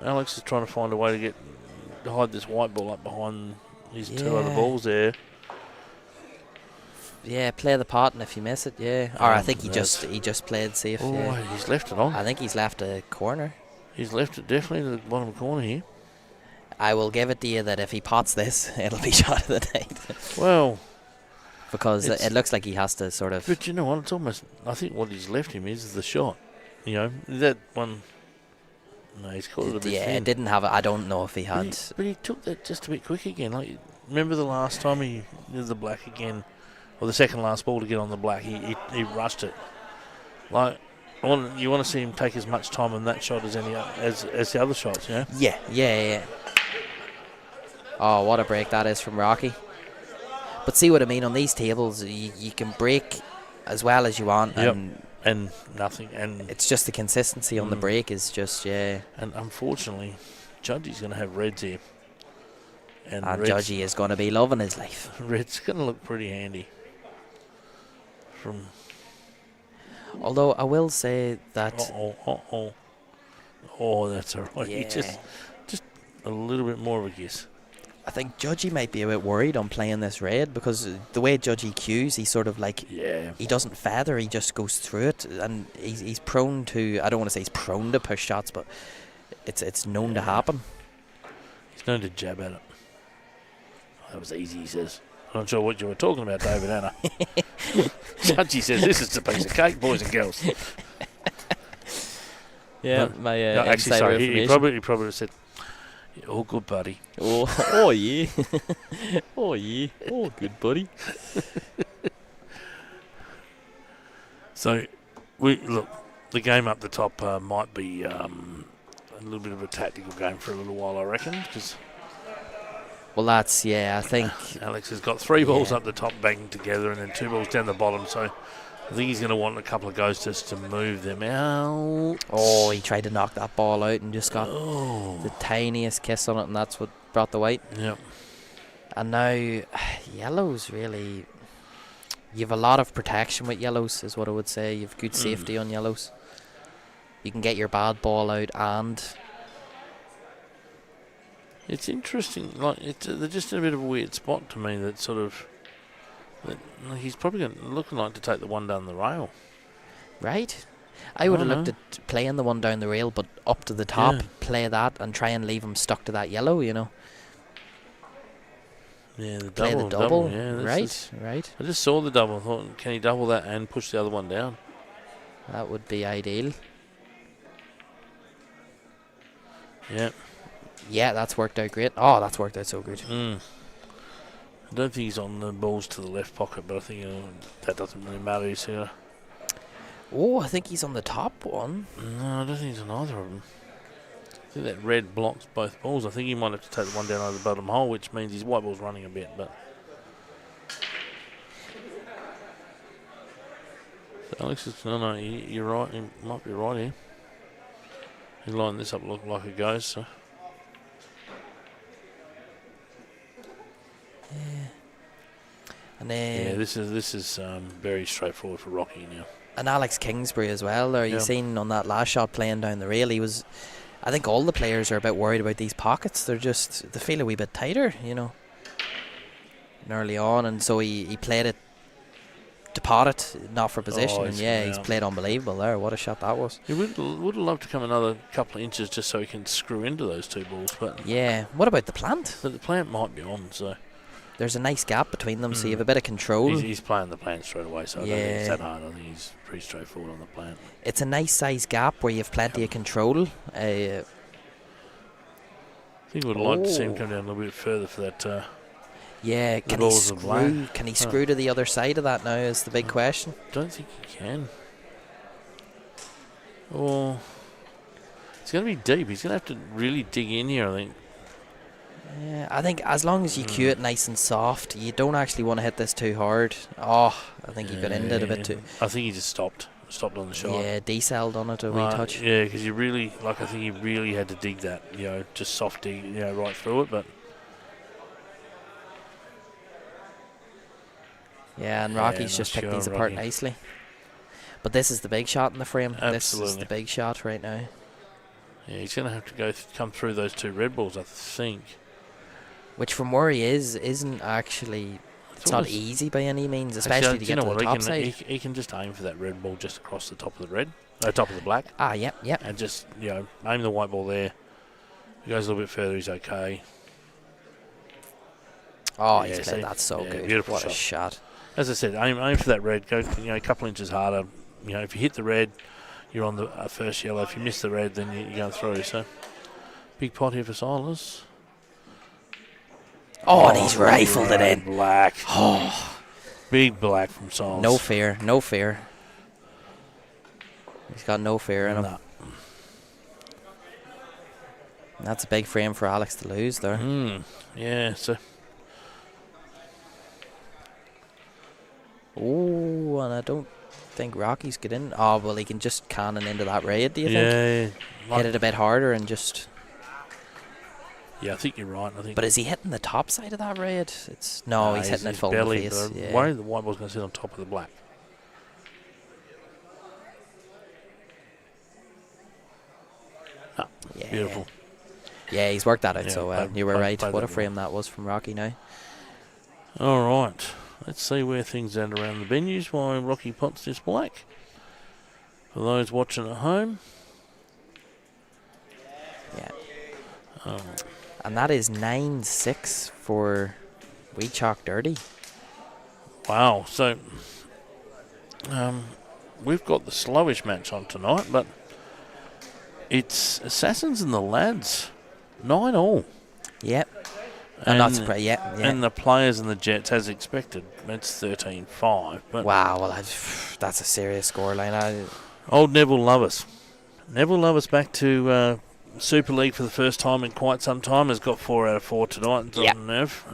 Speaker 2: Alex is trying to find a way to hide this white ball up behind his two other balls there.
Speaker 1: Yeah, play the pot, and if you miss it, or I think he just played safe.
Speaker 2: Oh, he's left it on.
Speaker 1: I think he's left a corner.
Speaker 2: He's left it definitely to the bottom corner here.
Speaker 1: I will give it to you that if he pots this, it'll be shot of the night.
Speaker 2: Well,
Speaker 1: because it looks like he has to sort of.
Speaker 2: But you know what? It's almost. I think what he's left him is the shot. That one. No, he's caught it a bit thin.
Speaker 1: It didn't have it. I don't know if he had.
Speaker 2: But he took that just a bit quick again. Like, remember the last time he did the black again, or the second last ball to get on the black, he rushed it. Like, you want to see him take as much time on that shot as the other shots,
Speaker 1: Yeah. Oh, what a break that is from Rocky. But see what I mean, on these tables, you can break as well as you want,
Speaker 2: and nothing. And
Speaker 1: it's just the consistency on the break is just,
Speaker 2: And unfortunately, Judgy's going to have reds here.
Speaker 1: And Judgy is going to be loving his life.
Speaker 2: Red's going to look pretty handy from.
Speaker 1: Although I will say that...
Speaker 2: Oh, that's all right.
Speaker 1: Yeah.
Speaker 2: Just a little bit more of a guess.
Speaker 1: I think Judgy might be a bit worried on playing this red because the way Judgy cues, he's sort of like...
Speaker 2: Yeah.
Speaker 1: He doesn't feather, he just goes through it. And he's prone to... I don't want to say he's prone to push shots, but it's known to happen.
Speaker 2: He's known to jab at it. That was easy, he says. I'm not sure what you were talking about, David Anna. Judgy says, this is a piece of cake, boys and girls.
Speaker 1: Yeah, my
Speaker 2: no, actually, sorry, he probably would have said, "Oh, good buddy."
Speaker 1: Oh yeah, oh yeah, oh good buddy.
Speaker 2: So, look. The game up the top might be a little bit of a tactical game for a little while, I reckon. Because
Speaker 1: I think
Speaker 2: Alex has got 3 balls up the top banging together, and then 2 balls down the bottom. So. I think he's going to want a couple of goes just to move them out.
Speaker 1: Oh, he tried to knock that ball out and just got the tiniest kiss on it, and that's what brought the white.
Speaker 2: Yep.
Speaker 1: And now, yellows really... You have a lot of protection with yellows, is what I would say. You have good safety on yellows. You can get your bad ball out and...
Speaker 2: It's interesting. Like they're just in a bit of a weird spot to me that sort of... He's probably looking like to take the one down the rail.
Speaker 1: Right. I would have looked at playing the one down the rail, but up to the top, play that and try and leave him stuck to that yellow, you know.
Speaker 2: Yeah, the
Speaker 1: play
Speaker 2: double.
Speaker 1: the double.
Speaker 2: Yeah,
Speaker 1: right.
Speaker 2: I just saw the double and thought, can he double that and push the other one down?
Speaker 1: That would be ideal.
Speaker 2: Yeah.
Speaker 1: Yeah, that's worked out great. Oh, that's worked out so good.
Speaker 2: I don't think he's on the balls to the left pocket, but I think that doesn't really matter. He's here.
Speaker 1: Oh, I think he's on the top one.
Speaker 2: No, I don't think he's on either of them. I think that red blocks both balls. I think he might have to take the one down over the bottom hole, which means his white ball's running a bit. But so Alex is you're right. He might be right here. He's lining this up look like it goes. So.
Speaker 1: Yeah. And then
Speaker 2: this is very straightforward for Rocky now.
Speaker 1: And Alex Kingsbury as well. There, you seen on that last shot playing down the rail, he was. I think all the players are a bit worried about these pockets. They feel a wee bit tighter, you know. And early on, and so he played it to pot it, not for position. And he's played unbelievable there. What a shot that was.
Speaker 2: He would have loved to come another couple of inches just so he can screw into those 2 balls. But
Speaker 1: yeah. What about the plant?
Speaker 2: But the plant might be on, so.
Speaker 1: There's a nice gap between them, so you have a bit of control.
Speaker 2: He's playing the plant straight away, so I don't think it's that hard. I think he's pretty straightforward on the plant.
Speaker 1: It's a nice size gap where you have plenty of control.
Speaker 2: I think we would like to see him come down a little bit further for that.
Speaker 1: Can he screw? Can he screw to the other side of that now? Is the big question.
Speaker 2: Don't think he can. Oh, it's going to be deep. He's going to have to really dig in here, I think.
Speaker 1: Yeah, I think as long as you cue it nice and soft, you don't actually want to hit this too hard. Oh, I think he got into it a bit too.
Speaker 2: I think he just stopped on the shot.
Speaker 1: Yeah, decelled on it a wee touch.
Speaker 2: Yeah, because you really, I think he really had to dig that, just soft dig, right through it. But
Speaker 1: yeah, and Rocky's just picked these apart nicely. But this is the big shot in the frame.
Speaker 2: Absolutely.
Speaker 1: This is the big shot right now.
Speaker 2: Yeah, he's going to have to come through those 2 red balls, I think.
Speaker 1: Which from where he isn't actually... It's not easy by any means, especially to get to the top side.
Speaker 2: He can just aim for that red ball just across the top of the red, top of the black.
Speaker 1: Yep.
Speaker 2: And just, aim the white ball there. He goes a little bit further, he's okay.
Speaker 1: Oh, he's played that so good.
Speaker 2: Beautiful
Speaker 1: what a shot.
Speaker 2: As I said, aim for that red. Go, a couple inches harder. If you hit the red, you're on the first yellow. If you miss the red, then you're going through. So, big pot here for Silas.
Speaker 1: Oh, and he's rifled it in.
Speaker 2: Black. Oh, big black from Silas.
Speaker 1: No fear. He's got no fear in him.
Speaker 2: No.
Speaker 1: That's a big frame for Alex to lose there.
Speaker 2: Yeah, so.
Speaker 1: Oh, and I don't think Rocky's get in. Oh, well, he can just cannon into that raid, do you think?
Speaker 2: Yeah.
Speaker 1: Hit it a bit harder and just...
Speaker 2: Yeah, I think you're right.
Speaker 1: But is he hitting the top side of that raid? No, he's hitting it full in the face.
Speaker 2: Worried the white ball's going to sit on top of the black.
Speaker 1: Yeah.
Speaker 2: Beautiful.
Speaker 1: Yeah, he's worked that out
Speaker 2: Yeah,
Speaker 1: so well.
Speaker 2: played-
Speaker 1: You were
Speaker 2: played-
Speaker 1: right.
Speaker 2: played
Speaker 1: What a
Speaker 2: that
Speaker 1: frame that was from Rocky now.
Speaker 2: All right. Let's see where things end around the venues while Rocky pots this black. For those watching at home.
Speaker 1: Yeah.
Speaker 2: Um,
Speaker 1: And that is 9-6 for Wee Chalk Dirty.
Speaker 2: wow. So we've got the slowish match on tonight, but it's Assassins and the Lads. 9-all.
Speaker 1: Yep. I'm not surprised. Yeah.
Speaker 2: And the Players and the Jets, as expected, it's 13-5. But
Speaker 1: Wow, well, that's a serious scoreline.
Speaker 2: old Neville Lovers. Neville Lovers back to Super League for the first time in quite some time. Has got 4 out of 4 tonight.
Speaker 1: Yep.
Speaker 2: Nev.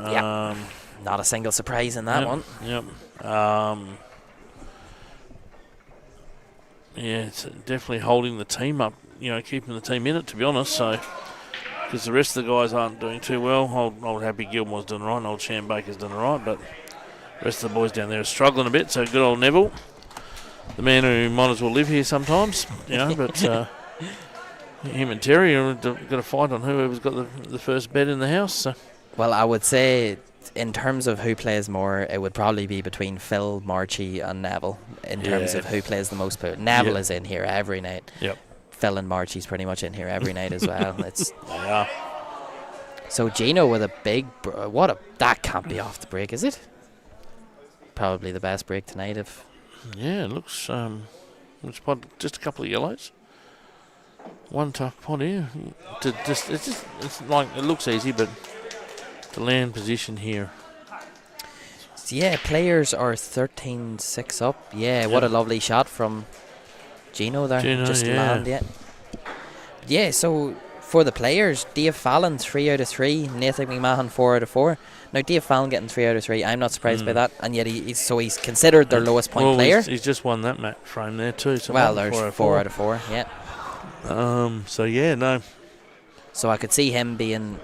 Speaker 1: Not a single surprise in that one.
Speaker 2: Yep. Yeah, it's definitely holding the team up, keeping the team in it, to be honest. So, because the rest of the guys aren't doing too well. Old Happy Gilmore's doing all right, and old Sham Baker's doing all right, but the rest of the boys down there are struggling a bit. So, good old Neville, the man who might as well live here sometimes, but him and Terry are going to fight on whoever's got the first bed in the house. So.
Speaker 1: Well, I would say, in terms of who plays more, it would probably be between Phil, Marchie, and Neville. In terms of who plays the most. Neville is in here every night.
Speaker 2: Yep.
Speaker 1: Phil and Marchie's pretty much in here every night as well.
Speaker 2: Yeah.
Speaker 1: So Gino with a big, that can't be off the break, is it? Probably the best break tonight.
Speaker 2: Yeah, it looks just a couple of yellows. One tuck pot here. It's like it looks easy, but the land position here.
Speaker 1: Yeah, players are 13-6 up. Yeah, what a lovely shot from Gino there. Just land it. Yeah, so for the players, Dave Fallon 3 out of 3, Nathan McMahon 4 out of 4. Now Dave Fallon getting 3 out of 3, I'm not surprised by that, and yet he's considered their lowest point player.
Speaker 2: He's just won that match frame there too. So
Speaker 1: there's 4 out of 4. Yeah.
Speaker 2: So yeah, no.
Speaker 1: So I could see him being.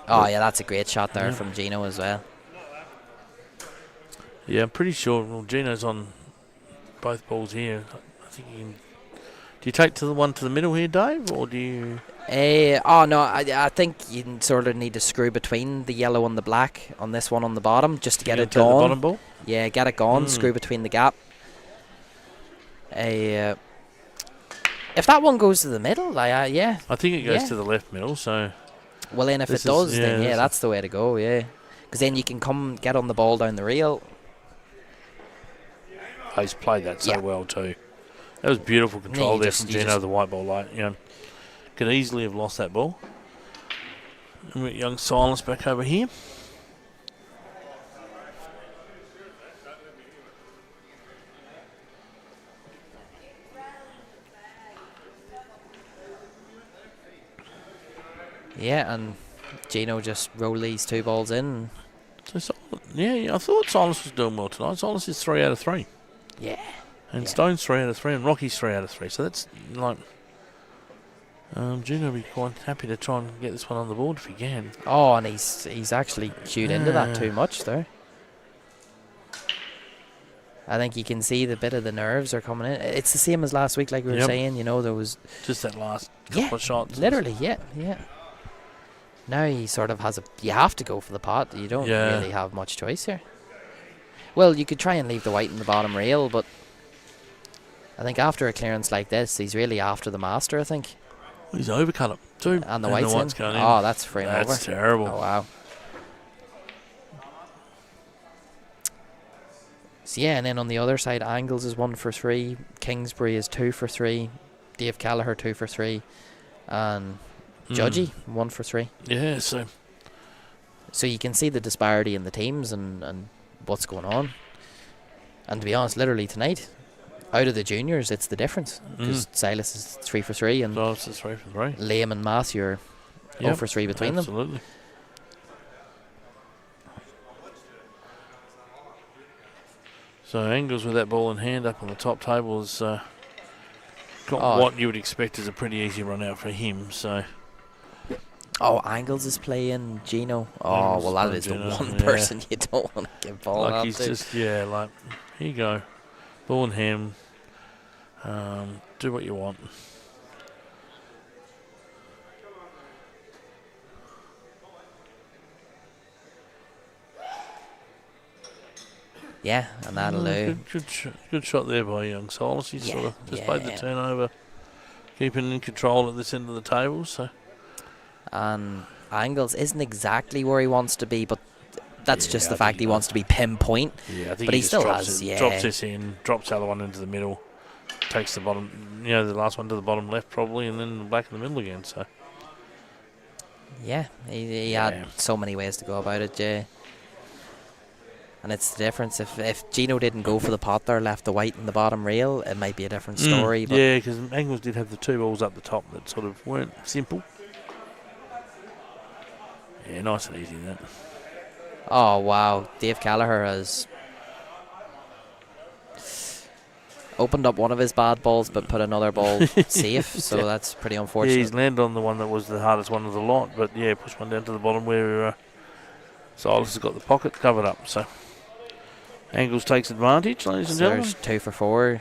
Speaker 1: Oh yeah, that's a great shot there from Gino as well.
Speaker 2: Yeah, I'm pretty sure Gino's on both balls here. I think you can. Do you take the one to the middle here, Dave, or do you?
Speaker 1: No, I think you sort of need to screw between the yellow and the black on this one on the bottom just to get it gone.
Speaker 2: The bottom ball?
Speaker 1: Yeah, get it gone. Screw between the gap. If that one goes to the middle, yeah.
Speaker 2: I think it goes to the left middle. So.
Speaker 1: Well, then if it does, then that's the way to go. Yeah, because then you can come get on the ball down the reel.
Speaker 2: Oh, he's played that so well too. That was beautiful control there from Gino, the white ball. Could easily have lost that ball. And we've got young Silence back over here.
Speaker 1: Yeah, and Gino just rolled these 2 balls in.
Speaker 2: So, I thought Silence was doing well tonight. Silence is 3 out of 3.
Speaker 1: Yeah.
Speaker 2: And Stone's 3 out of 3, and Rocky's 3 out of 3. So that's like Gino will be quite happy to try and get this one on the board if he can.
Speaker 1: Oh, and he's actually queued into that too much there. I think you can see the bit of the nerves are coming in. It's the same as last week, like we were saying. There was
Speaker 2: just that last couple of shots.
Speaker 1: Literally, yeah. Now he sort of has you have to go for the pot. You don't really have much choice here. Well, you could try and leave the white in the bottom rail, but I think after a clearance like this, he's really after the master, I think.
Speaker 2: He's overcut it too.
Speaker 1: And the white's
Speaker 2: going in.
Speaker 1: Oh, that's frame over.
Speaker 2: That's terrible.
Speaker 1: Oh, wow. So, and then on the other side, Angles is 1 for 3, Kingsbury is 2 for 3, Dave Callagher 2 for 3, and Judgy 1 for 3.
Speaker 2: Yeah,
Speaker 1: so you can see the disparity in the teams and what's going on. And to be honest, literally tonight, out of the juniors, it's the difference. Because Silas is 3 for 3 and
Speaker 2: Silas is 3 for 3.
Speaker 1: Liam and Matthew are 0 for 3 between them.
Speaker 2: Absolutely. So Angles with that ball in hand up on the top table has got what you would expect is a pretty easy run out for him. So.
Speaker 1: Oh, Angles is playing Gino. Oh, well, that is the one person you don't want to give ball out
Speaker 2: he's
Speaker 1: to.
Speaker 2: just, here you go. Ball in hand. Do what you want.
Speaker 1: Yeah, and that'll do.
Speaker 2: Good shot there by young Silas. He's sort of just played the turnover, keeping in control at this end of the table. So,
Speaker 1: and Angles isn't exactly where he wants to be, but that's just the
Speaker 2: I
Speaker 1: fact he wants to be pinpoint.
Speaker 2: Yeah, I think
Speaker 1: but he still
Speaker 2: drops
Speaker 1: has.
Speaker 2: Drops this in, drops the other one into the middle, takes the bottom, the last one to the bottom left probably, and then back in the middle again. So,
Speaker 1: yeah, he had so many ways to go about it, Jay. And it's the difference. If Gino didn't go for the pot there, left the white in the bottom rail, it might be a different story. But
Speaker 2: yeah, because Angles did have the 2 balls up the top that sort of weren't simple. Yeah, nice and easy, that.
Speaker 1: Oh, wow. Dave Callagher has opened up one of his bad balls, but put another ball safe, so that's pretty unfortunate.
Speaker 2: Yeah, he's landed on the one that was the hardest one of the lot, but pushed one down to the bottom where Silas has got the pocket covered up. So Angles takes advantage, ladies and gentlemen.
Speaker 1: There's 2 for 4.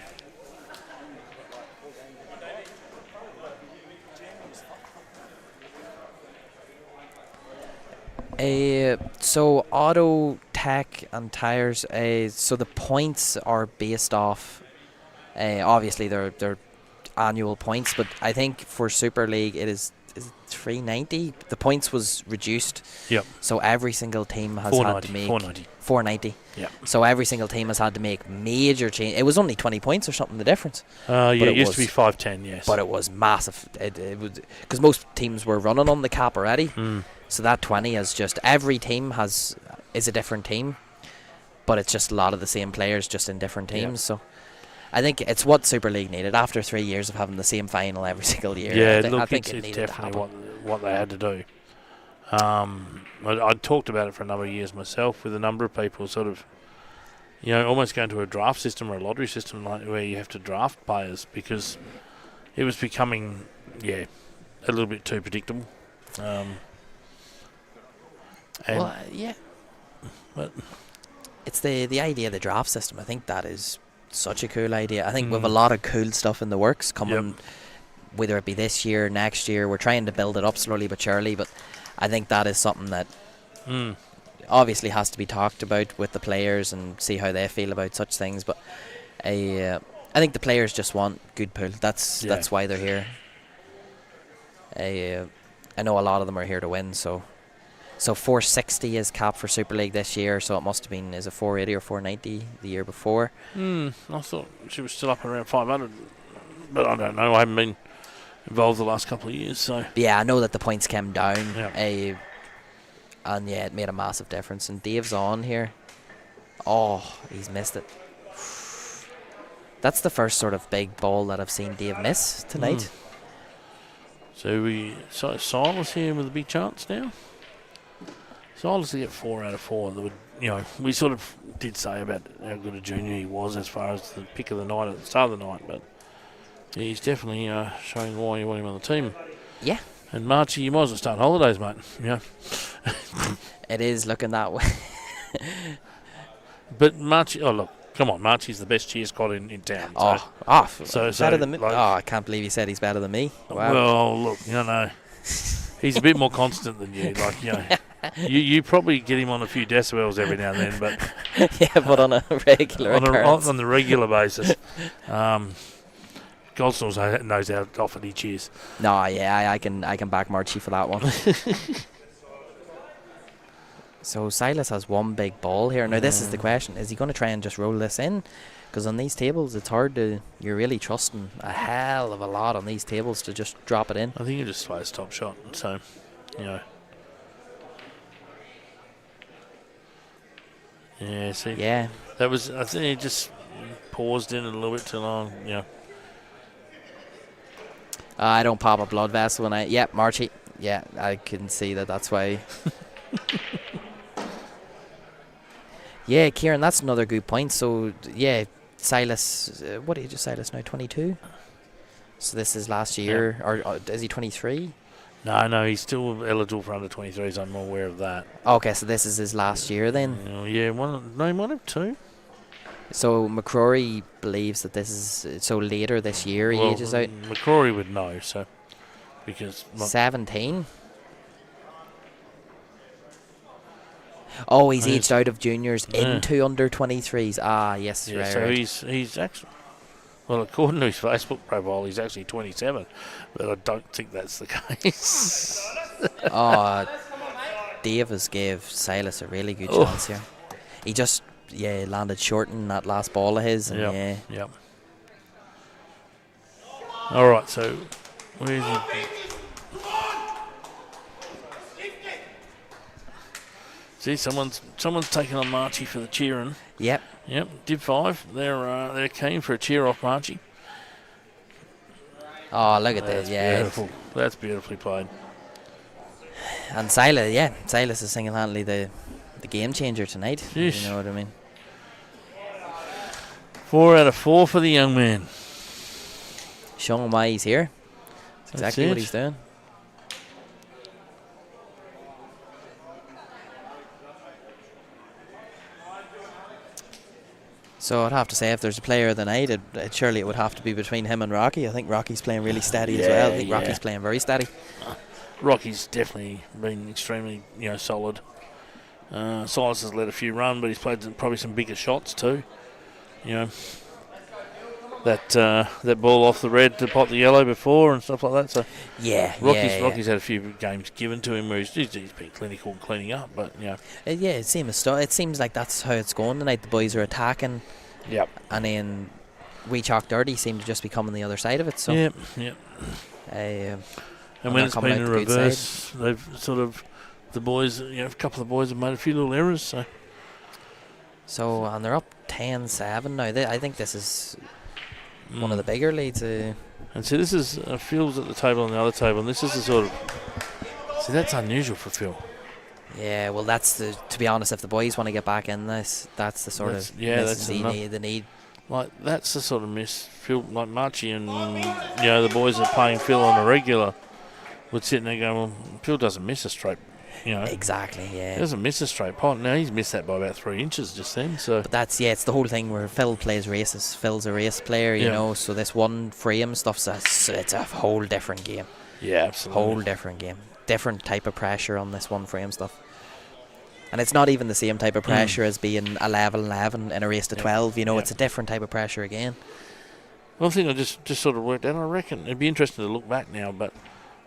Speaker 1: So auto, tech, and tires. So the points are based off. Obviously, they're annual points, but I think for Super League it is it 390. The points was reduced.
Speaker 2: Yep.
Speaker 1: So every single team has had to make 490.
Speaker 2: Yeah.
Speaker 1: So every single team has had to make major change. It was only 20 points or something. The difference.
Speaker 2: It used to be 510. Yes.
Speaker 1: But it was massive. It was because most teams were running on the cap already. So that 20 is just every team is a different team, but it's just a lot of the same players just in different teams.
Speaker 2: Yeah.
Speaker 1: So I think it's what Super League needed after 3 years of having the same final every single year.
Speaker 2: Yeah,
Speaker 1: I think
Speaker 2: it's definitely what they had to do. I talked about it for a number of years myself with a number of people, sort of, almost going to a draft system or a lottery system like where you have to draft players because it was becoming, a little bit too predictable. But
Speaker 1: it's the idea of the draft system. I think that is such a cool idea. I think we have a lot of cool stuff in the works coming, whether it be this year, next year. We're trying to build it up slowly but surely, but I think that is something that obviously has to be talked about with the players and see how they feel about such things. But I think the players just want good pool. That's why they're here. I know a lot of them are here to win, so 460 is cap for Super League this year, so it must have been, is it 480 or 490 the year before?
Speaker 2: I thought she was still up around 500, but I don't know. I haven't been involved the last couple of years, so.
Speaker 1: Yeah, I know that the points came down, and it made a massive difference. And Dave's on here. Oh, he's missed it. That's the first sort of big ball that I've seen Dave miss tonight.
Speaker 2: So Silas here with a big chance now. Silas to get 4 out of 4. That would, we sort of did say about how good a junior he was as far as the pick of the night at the start of the night, but he's definitely showing why you want him on the team.
Speaker 1: Yeah.
Speaker 2: And Marchie, you might as well start holidays, mate.
Speaker 1: It is looking that way.
Speaker 2: But Marchie, look, come on, Marchie's the best cheer squad in town.
Speaker 1: So better than me. I can't believe he said he's better than me. Wow.
Speaker 2: Well, look, he's a bit more constant than you. You probably get him on a few decibels every now and then, but
Speaker 1: but on a regular
Speaker 2: on the regular basis. Goldstall knows how often he cheers.
Speaker 1: No, I can back Marchie for that one. So Silas has one big ball here. Now this is the question: is he going to try and just roll this in? Because on these tables, it's hard to. You're really trusting a hell of a lot on these tables to just drop it in.
Speaker 2: I think he just plays top shot. So, Yeah, see.
Speaker 1: Yeah.
Speaker 2: That was. I think he just paused in it a little bit too long.
Speaker 1: I don't pop a blood vessel when I. Yeah, Marchie. Yeah, I can see that. That's why. Yeah, Kieran, that's another good point. So, Silas, what age is Silas now? 22? So this is last year, or is he 23?
Speaker 2: No, he's still eligible for under 23s. I'm aware of that.
Speaker 1: Okay, so this is his last year then?
Speaker 2: He might have 2.
Speaker 1: So McCrory believes that this is, so later this year he ages out?
Speaker 2: McCrory would know, so, because...
Speaker 1: 17? Oh, he's aged out of juniors into under 23s. Ah, yes,
Speaker 2: Yeah,
Speaker 1: right.
Speaker 2: so
Speaker 1: right.
Speaker 2: he's actually, well, according to his Facebook profile, he's actually 27, but I don't think that's the case.
Speaker 1: Oh, Davis gave Silas a really good chance here. He just landed short in that last ball of his. And
Speaker 2: Yep. All right, so where's he? See, someone's taking on Marchie for the cheering.
Speaker 1: Yep.
Speaker 2: W.A.E.B.F. They're keen for a cheer off Marchie.
Speaker 1: Oh, look at that. Yeah.
Speaker 2: Beautiful. That's beautifully played.
Speaker 1: And Silas is single-handedly the game changer tonight.
Speaker 2: Jeez.
Speaker 1: You know what I mean?
Speaker 2: 4 out of 4 for the young man.
Speaker 1: Showing why he's here. That's exactly what he's doing. So I'd have to say, if there's a player of the night, surely it would have to be between him and Rocky. I think Rocky's playing really steady as well. I think Rocky's playing very steady.
Speaker 2: Rocky's definitely been extremely, solid. Silas has let a few run, but he's played probably some bigger shots too. That ball off the red to pop the yellow before and stuff like that. So Rocky's had a few games given to him where he's been clinical and cleaning up, but
Speaker 1: it seems like that's how it's going tonight. The boys are attacking.
Speaker 2: Yep.
Speaker 1: And then we Chalk Dirty seem to just be coming the other side of it. So
Speaker 2: Yep.
Speaker 1: And
Speaker 2: when it's been in reverse, they've sort of, the boys, a couple of the boys have made a few little errors.
Speaker 1: So and they're up 10-7 now. I think this is one of the bigger leads.
Speaker 2: And see, this is Phil's at the table on the other table, and this is the sort of, see, that's unusual for Phil.
Speaker 1: Yeah, well, to be honest, if the boys want to get back in this, that's the sort of the need.
Speaker 2: Like, that's the sort of miss. Phil, like Marchie and, the boys are playing Phil on a regular, would sit there going, well, Phil doesn't miss a straight,
Speaker 1: Exactly, yeah.
Speaker 2: He doesn't miss a straight pot. Now, he's missed that by about 3 inches just then. So.
Speaker 1: But that's, it's the whole thing where Phil plays races. Phil's a race player, you know, so this one frame stuff's it's a whole different game.
Speaker 2: Yeah, absolutely.
Speaker 1: Whole different game. Different type of pressure on this one frame stuff. And it's not even the same type of pressure as being 11-11 in a race to 12. It's a different type of pressure again.
Speaker 2: One thing I just sort of worked out, I reckon, it'd be interesting to look back now, but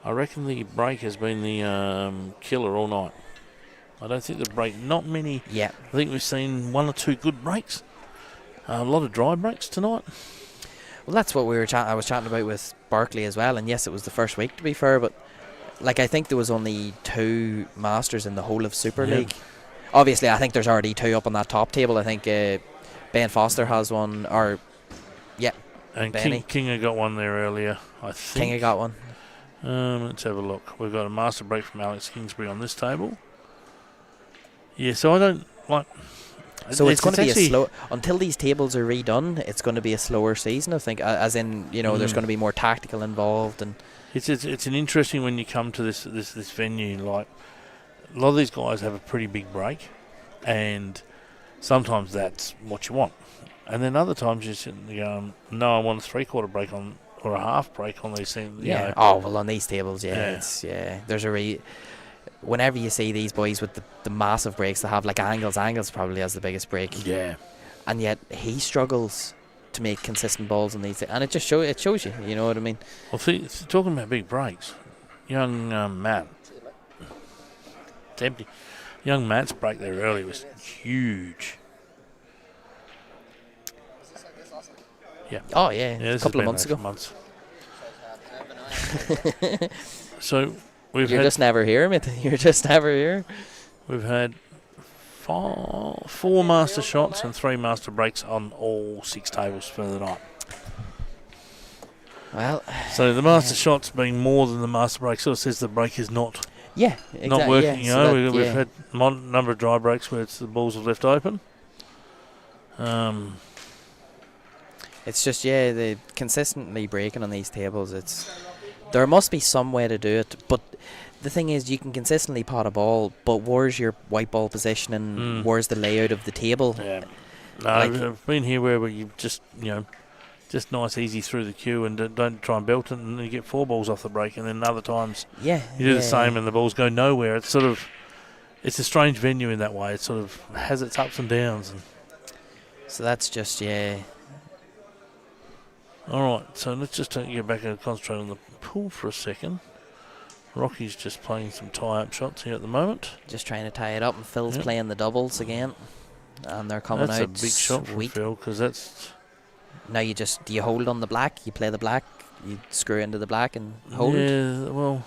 Speaker 2: I reckon the break has been the killer all night. I don't think the break, not many.
Speaker 1: Yeah.
Speaker 2: I think we've seen 1 or 2 good breaks. A lot of dry breaks tonight.
Speaker 1: Well, that's what I was chatting about with Barkley as well. And yes, it was the first week, to be fair, but I think there was only 2 Masters in the whole of Superleague. Yep. Obviously, I think there's already 2 up on that top table. I think Ben Foster has one,
Speaker 2: and Kinga got one there earlier, I think.
Speaker 1: Kinga got one.
Speaker 2: Let's have a look. We've got a master break from Alex Kingsbury on this table. Yeah, so I don't like.
Speaker 1: So it's going to be a slow until these tables are redone. It's going to be a slower season, I think. As in, there's going to be more tactical involved, and
Speaker 2: it's an interesting when you come to this venue. Like, a lot of these guys have a pretty big break, and sometimes that's what you want, and then other times you're sitting there going, "No, I want a 3/4 break on or a half break on these things."
Speaker 1: Yeah. Oh well, on these tables, it's There's whenever you see these boys with the massive breaks, they have like Angles probably has the biggest break.
Speaker 2: Yeah.
Speaker 1: And yet he struggles to make consistent balls on these, and it shows you. You know what I mean?
Speaker 2: Well, see, talking about big breaks, young Matt. It's empty. Young Matt's break there early was huge. Yeah.
Speaker 1: Oh yeah. A couple of months ago.
Speaker 2: So
Speaker 1: You're just never here, mate. You're just never here.
Speaker 2: We've had 4 master shots and 3 master breaks on all 6 tables for the night.
Speaker 1: Well,
Speaker 2: so the master shots being more than the master break sort of says the break is not not working.
Speaker 1: Yeah,
Speaker 2: we've had a number of dry breaks where the balls have left open.
Speaker 1: It's just the consistently breaking on these tables. There must be some way to do it, but the thing is, you can consistently pot a ball, but where's your white ball positioning? Where's the layout of the table?
Speaker 2: Yeah, no, I've been here where you just just nice easy through the queue and don't try and belt it, and you get 4 balls off the break, and then other times you do the same and the balls go nowhere. It's sort of it's a strange venue in that way. It sort of has its ups and downs. And
Speaker 1: So that's just, yeah.
Speaker 2: all right, so let's just get back and concentrate on the pool for a second. Rocky's just playing some tie-up shots here at the moment.
Speaker 1: Just trying to tie it up, and Phil's
Speaker 2: Yep.
Speaker 1: playing the doubles again. And they're coming
Speaker 2: That's
Speaker 1: out
Speaker 2: a big shot from
Speaker 1: sweet.
Speaker 2: Phil, because that's...
Speaker 1: Now do you hold on the black, you play the black, you screw into the black and hold,
Speaker 2: Yeah, well...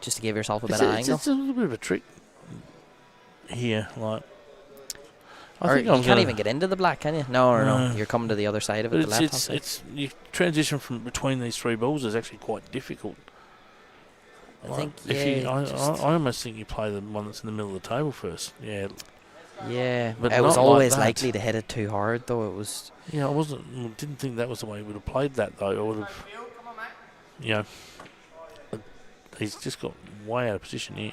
Speaker 1: just to give yourself a bit of angle.
Speaker 2: It's a little bit of a trick here, like...
Speaker 1: Or you can't even get into the black, can you? No. You're coming to the other side of it, the left-hand side.
Speaker 2: You transition from between these three balls is actually quite difficult.
Speaker 1: I think,
Speaker 2: I almost think you play the one that's in the middle of the table first. Yeah.
Speaker 1: Yeah,
Speaker 2: But
Speaker 1: it was
Speaker 2: not like
Speaker 1: always
Speaker 2: that.
Speaker 1: likely to hit it too hard, though. It was.
Speaker 2: Yeah, didn't think that was the way he would have played that, though. I would have, you know, he's just got way out of position here.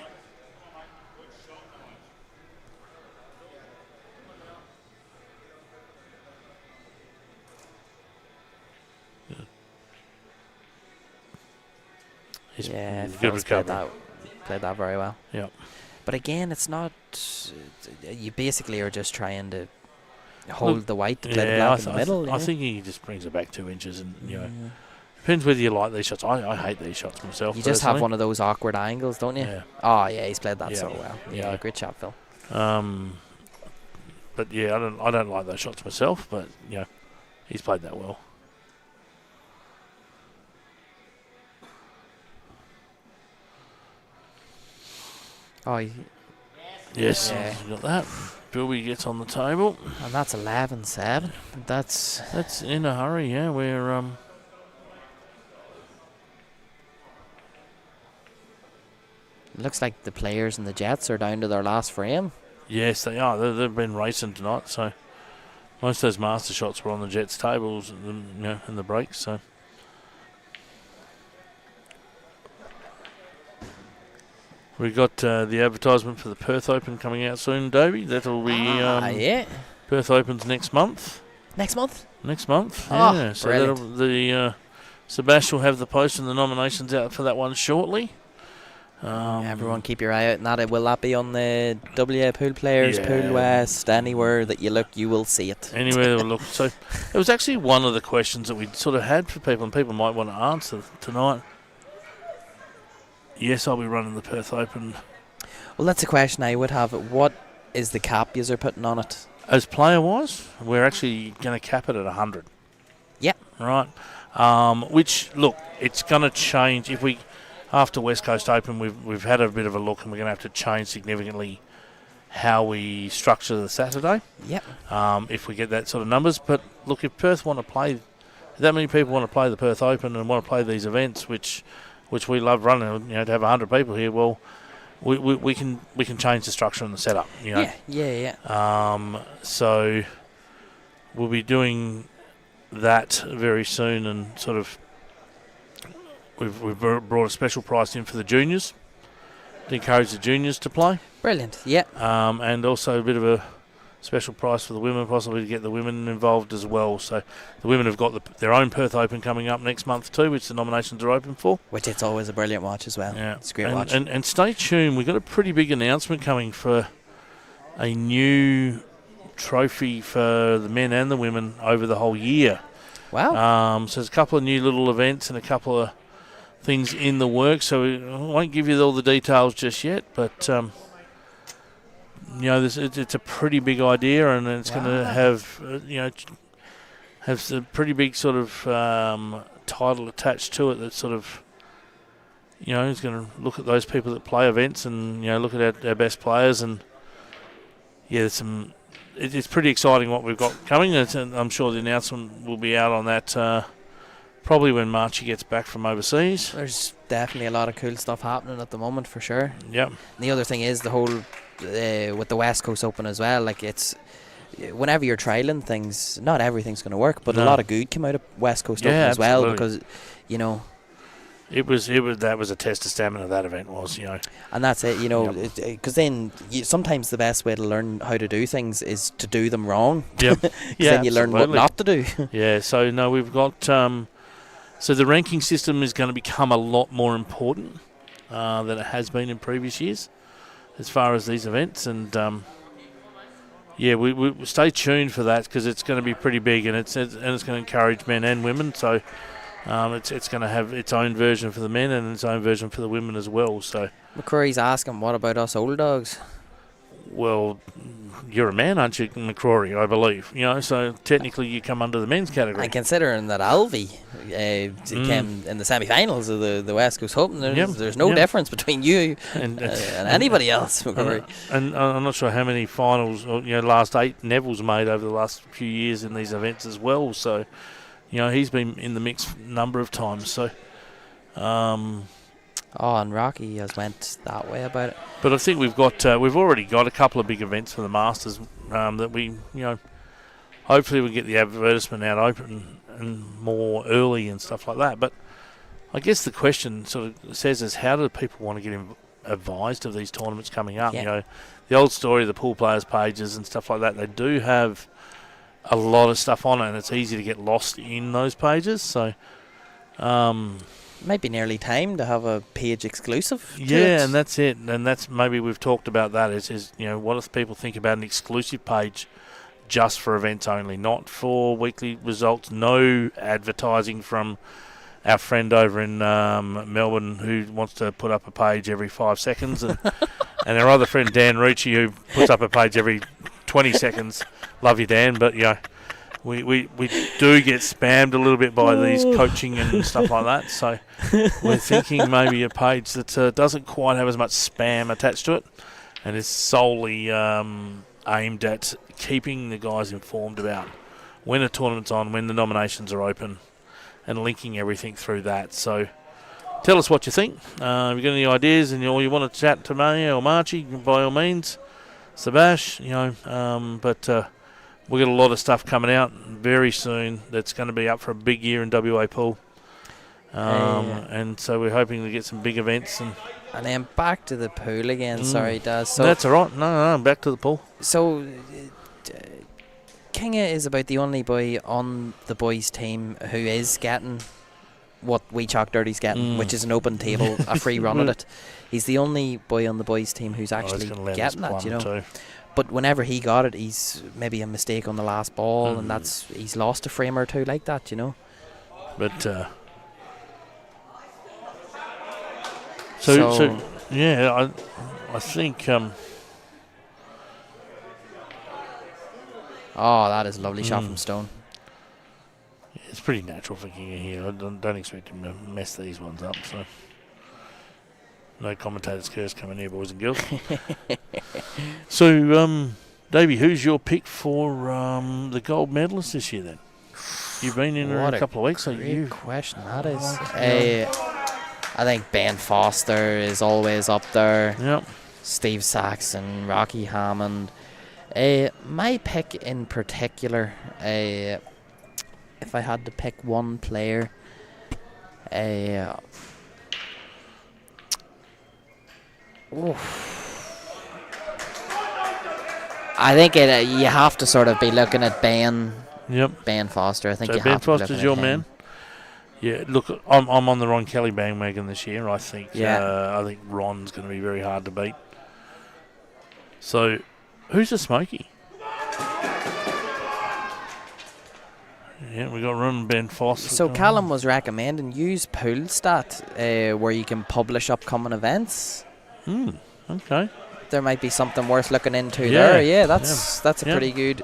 Speaker 2: He's good
Speaker 1: Phil's
Speaker 2: recovery.
Speaker 1: played that very well.
Speaker 2: Yeah.
Speaker 1: But again, it's not. You basically are just trying to hold the white to play the black in the middle.
Speaker 2: I think he just brings it back 2 inches, and you know, depends whether you like these shots. I hate these shots myself.
Speaker 1: You just have one of those awkward angles, don't you?
Speaker 2: Yeah.
Speaker 1: Oh yeah, he's played that so
Speaker 2: Yeah.
Speaker 1: well.
Speaker 2: Yeah.
Speaker 1: Yeah, great shot, Phil.
Speaker 2: But yeah, I don't like those shots myself. But you know, he's played that well.
Speaker 1: Oh,
Speaker 2: Yes,
Speaker 1: Yeah.
Speaker 2: he's got that. Bilby gets on the table.
Speaker 1: and that's 11-7. That's
Speaker 2: in a hurry. Yeah, we're
Speaker 1: looks like the players and the Jets are down to their last frame.
Speaker 2: Yes, they are. They've been racing tonight, so most of those master shots were on the Jets' tables, in the breaks. So we got the advertisement for the Perth Open coming out soon, Davey. That'll be
Speaker 1: Yeah.
Speaker 2: Perth Opens next month.
Speaker 1: Next month? Oh,
Speaker 2: Yeah. So
Speaker 1: brilliant.
Speaker 2: the Sebastian will have the post and the nominations out for that one shortly.
Speaker 1: Everyone keep your eye out on that. Will that be on the W.A.E.B.F Pool Players,
Speaker 2: Yeah.
Speaker 1: Pool West, anywhere that you look, you will see it.
Speaker 2: Anywhere they will look. So it was actually one of the questions that we sort of had for people, and people might want to answer tonight. Yes, I'll be running the Perth Open.
Speaker 1: Well, that's a question I would have. What is the cap you're putting on it?
Speaker 2: As player-wise, we're actually going to cap it at 100.
Speaker 1: Yeah.
Speaker 2: Right. Which, look, it's going to change. If we, after West Coast Open, we've had a bit of a look, and we're going to have to change significantly how we structure the Saturday.
Speaker 1: Yep.
Speaker 2: If we get that sort of numbers. But, look, if Perth want to play, that many people want to play the Perth Open and want to play these events, which we love running, to have 100 people here, well, we can change the structure and the setup,
Speaker 1: Yeah.
Speaker 2: So we'll be doing that very soon, and sort of we've brought a special price in for the juniors to encourage the juniors to play.
Speaker 1: Brilliant. Yeah.
Speaker 2: And also a bit of a special price for the women, possibly to get the women involved as well. So the women have got their own Perth Open coming up next month too, which the nominations are open for.
Speaker 1: Which it's always a brilliant watch as well.
Speaker 2: Yeah.
Speaker 1: It's a great watch.
Speaker 2: And stay tuned. We've got a pretty big announcement coming for a new trophy for the men and the women over the whole year.
Speaker 1: Wow.
Speaker 2: So there's a couple of new little events and a couple of things in the works. So I won't give you all the details just yet, but it's a pretty big idea, and it's going to have a pretty big sort of title attached to it. That sort of is going to look at those people that play events, and look at our best players, and there's it's pretty exciting what we've got coming. And I'm sure the announcement will be out on that probably when Marchie gets back from overseas.
Speaker 1: There's definitely a lot of cool stuff happening at the moment for sure.
Speaker 2: Yep.
Speaker 1: And the other thing is the whole with the West Coast Open as well. Like, it's whenever you're trialing things, not everything's going to work, but a lot of good came out of West Coast Open as well, because
Speaker 2: it was that was a test of stamina. That event was,
Speaker 1: and that's it, because then sometimes the best way to learn how to do things is to do them wrong.
Speaker 2: Yep.
Speaker 1: Then you learn what not to do.
Speaker 2: Yeah. So no, we've got so the ranking system is going to become a lot more important than it has been in previous years. as far as these events, and we stay tuned for that because it's going to be pretty big, and it's going to encourage men and women. So it's going to have its own version for the men and its own version for the women as well. So
Speaker 1: McCrory's asking, what about us old dogs?
Speaker 2: well, you're a man, aren't you, McCrory, I believe. So technically you come under the men's category.
Speaker 1: And considering that Alvey came in the semi-finals of the West Coast Open, there's no difference between you and anybody else, McCrory.
Speaker 2: And I'm not sure how many finals, last 8 Neville's made over the last few years in these events as well. So, he's been in the mix a number of times. So,
Speaker 1: and Rocky has went that way about it.
Speaker 2: But I think we've already got a couple of big events for the Masters that we, hopefully we'll get the advertisement out open and more early and stuff like that. But I guess the question sort of says is, how do people want to get advised of these tournaments coming up?
Speaker 1: Yeah.
Speaker 2: The old story of the pool players pages and stuff like that, they do have a lot of stuff on it, and it's easy to get lost in those pages. So
Speaker 1: might be nearly time to have a page exclusive to it.
Speaker 2: And that's it. And that's maybe we've talked about that is what do people think about an exclusive page just for events only, not for weekly results, no advertising from our friend over in Melbourne who wants to put up a page every 5 seconds, and our other friend Dan Ricci who puts up a page every 20 seconds. Love you, Dan, but we do get spammed a little bit by these coaching and stuff like that. So we're thinking maybe a page that doesn't quite have as much spam attached to it and is solely aimed at keeping the guys informed about when a tournament's on, when the nominations are open, and linking everything through that. So tell us what you think. If you've got any ideas and you want to chat to me or Marchie, by all means, Sabash, but we've got a lot of stuff coming out very soon that's going to be up for a big year in WA pool. And so we're hoping to get some big events. And
Speaker 1: then back to the pool again. Sorry, Daz. So
Speaker 2: that's all right. No, back to the pool.
Speaker 1: So Kinga is about the only boy on the boys' team who is getting what We Chalk Dirty's getting, which is an open table, a free run at it. He's the only boy on the boys' team who's actually getting that, Too. But whenever he got it, he's maybe a mistake on the last ball, and he's lost a frame or two like that,
Speaker 2: But I think.
Speaker 1: That is a lovely shot from Stone.
Speaker 2: It's pretty natural for Kinga here. I don't expect him to mess these ones up. So no commentator's curse coming here, boys and girls. So, Davey, who's your pick for the gold medalist this year then? You've been in a couple of weeks.
Speaker 1: Great question, that is. I think Ben Foster is always up there.
Speaker 2: Yep.
Speaker 1: Steve Saxon, Rocky Hammond. My pick in particular, if I had to pick one player, I think you have to sort of be looking at Ben.
Speaker 2: Yep.
Speaker 1: Ben Foster. I think
Speaker 2: so Ben Foster's your man. Yeah. Look, I'm on the Ron Kelly bandwagon this year. I think. I think Ron's going to be very hard to beat. So, who's a smoky? Yeah, we got Ron and Ben Foster.
Speaker 1: So Callum was recommending use PoolStat, where you can publish upcoming events.
Speaker 2: Okay.
Speaker 1: There might be something worth looking into there. Yeah, that's a pretty good.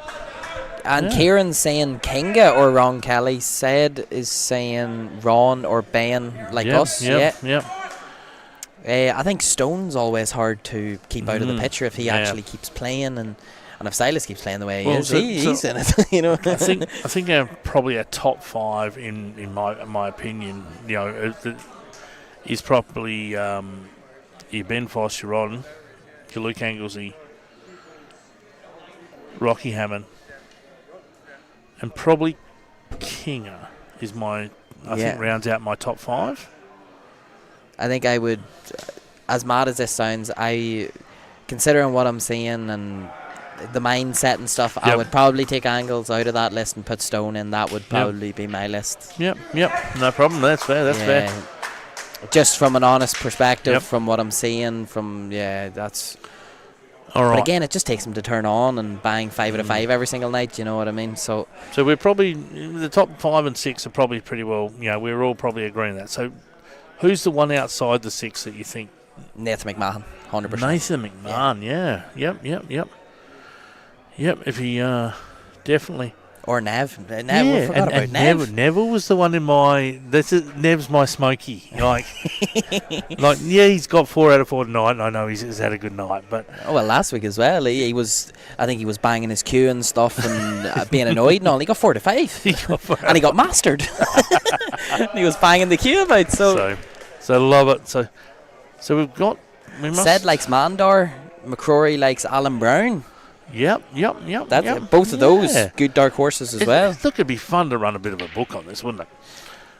Speaker 1: And Kieran's saying Kinga or Ron Kelly. Is saying Ron or Ben like us. I think Stone's always hard to keep out of the picture if he actually keeps playing, and if Silas keeps playing the way he is, he's in it. I
Speaker 2: think probably a top 5 in my opinion. Is probably your Ben Foster, Ron, your Luke Anglesey, Rocky Hammond, and probably Kinga is I think rounds out my top 5.
Speaker 1: I think I would, as mad as this sounds, considering what I'm seeing and the mindset and stuff, I would probably take Angles out of that list and put Stone in. That would probably be my list.
Speaker 2: Yep. No problem. That's fair.
Speaker 1: Just from an honest perspective, from what I'm seeing, that's.
Speaker 2: All right.
Speaker 1: But again, it just takes him to turn on and bang 5 out of 5 every single night. You know what I mean? So
Speaker 2: we're probably the top 5 and 6 are probably pretty well. We're all probably agreeing that. So who's the one outside the 6 that you think?
Speaker 1: Nathan McMahon, 100%.
Speaker 2: Nathan McMahon, yeah. Yep. If he definitely.
Speaker 1: Or Nev. We forgot about Nev.
Speaker 2: Neville was the one in my. Nev's my smoky. He's got 4 out of 4 tonight. I know he's had a good night, but
Speaker 1: last week as well, he was. I think he was banging his cue and stuff and being annoyed and all. He got 4 to 5, and he got mastered. And he was banging the cue about. So
Speaker 2: love it. So we've got.
Speaker 1: Said likes Mandar. McCrory likes Alan Brown.
Speaker 2: Yep.
Speaker 1: Both of those good dark horses as well.
Speaker 2: Look, it'd be fun to run a bit of a book on this, wouldn't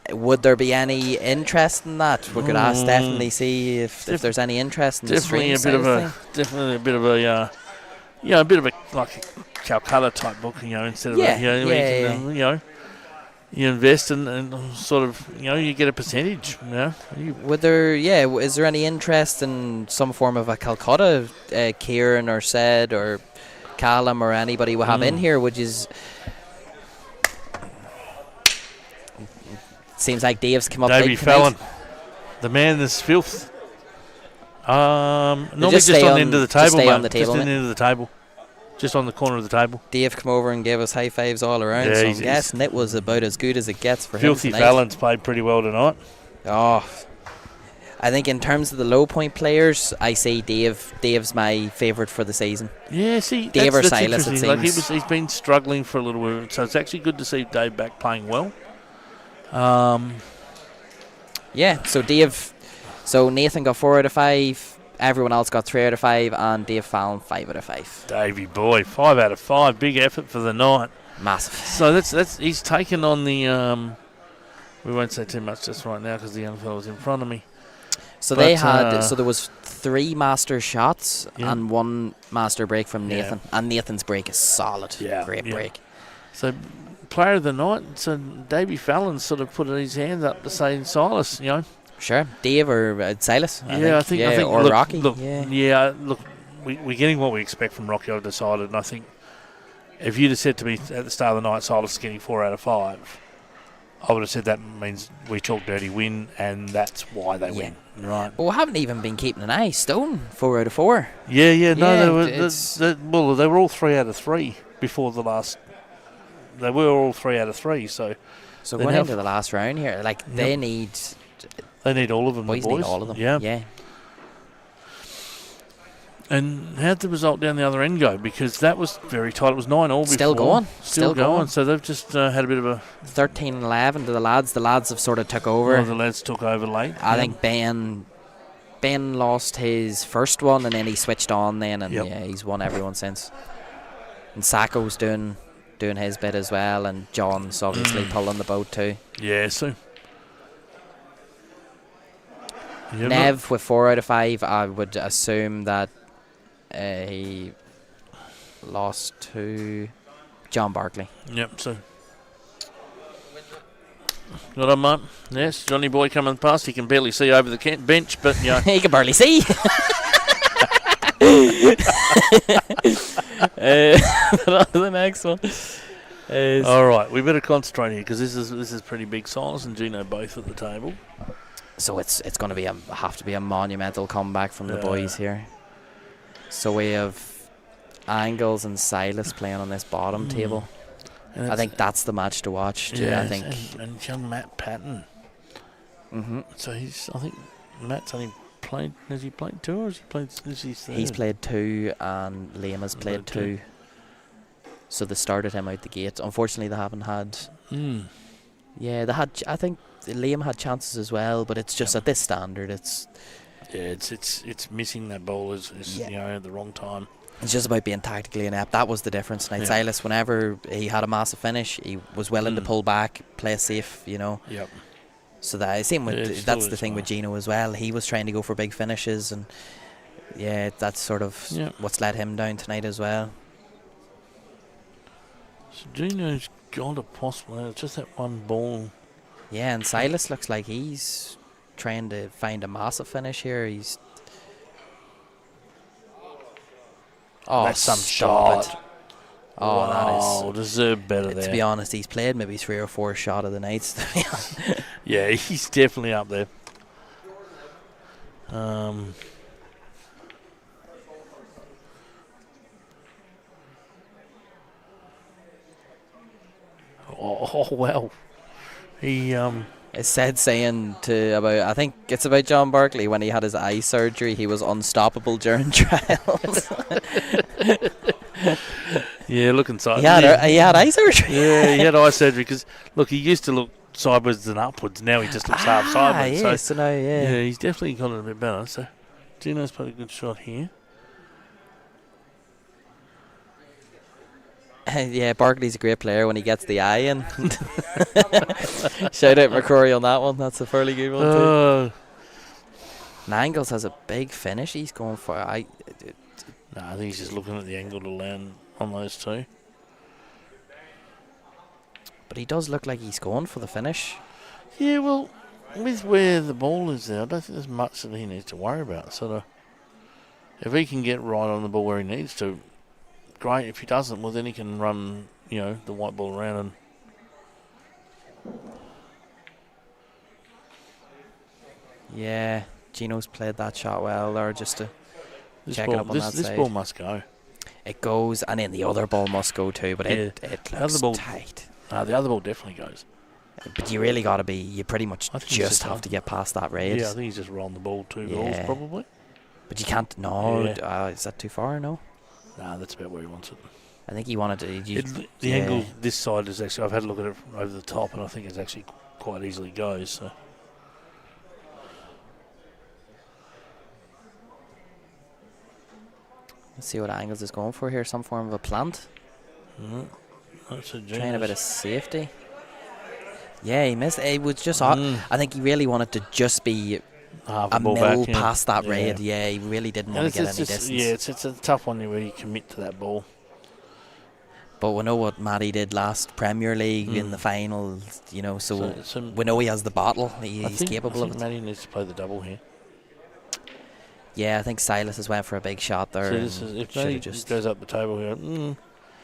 Speaker 2: it?
Speaker 1: Would there be any interest in that? We could ask definitely see if there's any interest in
Speaker 2: definitely
Speaker 1: the stream
Speaker 2: definitely a bit of a like a Calcutta type book, instead of you invest and sort of you get a percentage.
Speaker 1: Would there? Yeah, is there any interest in some form of a Calcutta, Kieran or Said or Callum or anybody we have in here? Which is seems like Dave's come up.
Speaker 2: Davey Fallon, the man is filth. Normally just on the end of the table,
Speaker 1: just on the table,
Speaker 2: just on the end of the table, just on the corner of the table.
Speaker 1: Dave come over and gave us high fives all around. So I'm guessing it was about as good as it gets for
Speaker 2: Filthy
Speaker 1: him tonight.
Speaker 2: Fallon's played pretty well tonight.
Speaker 1: Oh, I think in terms of the low point players, I say Dave's my favourite for the season.
Speaker 2: Yeah, see,
Speaker 1: Dave
Speaker 2: that's
Speaker 1: or Silas, it seems.
Speaker 2: He's been struggling for a little while, so it's actually good to see Dave back playing well.
Speaker 1: Yeah, so Nathan got 4 out of 5, everyone else got 3 out of 5, and Dave Fallon 5 out of 5.
Speaker 2: Davey boy, 5 out of 5, big effort for the night.
Speaker 1: Massive.
Speaker 2: So that's he's taken on the. We won't say too much just right now because the young fellow's in front of me.
Speaker 1: So there was 3 master shots and 1 master break from Nathan, and Nathan's break is solid. Great break.
Speaker 2: So player of the night, so Davey Fallon sort of put his hands up to say Silas,
Speaker 1: Sure, Dave or Silas.
Speaker 2: I think
Speaker 1: or
Speaker 2: look,
Speaker 1: Rocky.
Speaker 2: Look, we're getting what we expect from Rocky. I've decided, and I think if you'd have said to me at the start of the night, Silas is getting 4 out of 5. I would have said that means we chalk dirty win, and that's why they win. Right.
Speaker 1: Well, we haven't even been keeping an eye. Stone, 4 out of 4.
Speaker 2: Yeah. No, they were all 3 out of 3 before the last. They were all 3 out of 3. So
Speaker 1: going into the last round here, they need.
Speaker 2: They need all of them.
Speaker 1: Boys
Speaker 2: the boys
Speaker 1: need all of them.
Speaker 2: Yeah. And how'd the result down the other end go? Because that was very tight. It was 9-all before.
Speaker 1: Still going.
Speaker 2: So they've just had a bit of a
Speaker 1: 13-11 to the lads. The lads have sort of took over.
Speaker 2: Well, the lads took over late.
Speaker 1: I think Ben lost his first one and then he switched on then, and he's won everyone since. And Sacco's doing his bit as well, and John's obviously pulling the boat too.
Speaker 2: Yeah, so.
Speaker 1: Nev with 4 out of 5, I would assume that he lost to John Barkley.
Speaker 2: Yep, so. Got on, mate. Yes, Johnny Boy coming past. He can barely see over the bench, but
Speaker 1: he can barely see. But on to the next one.
Speaker 2: All right, we better concentrate here because this is pretty big. Silas and Gino both at the table.
Speaker 1: So it's going to be have to be a monumental comeback from the boys here. So we have Angles and Silas playing on this bottom table. And I think that's the match to watch.
Speaker 2: Yeah,
Speaker 1: I think.
Speaker 2: And young Matt Patton. So I think Matt's only played. Has he played 2 or has he played?
Speaker 1: He's played 2 and Liam has played 2. So they started him out the gate. Unfortunately, they haven't had. Yeah, they had. I think Liam had chances as well, but it's just at this standard, it's missing that ball is at the wrong time. It's just about being tactically inept. That was the difference tonight. Silas, whenever he had a massive finish, he was willing to pull back, play safe. Yep. So that's the thing with Gino as well. He was trying to go for big finishes, and that's sort of what's let him down tonight as well.
Speaker 2: So Gino's got a possible. It's just that one ball.
Speaker 1: Yeah, and Silas looks like he's trying to find a massive finish here. Oh,
Speaker 2: That's some
Speaker 1: stop
Speaker 2: shot.
Speaker 1: it. Oh,
Speaker 2: wow, deserved better
Speaker 1: that is...
Speaker 2: there.
Speaker 1: To be honest, he's played maybe 3 or 4 shot of the nights.
Speaker 2: Yeah, he's definitely up there. Oh, well. He
Speaker 1: It's said saying I think it's about John Barkley, when he had his eye surgery, he was unstoppable during trials.
Speaker 2: yeah, look inside.
Speaker 1: He had eye surgery.
Speaker 2: Yeah, he had eye surgery because look, he used to look sideways and upwards. Now he just looks half sideways.
Speaker 1: Yes,
Speaker 2: So
Speaker 1: now, yeah.
Speaker 2: he's definitely got it a bit better. So Gino's played a good shot here.
Speaker 1: Yeah, Barkley's a great player when he gets the eye in. Shout out McCrory on that one. That's a fairly good one too. And Angles has a big finish. He's going for...
Speaker 2: I think he's just looking at the angle to land on those two.
Speaker 1: But he does look like he's going for the finish.
Speaker 2: Yeah, well, with where the ball is there, I don't think there's much that he needs to worry about. So if he can get right on the ball where he needs to, great. If he doesn't, well, then he can run, the white ball around and...
Speaker 1: Yeah, Gino's played that shot well there, just to check it up on that
Speaker 2: this
Speaker 1: side.
Speaker 2: ball must go.
Speaker 1: It goes, and then the other ball must go too, but it looks tight.
Speaker 2: The other ball definitely goes.
Speaker 1: But you really got to be... You pretty much just have to get past that raid.
Speaker 2: Yeah, I think he's just rolling the ball 2 balls probably.
Speaker 1: But you can't... No,
Speaker 2: Yeah.
Speaker 1: is that too far? No?
Speaker 2: Nah, that's about where he wants it.
Speaker 1: I think he wanted to...
Speaker 2: The angle this side is actually... I've had a look at it over the top, and I think it actually quite easily goes, so...
Speaker 1: Let's see what Angles is going for here. Some form of a plant.
Speaker 2: That's a
Speaker 1: Trying a bit of safety. Yeah, he missed. It was just... I think he really wanted to just be a mil past that raid. Yeah, he really didn't want to get any distance.
Speaker 2: Yeah, it's a tough one where you commit to that ball.
Speaker 1: But we know what Matty did last Premier League in the final, so we know he has the bottle. He's capable of it.
Speaker 2: Matty needs to play the double here.
Speaker 1: Yeah, I think Silas has went for a big shot there.
Speaker 2: So if Matty just goes up the table here...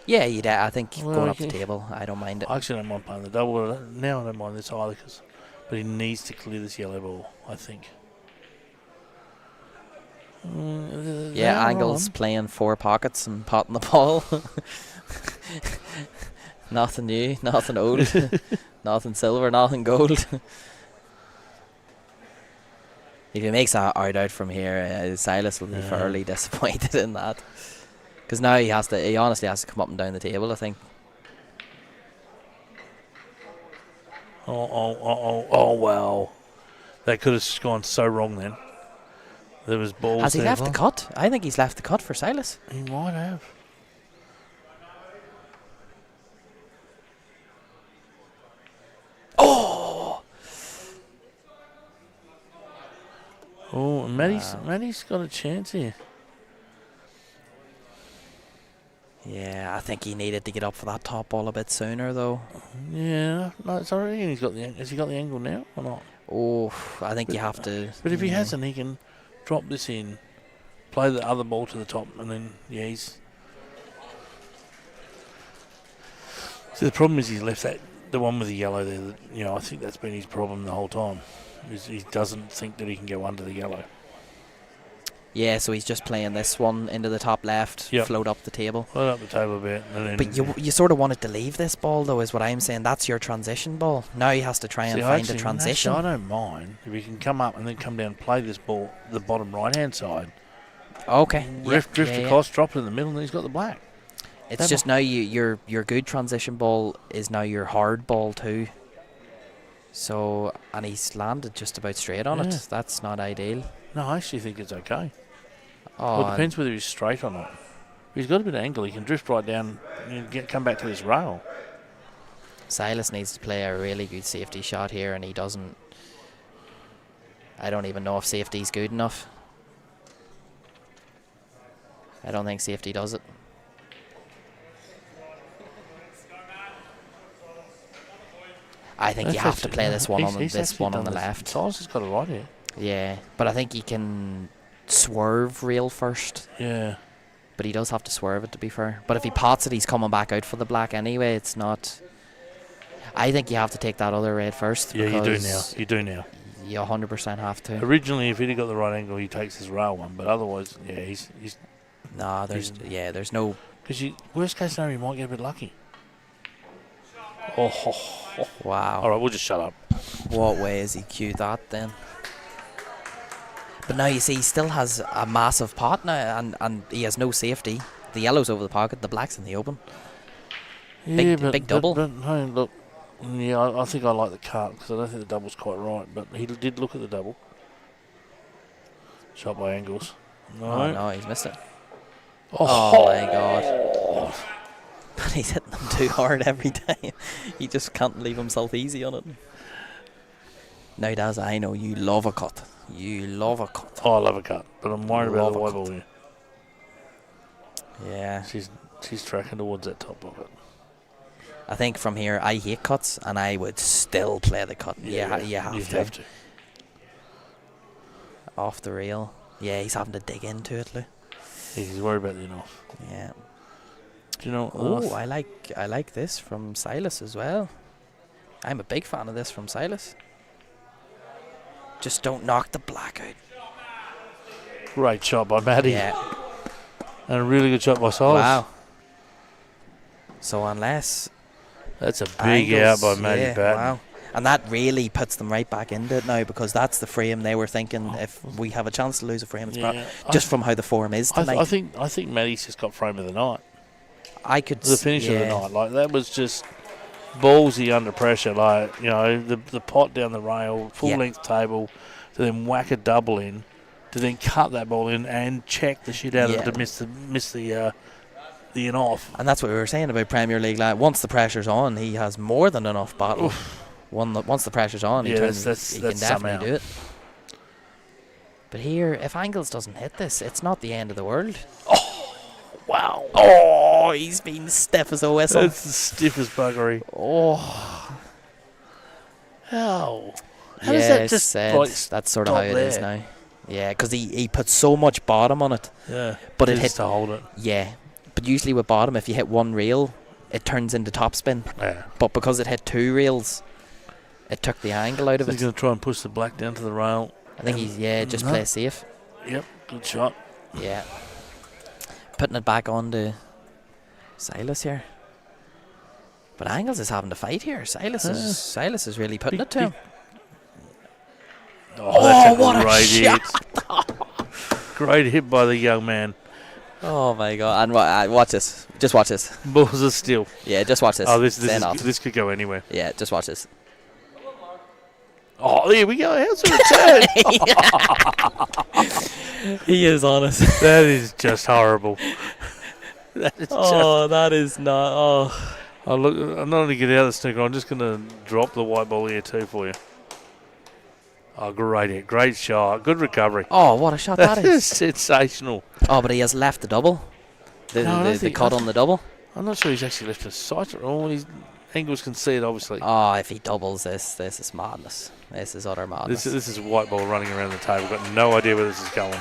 Speaker 1: Yeah, I think going up the table, I don't mind it.
Speaker 2: I actually don't mind playing the double. Now I don't mind this either, but he needs to clear this yellow ball, I think.
Speaker 1: Yeah, Angles playing 4 pockets and potting the ball. Nothing new, nothing old, nothing silver, nothing gold. If he makes a hard out from here, Silas will be fairly disappointed in that. Because now he honestly has to come up and down the table, I think.
Speaker 2: Oh, wow. That could have gone so wrong then. There was balls.
Speaker 1: Has he left the cut? I think he's left the cut for Silas.
Speaker 2: He might have. Oh, Matty's got a chance here.
Speaker 1: Yeah, I think he needed to get up for that top ball a bit sooner, though.
Speaker 2: Yeah, no, it's already. Has he got the angle now or not?
Speaker 1: Oh, I think you have to.
Speaker 2: But if he hasn't, he can drop this in, play the other ball to the top, and then he's. So the problem is he's left the one with the yellow there. That, I think that's been his problem the whole time. He doesn't think that he can go under the yellow.
Speaker 1: Yeah, so he's just playing this one into the top left, float up the table.
Speaker 2: Float up the table a bit. And then
Speaker 1: but you sort of wanted to leave this ball, though, is what I'm saying. That's your transition ball. Now he has to try and find a transition.
Speaker 2: I don't mind if he can come up and then come down and play this ball the bottom right-hand side.
Speaker 1: Okay.
Speaker 2: Drift across, drop it in the middle, and then he's got the black.
Speaker 1: It's just now your good transition ball is now your hard ball too. So, and he's landed just about straight on it. That's not ideal.
Speaker 2: No, I actually think it's okay.
Speaker 1: Oh,
Speaker 2: Well, it depends whether he's straight or not. If he's got a bit of angle, he can drift right down and come back to this rail.
Speaker 1: Silas needs to play a really good safety shot here, and he doesn't. I don't even know if safety's good enough. I don't think safety does it. I think you have to play this one on the left.
Speaker 2: Silas has got it right here.
Speaker 1: Yeah, but I think he can swerve real first.
Speaker 2: Yeah.
Speaker 1: But he does have to swerve it, to be fair. But if he pots it, he's coming back out for the black anyway. It's not... I think you have to take that other red first.
Speaker 2: Yeah, you do now. You do now.
Speaker 1: You 100% have to.
Speaker 2: Originally, if he'd got the right angle, he takes his rail one. But otherwise, yeah, he's
Speaker 1: Nah, there's no...
Speaker 2: Because worst case scenario, you might get a bit lucky. Oh.
Speaker 1: Wow.
Speaker 2: All right, we'll just shut up.
Speaker 1: What way is he cued that then? But now you see he still has a massive pot now, and he has no safety. The yellow's over the pocket, the black's in the open. Big double.
Speaker 2: But no, look, yeah, I think I like the cut because I don't think the double's quite right. But he did look at the double. Shot by angles.
Speaker 1: No, he's missed it.
Speaker 2: Oh
Speaker 1: my God. But he's hitting them too hard every time. He just can't leave himself easy on it. Now, Daz, I know you love a cut. You love a cut.
Speaker 2: Oh, I love a cut, but I'm worried about the white ball here.
Speaker 1: Yeah.
Speaker 2: She's tracking towards that top of it.
Speaker 1: I think from here, I hate cuts, and I would still play the cut.
Speaker 2: Yeah,
Speaker 1: you have to. Off the reel. Yeah, he's having to dig into it, Lou.
Speaker 2: He's worried about the enough.
Speaker 1: Yeah.
Speaker 2: Do you know?
Speaker 1: Oh, I like this from Silas as well. I'm a big fan of this from Silas. Just don't knock the black out.
Speaker 2: Great shot by Matty.
Speaker 1: Yeah.
Speaker 2: And a really good shot by Silas.
Speaker 1: Wow. So unless...
Speaker 2: That's a big out by Matty Batten.
Speaker 1: Wow. And that really puts them right back into it now, because that's the frame they were thinking. If we have a chance to lose a frame, it's just from how the form is tonight.
Speaker 2: I think Matty's just got frame of the night.
Speaker 1: The
Speaker 2: finish of the night. Like, that was just ballsy under pressure. Like, you know, the pot down the rail, full length table, to then whack a double in, to then cut that ball in and check the shit out of it to miss the in off.
Speaker 1: And that's what we were saying about Premier League. Like, once the pressure's on, he has more than enough battle. Once the pressure's on, he can definitely do it. But here, if Angles doesn't hit this, it's not the end of the world.
Speaker 2: Oh, wow.
Speaker 1: Oh, he's been stiff as a whistle.
Speaker 2: That's the stiffest buggery.
Speaker 1: Oh.
Speaker 2: How
Speaker 1: Yeah,
Speaker 2: does that just
Speaker 1: that's sort of how it is now. Yeah, because he put so much bottom on it.
Speaker 2: Yeah.
Speaker 1: But it hit
Speaker 2: to hold it.
Speaker 1: Yeah. But usually with bottom, if you hit one reel, it turns into topspin.
Speaker 2: Yeah.
Speaker 1: But because it hit two reels, it took the angle out of it.
Speaker 2: He's going to try and push the black down to the rail.
Speaker 1: I think he's just play safe.
Speaker 2: Yep, good shot.
Speaker 1: Yeah. Putting it back on to Silas here. But Angles is having to fight here. Silas is really putting it to him.
Speaker 2: That's
Speaker 1: what a
Speaker 2: great
Speaker 1: shot!
Speaker 2: hit. Great hit by the young man.
Speaker 1: Oh my God! And watch this. Just watch this.
Speaker 2: Balls are still.
Speaker 1: Yeah, just watch this.
Speaker 2: Oh, this could go anywhere.
Speaker 1: Yeah, just watch this.
Speaker 2: Oh, there we go. How's the return?
Speaker 1: He is honest.
Speaker 2: That is just horrible.
Speaker 1: That is not.
Speaker 2: Oh, look! I'm not going to get out of the snooker. I'm just going to drop the white ball here too for you. Oh, great hit. Great shot. Good recovery.
Speaker 1: Oh, what a shot that is.
Speaker 2: Sensational.
Speaker 1: Oh, but he has left the double. The cut on the double.
Speaker 2: I'm not sure he's actually left a sight. All his angles can see it, obviously.
Speaker 1: Oh, if he doubles this is madness. This is utter madness.
Speaker 2: This is white ball running around the table. Got no idea where this is going.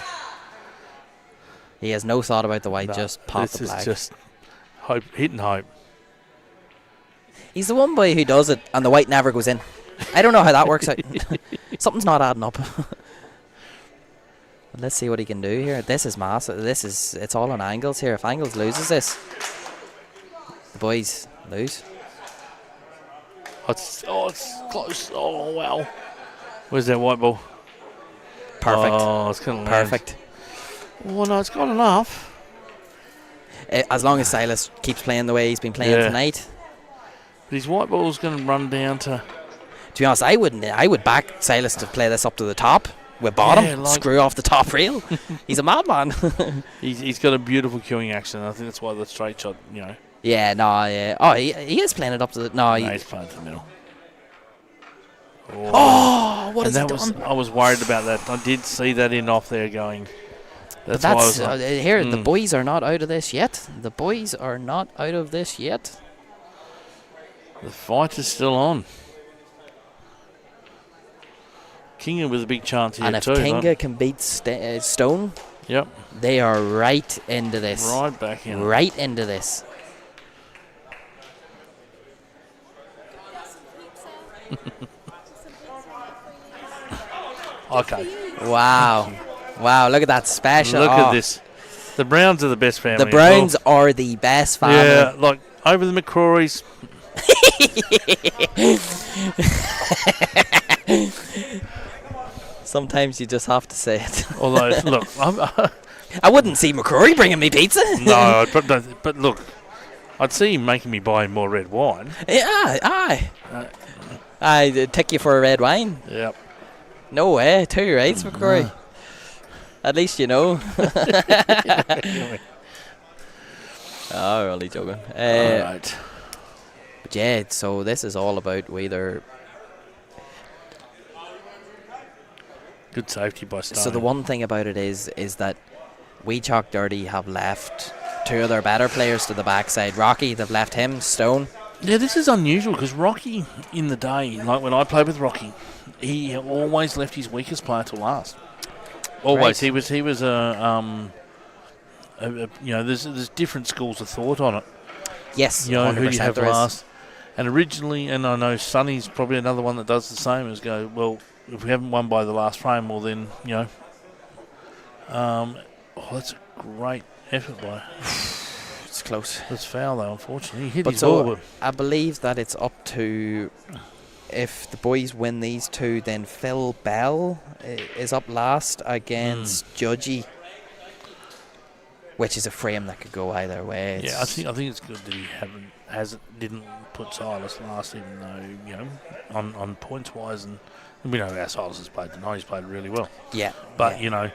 Speaker 1: He has no thought about the white, just pop the black.
Speaker 2: This is just hope, hit and hope.
Speaker 1: He's the one boy who does it, and the white never goes in. I don't know how that works out. Something's not adding up. Let's see what he can do here. This is massive. It's all on Angles here. If Angles loses this, the boys lose.
Speaker 2: It's close. Oh, wow. Where's that white ball?
Speaker 1: Perfect.
Speaker 2: Oh, it's going to
Speaker 1: perfect.
Speaker 2: Oh, no, it's got enough.
Speaker 1: As long as Silas keeps playing the way he's been playing tonight.
Speaker 2: But his white ball's going to run down to...
Speaker 1: To be honest, I would back Silas to play this up to the top with bottom, screw off the top rail. He's a madman.
Speaker 2: He's got a beautiful queuing action. I think that's why the straight shot, you know.
Speaker 1: Yeah, no, yeah. Oh, he is playing it up to the... No,
Speaker 2: he's playing to the middle.
Speaker 1: What has he done?
Speaker 2: I was worried about that. I did see that in off there going.
Speaker 1: That's why I was like, here, the boys are not out of this yet. The boys are not out of this yet.
Speaker 2: The fight is still on. Kinga with a big chance here
Speaker 1: and if
Speaker 2: too.
Speaker 1: Kinga can beat Stone,
Speaker 2: Yep.
Speaker 1: They are right into this.
Speaker 2: Right back in.
Speaker 1: Right into this.
Speaker 2: Okay.
Speaker 1: Wow. Wow, look at that special.
Speaker 2: Look at this. The Browns are the best family.
Speaker 1: The Browns are the best family.
Speaker 2: Yeah, like over the McCrorys.
Speaker 1: Sometimes you just have to say it.
Speaker 2: Although, look,
Speaker 1: I wouldn't see McCrory bringing me pizza.
Speaker 2: no, but look, I'd see him making me buy more red wine.
Speaker 1: Yeah, aye. I'd take you for a red wine.
Speaker 2: Yep.
Speaker 1: No way, 2 rights, McCrory. At least you know. Oh, really joking.
Speaker 2: All right.
Speaker 1: But yeah, so this is all about whether.
Speaker 2: Good safety by Stone.
Speaker 1: So the one thing about it is that We Chalk Dirty have left 2 of their better players to the backside. Rocky, they've left him. Stone.
Speaker 2: Yeah, this is unusual because Rocky in the day, like when I played with Rocky, he always left his weakest player to last. Always.
Speaker 1: Right.
Speaker 2: He was there's different schools of thought on it.
Speaker 1: Yes,
Speaker 2: You know,
Speaker 1: 100%
Speaker 2: who do you have
Speaker 1: there is.
Speaker 2: last? And originally, and I know Sonny's probably another one that does the same, is go, well, if we haven't won by the last frame, well then, that's a great effort by.
Speaker 1: It's close.
Speaker 2: That's foul though, unfortunately. He hit
Speaker 1: But
Speaker 2: his
Speaker 1: so
Speaker 2: ball, but
Speaker 1: I believe that it's up to, if the boys win these 2, then Phil Bell is up last against Judgy, which is a frame that could go either way.
Speaker 2: yeah, I think it's good that he didn't put Silas last, even though on points wise, and we know how Silas has played tonight. He's played really well.
Speaker 1: Yeah,
Speaker 2: but
Speaker 1: yeah.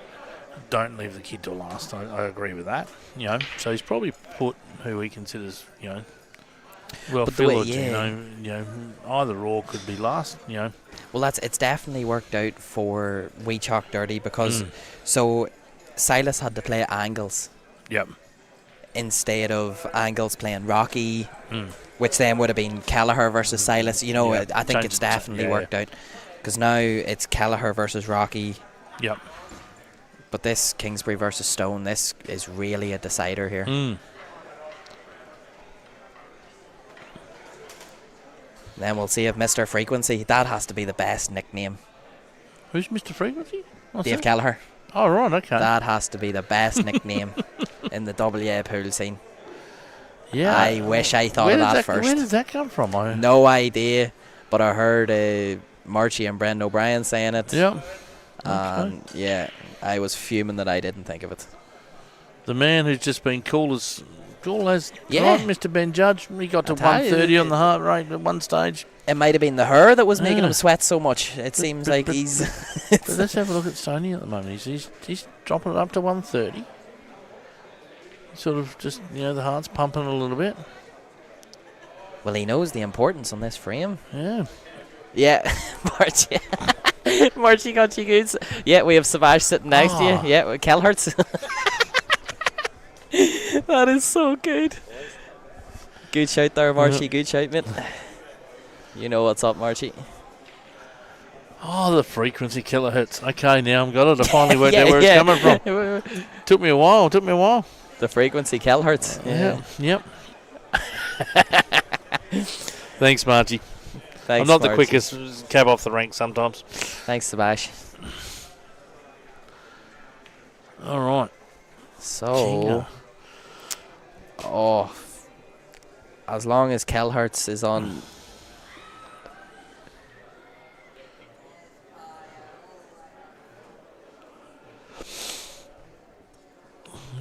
Speaker 2: Don't leave the kid till last. I agree with that. So he's probably put who he considers well filled. Either or could be last.
Speaker 1: Well, it's definitely worked out for We Chalk Dirty because so Silas had to play Angles.
Speaker 2: Yep.
Speaker 1: Instead of Angles playing Rocky, which then would have been Kelleher versus Silas. I think it's definitely worked out because now it's Kelleher versus Rocky.
Speaker 2: Yep.
Speaker 1: But this Kingsbury versus Stone, this is really a decider here. Then we'll see if Mr. Frequency, that has to be the best nickname.
Speaker 2: Who's Mr. Frequency? What's
Speaker 1: Dave
Speaker 2: that?
Speaker 1: Kelleher.
Speaker 2: Oh, right, okay.
Speaker 1: That has to be the best nickname in the W.A.E.B.F pool scene.
Speaker 2: Yeah.
Speaker 1: I wish I thought of that first.
Speaker 2: Where did that come from?
Speaker 1: No idea, but I heard Marchie and Brendan O'Brien saying it.
Speaker 2: Yeah.
Speaker 1: Yeah, I was fuming that I didn't think of it.
Speaker 2: The man who's just been cool as
Speaker 1: Yeah.
Speaker 2: right, Mr. Ben Judge. He got to 130 on the heart rate at one stage.
Speaker 1: It might have been the hair that was making him sweat so much. It seems like he's...
Speaker 2: But let's have a look at Stoney at the moment. He's dropping it up to 130. Sort of just, the heart's pumping a little bit.
Speaker 1: Well, he knows the importance on this frame.
Speaker 2: Yeah.
Speaker 1: Yeah, Marchie. Marchie got you goods. Yeah, we have Savage sitting next to you. Yeah, with Kelhertz. That is so good. Good shout there, Marchie. Good shout, mate. You know what's up, Marchie.
Speaker 2: Oh, the frequency killer hits. Okay, now I've got it. I finally worked out where it's coming from. Took me a while.
Speaker 1: The frequency Kelhertz.
Speaker 2: Yep. Thanks, Margie.
Speaker 1: Thanks,
Speaker 2: I'm not
Speaker 1: Margie.
Speaker 2: the quickest cab off the rank sometimes.
Speaker 1: Thanks, Savage.
Speaker 2: All right.
Speaker 1: So, as long as Kelhertz is on...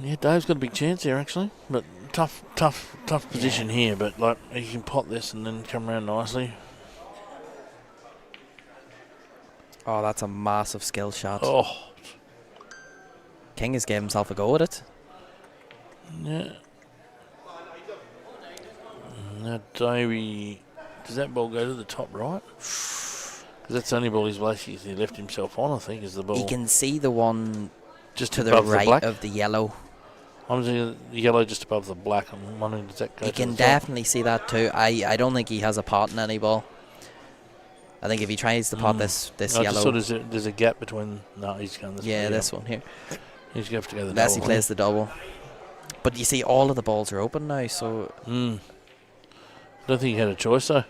Speaker 2: Yeah, Dave's got a big chance here, actually. But tough position here. But, he can pot this and then come around nicely.
Speaker 1: Oh, that's a massive skill shot.
Speaker 2: Oh.
Speaker 1: King has gave himself a go at it.
Speaker 2: Yeah. Now, Davey, does that ball go to the top right? Because that's the only ball he's basically left himself on, I think, is the ball.
Speaker 1: He can see the one
Speaker 2: just
Speaker 1: to the
Speaker 2: above
Speaker 1: right
Speaker 2: the black.
Speaker 1: of the yellow.
Speaker 2: I'm seeing the yellow just above the black. I'm wondering, does that go
Speaker 1: He
Speaker 2: to
Speaker 1: can
Speaker 2: the top?
Speaker 1: definitely see that too. I don't think he has a pot in any ball. I think if he tries to pot this yellow...
Speaker 2: Just there's a gap between... No, he's going this way.
Speaker 1: Yeah, this one here.
Speaker 2: He's going to have to go the
Speaker 1: unless
Speaker 2: double.
Speaker 1: he plays the double. But you see, all of the balls are open now, so...
Speaker 2: I don't think he had a choice, though.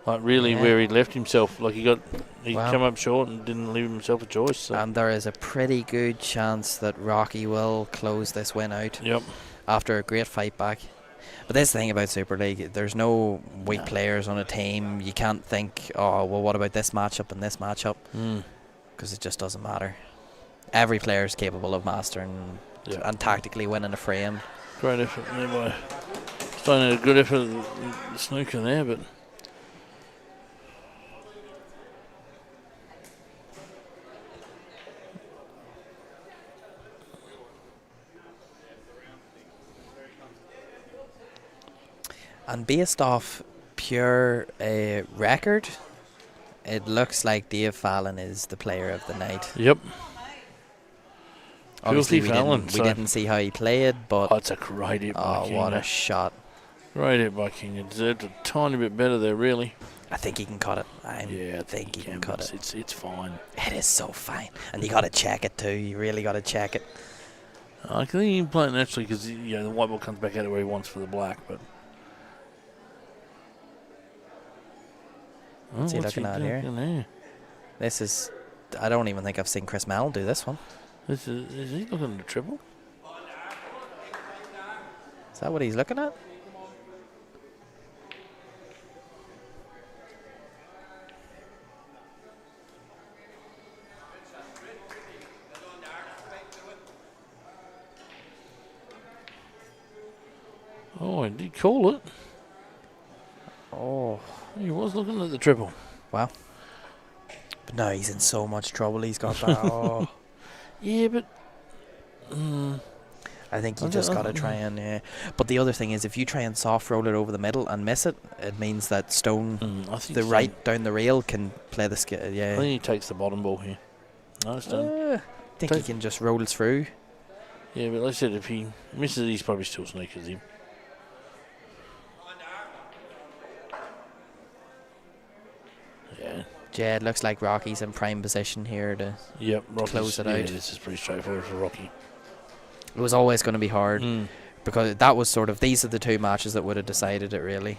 Speaker 2: Like, really, where he left himself. Like, he come up short and didn't leave himself a choice. So.
Speaker 1: And there is a pretty good chance that Rocky will close this win out.
Speaker 2: Yep.
Speaker 1: After a great fight back. But that's the thing about Super League. There's no weak players on a team. You can't think, oh, well, what about this matchup and this matchup? Because it just doesn't matter. Every player is capable of mastering and tactically winning a frame.
Speaker 2: Great effort there by Stone. A good effort at the snooker there, but...
Speaker 1: And based off pure record, it looks like Dave Fallon is the player of the night.
Speaker 2: Yep.
Speaker 1: Obviously, we didn't see how he played, but...
Speaker 2: Oh, it's a great hit by King.
Speaker 1: Oh, what a shot.
Speaker 2: Great hit by King. It deserved a tiny bit better there, really.
Speaker 1: I think he can cut it. I think he can cut it.
Speaker 2: It's fine.
Speaker 1: It is so fine. And you got to check it, too. You really got to check it.
Speaker 2: I think he can play it naturally because the white ball comes back out where he wants for the black, but...
Speaker 1: What's he looking at here? This is... I don't even think I've seen Chris Mallon do this one.
Speaker 2: Is he looking at the triple?
Speaker 1: Is that what he's looking at?
Speaker 2: Oh, he did call it.
Speaker 1: Oh.
Speaker 2: He was looking at the triple.
Speaker 1: Wow. But no, he's in so much trouble. He's got that. Oh.
Speaker 2: Yeah, but...
Speaker 1: I think you just got to try and... But the other thing is, if you try and soft roll it over the middle and miss it, it means that Stone, right down the rail, can play the skill. Yeah.
Speaker 2: I think he takes the bottom ball here. No, it's done.
Speaker 1: I think he can just roll through.
Speaker 2: Yeah, but like I said, if he misses, he's probably still sneakers him.
Speaker 1: Yeah, it looks like Rocky's in prime position here to close it out.
Speaker 2: This is pretty straightforward for Rocky.
Speaker 1: It was always going to be hard because that was sort of, these are the two matches that would have decided it, really.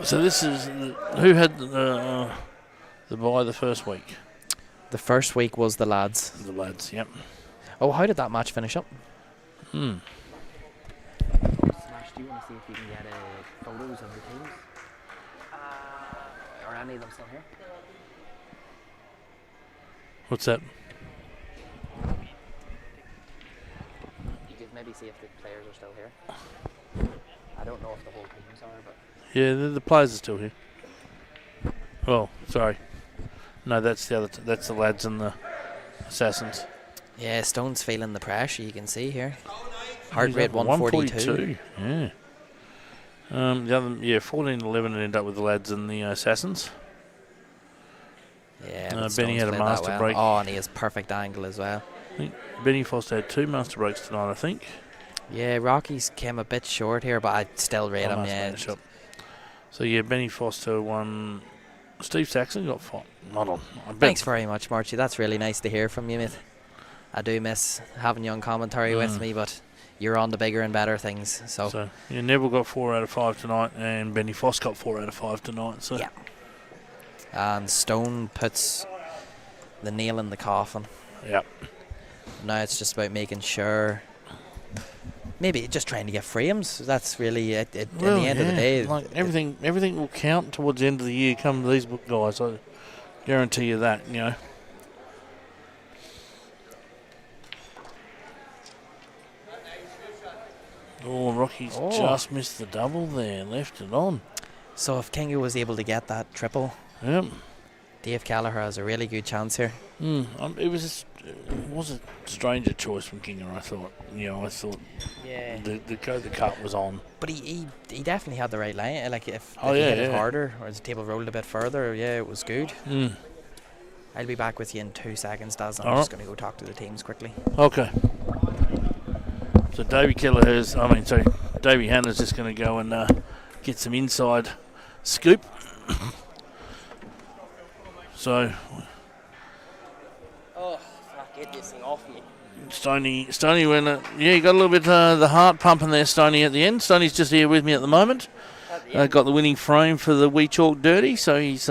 Speaker 2: So this is, who had the bye the first week?
Speaker 1: The first week was the lads.
Speaker 2: The lads, yep.
Speaker 1: Oh, how did that match finish up?
Speaker 2: Do you
Speaker 1: want to see if you can get photos of the teams? Are any of them still here?
Speaker 2: What's that?
Speaker 1: You could maybe see if the players are still here. I don't know if the whole teams are, but...
Speaker 2: Yeah, the players are still here. Oh, sorry. No, that's the other. That's the lads and the assassins.
Speaker 1: Yeah, Stone's feeling the pressure. You can see here. Heart rate 142.
Speaker 2: Yeah. The other, 14-11 and end up with the lads and the assassins.
Speaker 1: Yeah.
Speaker 2: Benny had a master break.
Speaker 1: Oh, and he has perfect angle as well.
Speaker 2: I think Benny Foster had 2 master breaks tonight, I think.
Speaker 1: Yeah, Rocky's came a bit short here, but I'd still rate him. Yeah.
Speaker 2: So yeah, Benny Foster won. Steve Saxon got fought. Not on.
Speaker 1: Thanks very much, Marchie. That's really nice to hear from you, mate. I do miss having you on commentary with me, but you're on the bigger and better things. So
Speaker 2: yeah, Neville got 4 out of 5 tonight, and Benny Foss got 4 out of 5 tonight. So
Speaker 1: yeah. And Stone puts the nail in the coffin.
Speaker 2: Yep.
Speaker 1: Now it's just about making sure. Maybe just trying to get frames. That's really it. In the end of the day,
Speaker 2: like everything will count towards the end of the year. Come to these guys, I guarantee you that. Oh, Rocky's just missed the double there, left it on.
Speaker 1: So if Kinga was able to get that triple, Dave Callagher has a really good chance here.
Speaker 2: It was a stranger choice from Kinga, I thought. I thought the cut was on.
Speaker 1: But he definitely had the right line. Like if he hit it harder or the table rolled a bit further, it was good. I'll be back with you in 2 seconds, Daz. I'm just going to go talk to the teams quickly.
Speaker 2: Okay. So Davey Hanna's just going to go and get some inside scoop. So
Speaker 3: Get this thing off me.
Speaker 2: Stoney went. He got a little bit the heart pumping there, Stoney, at the end. Stoney's just here with me at the moment. Got the winning frame for the Wee Chalk Dirty, so he's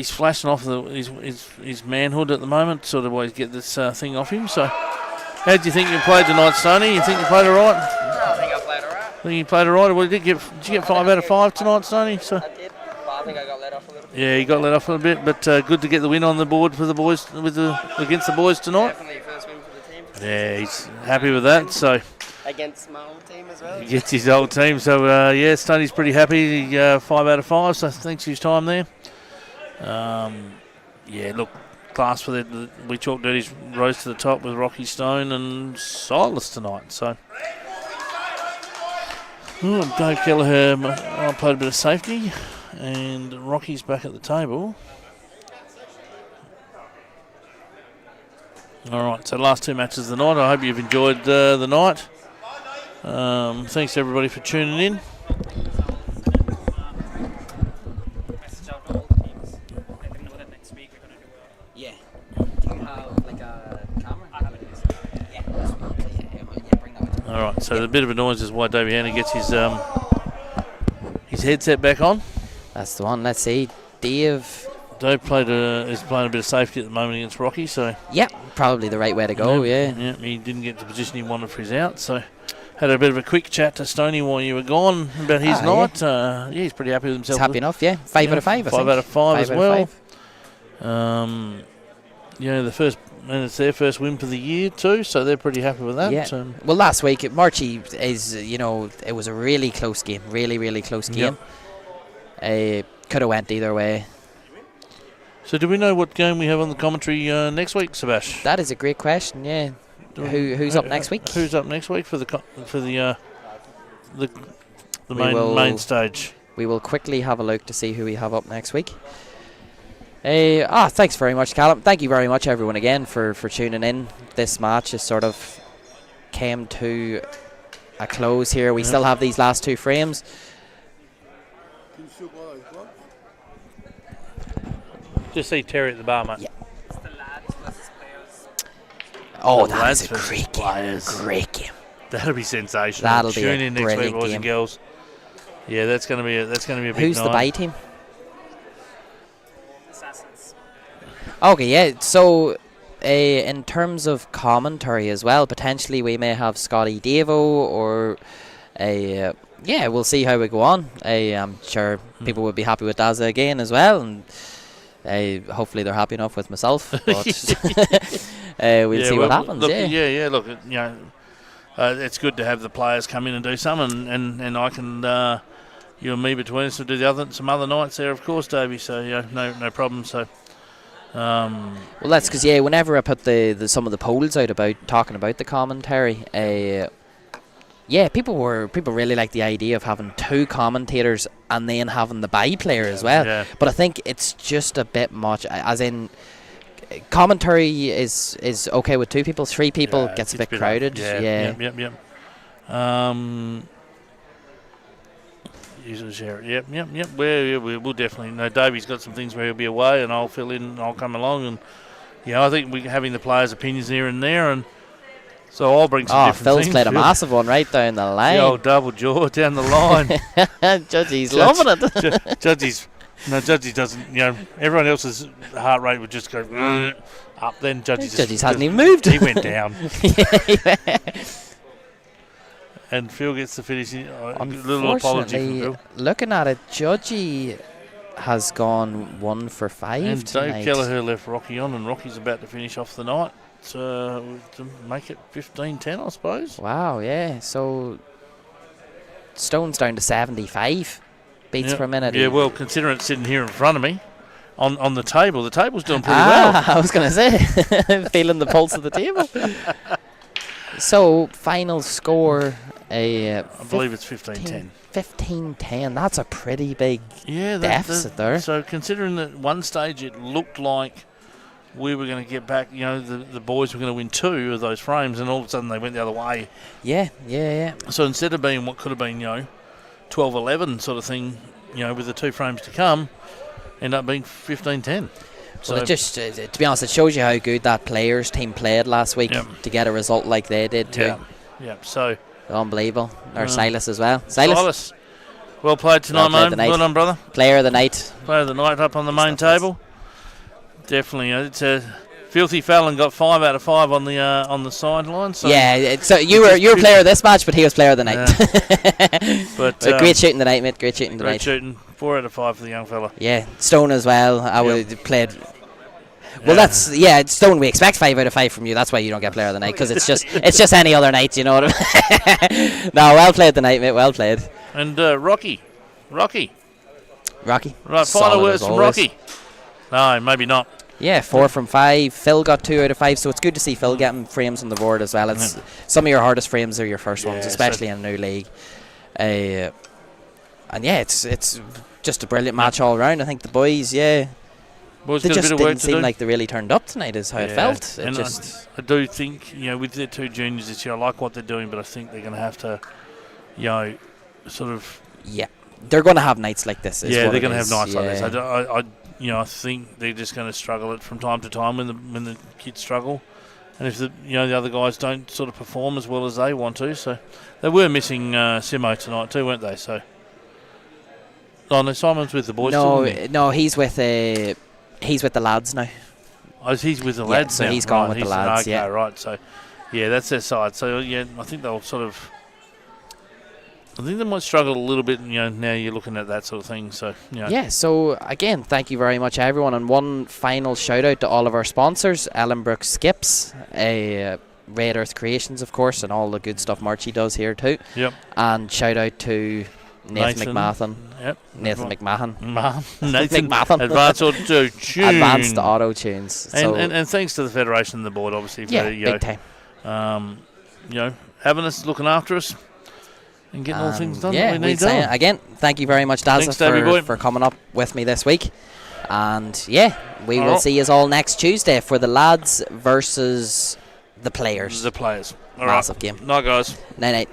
Speaker 2: flashing off his manhood at the moment. Sort of always get this thing off him. So, how do you think you played tonight, Stoney? You think you played all right?
Speaker 3: No, I think I played alright.
Speaker 2: I think you played all right. Well, did you get 5 out of 5 tonight, Stoney? So.
Speaker 3: I did. But I think I got let off a little bit.
Speaker 2: Yeah, he got let off a little bit, but good to get the win on the board for the boys against the boys tonight.
Speaker 3: Definitely first win for the team.
Speaker 2: Yeah, he's happy with that. So
Speaker 3: Against my old team as well.
Speaker 2: he gets his old team. So yeah, Stoney's pretty happy. 5 out of 5. So thanks for his time there. Yeah, look, class for the We Chalk Dirties rose to the top with Rocky Stone and Silas tonight. So Dave Kelleher played a bit of safety, and Rocky's back at the table. All right, so the last 2 matches of the night. I hope you've enjoyed the night. Thanks everybody for tuning in.
Speaker 1: Yeah. Do you have like a camera? I have it. Yeah. Bring that with you.
Speaker 2: All right, so the bit of a noise is why Davey Hanna gets his headset back on.
Speaker 1: That's the one. Let's see. Dave
Speaker 2: Dave is playing a bit of safety at the moment against Rocky, so
Speaker 1: yeah, probably the right way to go. Yeah.
Speaker 2: He didn't get the position he wanted for his out, so had a bit of a quick chat to Stoney while you were gone about his night. Yeah, he's pretty happy with himself.
Speaker 1: He's happy enough. Yeah, 5 out of 5.
Speaker 2: 5 out of 5 as well.
Speaker 1: 5.
Speaker 2: It's their first win for the year too, so they're pretty happy with that.
Speaker 1: Yeah. Well, last week Marchie is, it was a really close game, really close game. Could have went either way.
Speaker 2: So do we know what game we have on the commentary next week, Sebash?
Speaker 1: That is a great question. Yeah. Who's up next week?
Speaker 2: Who's up next week for the main stage?
Speaker 1: We will quickly have a look to see who we have up next week. Thanks very much, Callum. Thank you very much, everyone, again for tuning in. This match has sort of came to a close here. We still have these last 2 frames.
Speaker 2: Just see Terry at the bar, mate.
Speaker 1: Yeah.
Speaker 3: It's the lads versus players.
Speaker 1: Oh,
Speaker 2: The
Speaker 1: that
Speaker 2: lads
Speaker 1: is a
Speaker 2: versus
Speaker 1: great game.
Speaker 2: players.
Speaker 1: Great game.
Speaker 2: That'll be sensational.
Speaker 1: That'll be
Speaker 2: Tune
Speaker 1: a
Speaker 2: in next week,
Speaker 1: brilliant
Speaker 2: boys
Speaker 1: game.
Speaker 2: and girls. Yeah, that's going to be a big
Speaker 1: Who's
Speaker 2: night.
Speaker 1: the bye team?
Speaker 3: Assassins.
Speaker 1: Okay, yeah. So, in terms of commentary as well, potentially we may have Scotty Davo or we'll see how we go on. I'm sure people would be happy with Daza again as well, and hopefully they're happy enough with myself. But we'll see what happens.
Speaker 2: Look,
Speaker 1: yeah.
Speaker 2: Look, it's good to have the players come in and do some, and I can you and me between us will do some other nights there, of course, Davey. So no problem. So.
Speaker 1: Well, that's because whenever I put some of the polls out about talking about the commentary, people really like the idea of having 2 commentators and then having the bye player as well.
Speaker 2: Yeah.
Speaker 1: But I think it's just a bit much. As in, commentary is okay with 2 people. 3 people gets a bit crowded.
Speaker 2: Yep. Usually share it. Yep. We'll definitely. No, Davey's got some things where he'll be away, and I'll fill in. And I'll come along, and I think we're having the players' opinions here and there, and so I'll bring some different
Speaker 1: Phil's
Speaker 2: things.
Speaker 1: played a massive one right down the line.
Speaker 2: The old double jaw down the line.
Speaker 1: Judgy's loving it.
Speaker 2: Judgy doesn't. Everyone else's heart rate would just go up. Then
Speaker 1: Judgy's hasn't even moved.
Speaker 2: He went down. And Phil gets the finish. A little apology from Phil.
Speaker 1: Looking at it, Judgy has gone 1 for 5
Speaker 2: And
Speaker 1: tonight.
Speaker 2: Dave Kelleher left Rocky on, and Rocky's about to finish off the night to make it 15-10, I suppose.
Speaker 1: Wow, yeah. So Stone's down to 75. Beats per minute.
Speaker 2: Yeah, well, considering it's sitting here in front of me on the table, the table's doing pretty well.
Speaker 1: I was going to say, feeling the pulse of the table. So, final score,
Speaker 2: I believe it's 15-10.
Speaker 1: 15-10. That's a pretty big deficit there.
Speaker 2: So, considering that one stage it looked like we were going to get back, the boys were going to win 2 of those frames, and all of a sudden they went the other way.
Speaker 1: Yeah.
Speaker 2: So, instead of being what could have been, 12-11 sort of thing, with the 2 frames to come, end up being 15-10.
Speaker 1: Well, it just, to be honest, it shows you how good that players team played last week to get a result like they did too.
Speaker 2: Yeah. So
Speaker 1: unbelievable. Or Silas as well. Silas.
Speaker 2: Well played tonight, mate. Well done, brother.
Speaker 1: Player of the night.
Speaker 2: Player of the night up on the main table. Definitely, it's a filthy Fallon got 5 out of 5 on the sideline. So
Speaker 1: yeah, so you were player of this match, but he was player of the night.
Speaker 2: But
Speaker 1: great shooting tonight, mate. Great shooting tonight.
Speaker 2: Great shooting. 4 out of 5 for the young fella.
Speaker 1: Yeah, Stone as well. I would played. Well, Stone. We expect 5 out of 5 from you. That's why you don't get player of the night, because it's just any other night. You know what I mean? No, well played tonight, mate. Well played.
Speaker 2: And Rocky.
Speaker 1: Right,
Speaker 2: final words from Rocky. No, maybe not.
Speaker 1: Yeah, 4 from 5. Phil got 2 out of 5, so it's good to see Phil getting frames on the board as well. It's some of your hardest frames are your first ones, especially in a new league. And yeah, it's just a brilliant match all around. I think the boys, they just didn't seem like they really turned up tonight, is how it felt.
Speaker 2: I do think, with their 2 juniors this year, I like what they're doing, but I think they're going to have to, sort of.
Speaker 1: Yeah, they're going to have nights like this.
Speaker 2: They're going to have nights like this. I think they're just going to struggle it from time to time when the kids struggle, and if the other guys don't sort of perform as well as they want to. So they were missing Simo tonight too, weren't they? So no, Simon's with the boys.
Speaker 1: No, he's with the lads now.
Speaker 2: Oh, he's with the lads
Speaker 1: so
Speaker 2: now.
Speaker 1: He's gone with the lads.
Speaker 2: Okay, right. So that's their side. So I think they'll sort of. I think they might struggle a little bit, now you're looking at that sort of thing. So,
Speaker 1: Yeah, so again, thank you very much, everyone. And one final shout out to all of our sponsors, Ellenbrook Skips, Red Earth Creations, of course, and all the good stuff Marchie does here too.
Speaker 2: Yep.
Speaker 1: And shout out to Nathan McMahon.
Speaker 2: Yep.
Speaker 1: Nathan McMahon.
Speaker 2: Nathan
Speaker 1: McMahon.
Speaker 2: Advanced Auto Tunes.
Speaker 1: Advanced Auto Tunes.
Speaker 2: And thanks to the Federation and the board, obviously, for
Speaker 1: big time.
Speaker 2: having us, looking after us. And getting all things done
Speaker 1: that we need done. Again, thank you very much, Dazza, for coming up with me this week. And we will see you all next Tuesday for the lads versus the players.
Speaker 2: All
Speaker 1: Massive game.
Speaker 2: Night, guys.
Speaker 1: Night.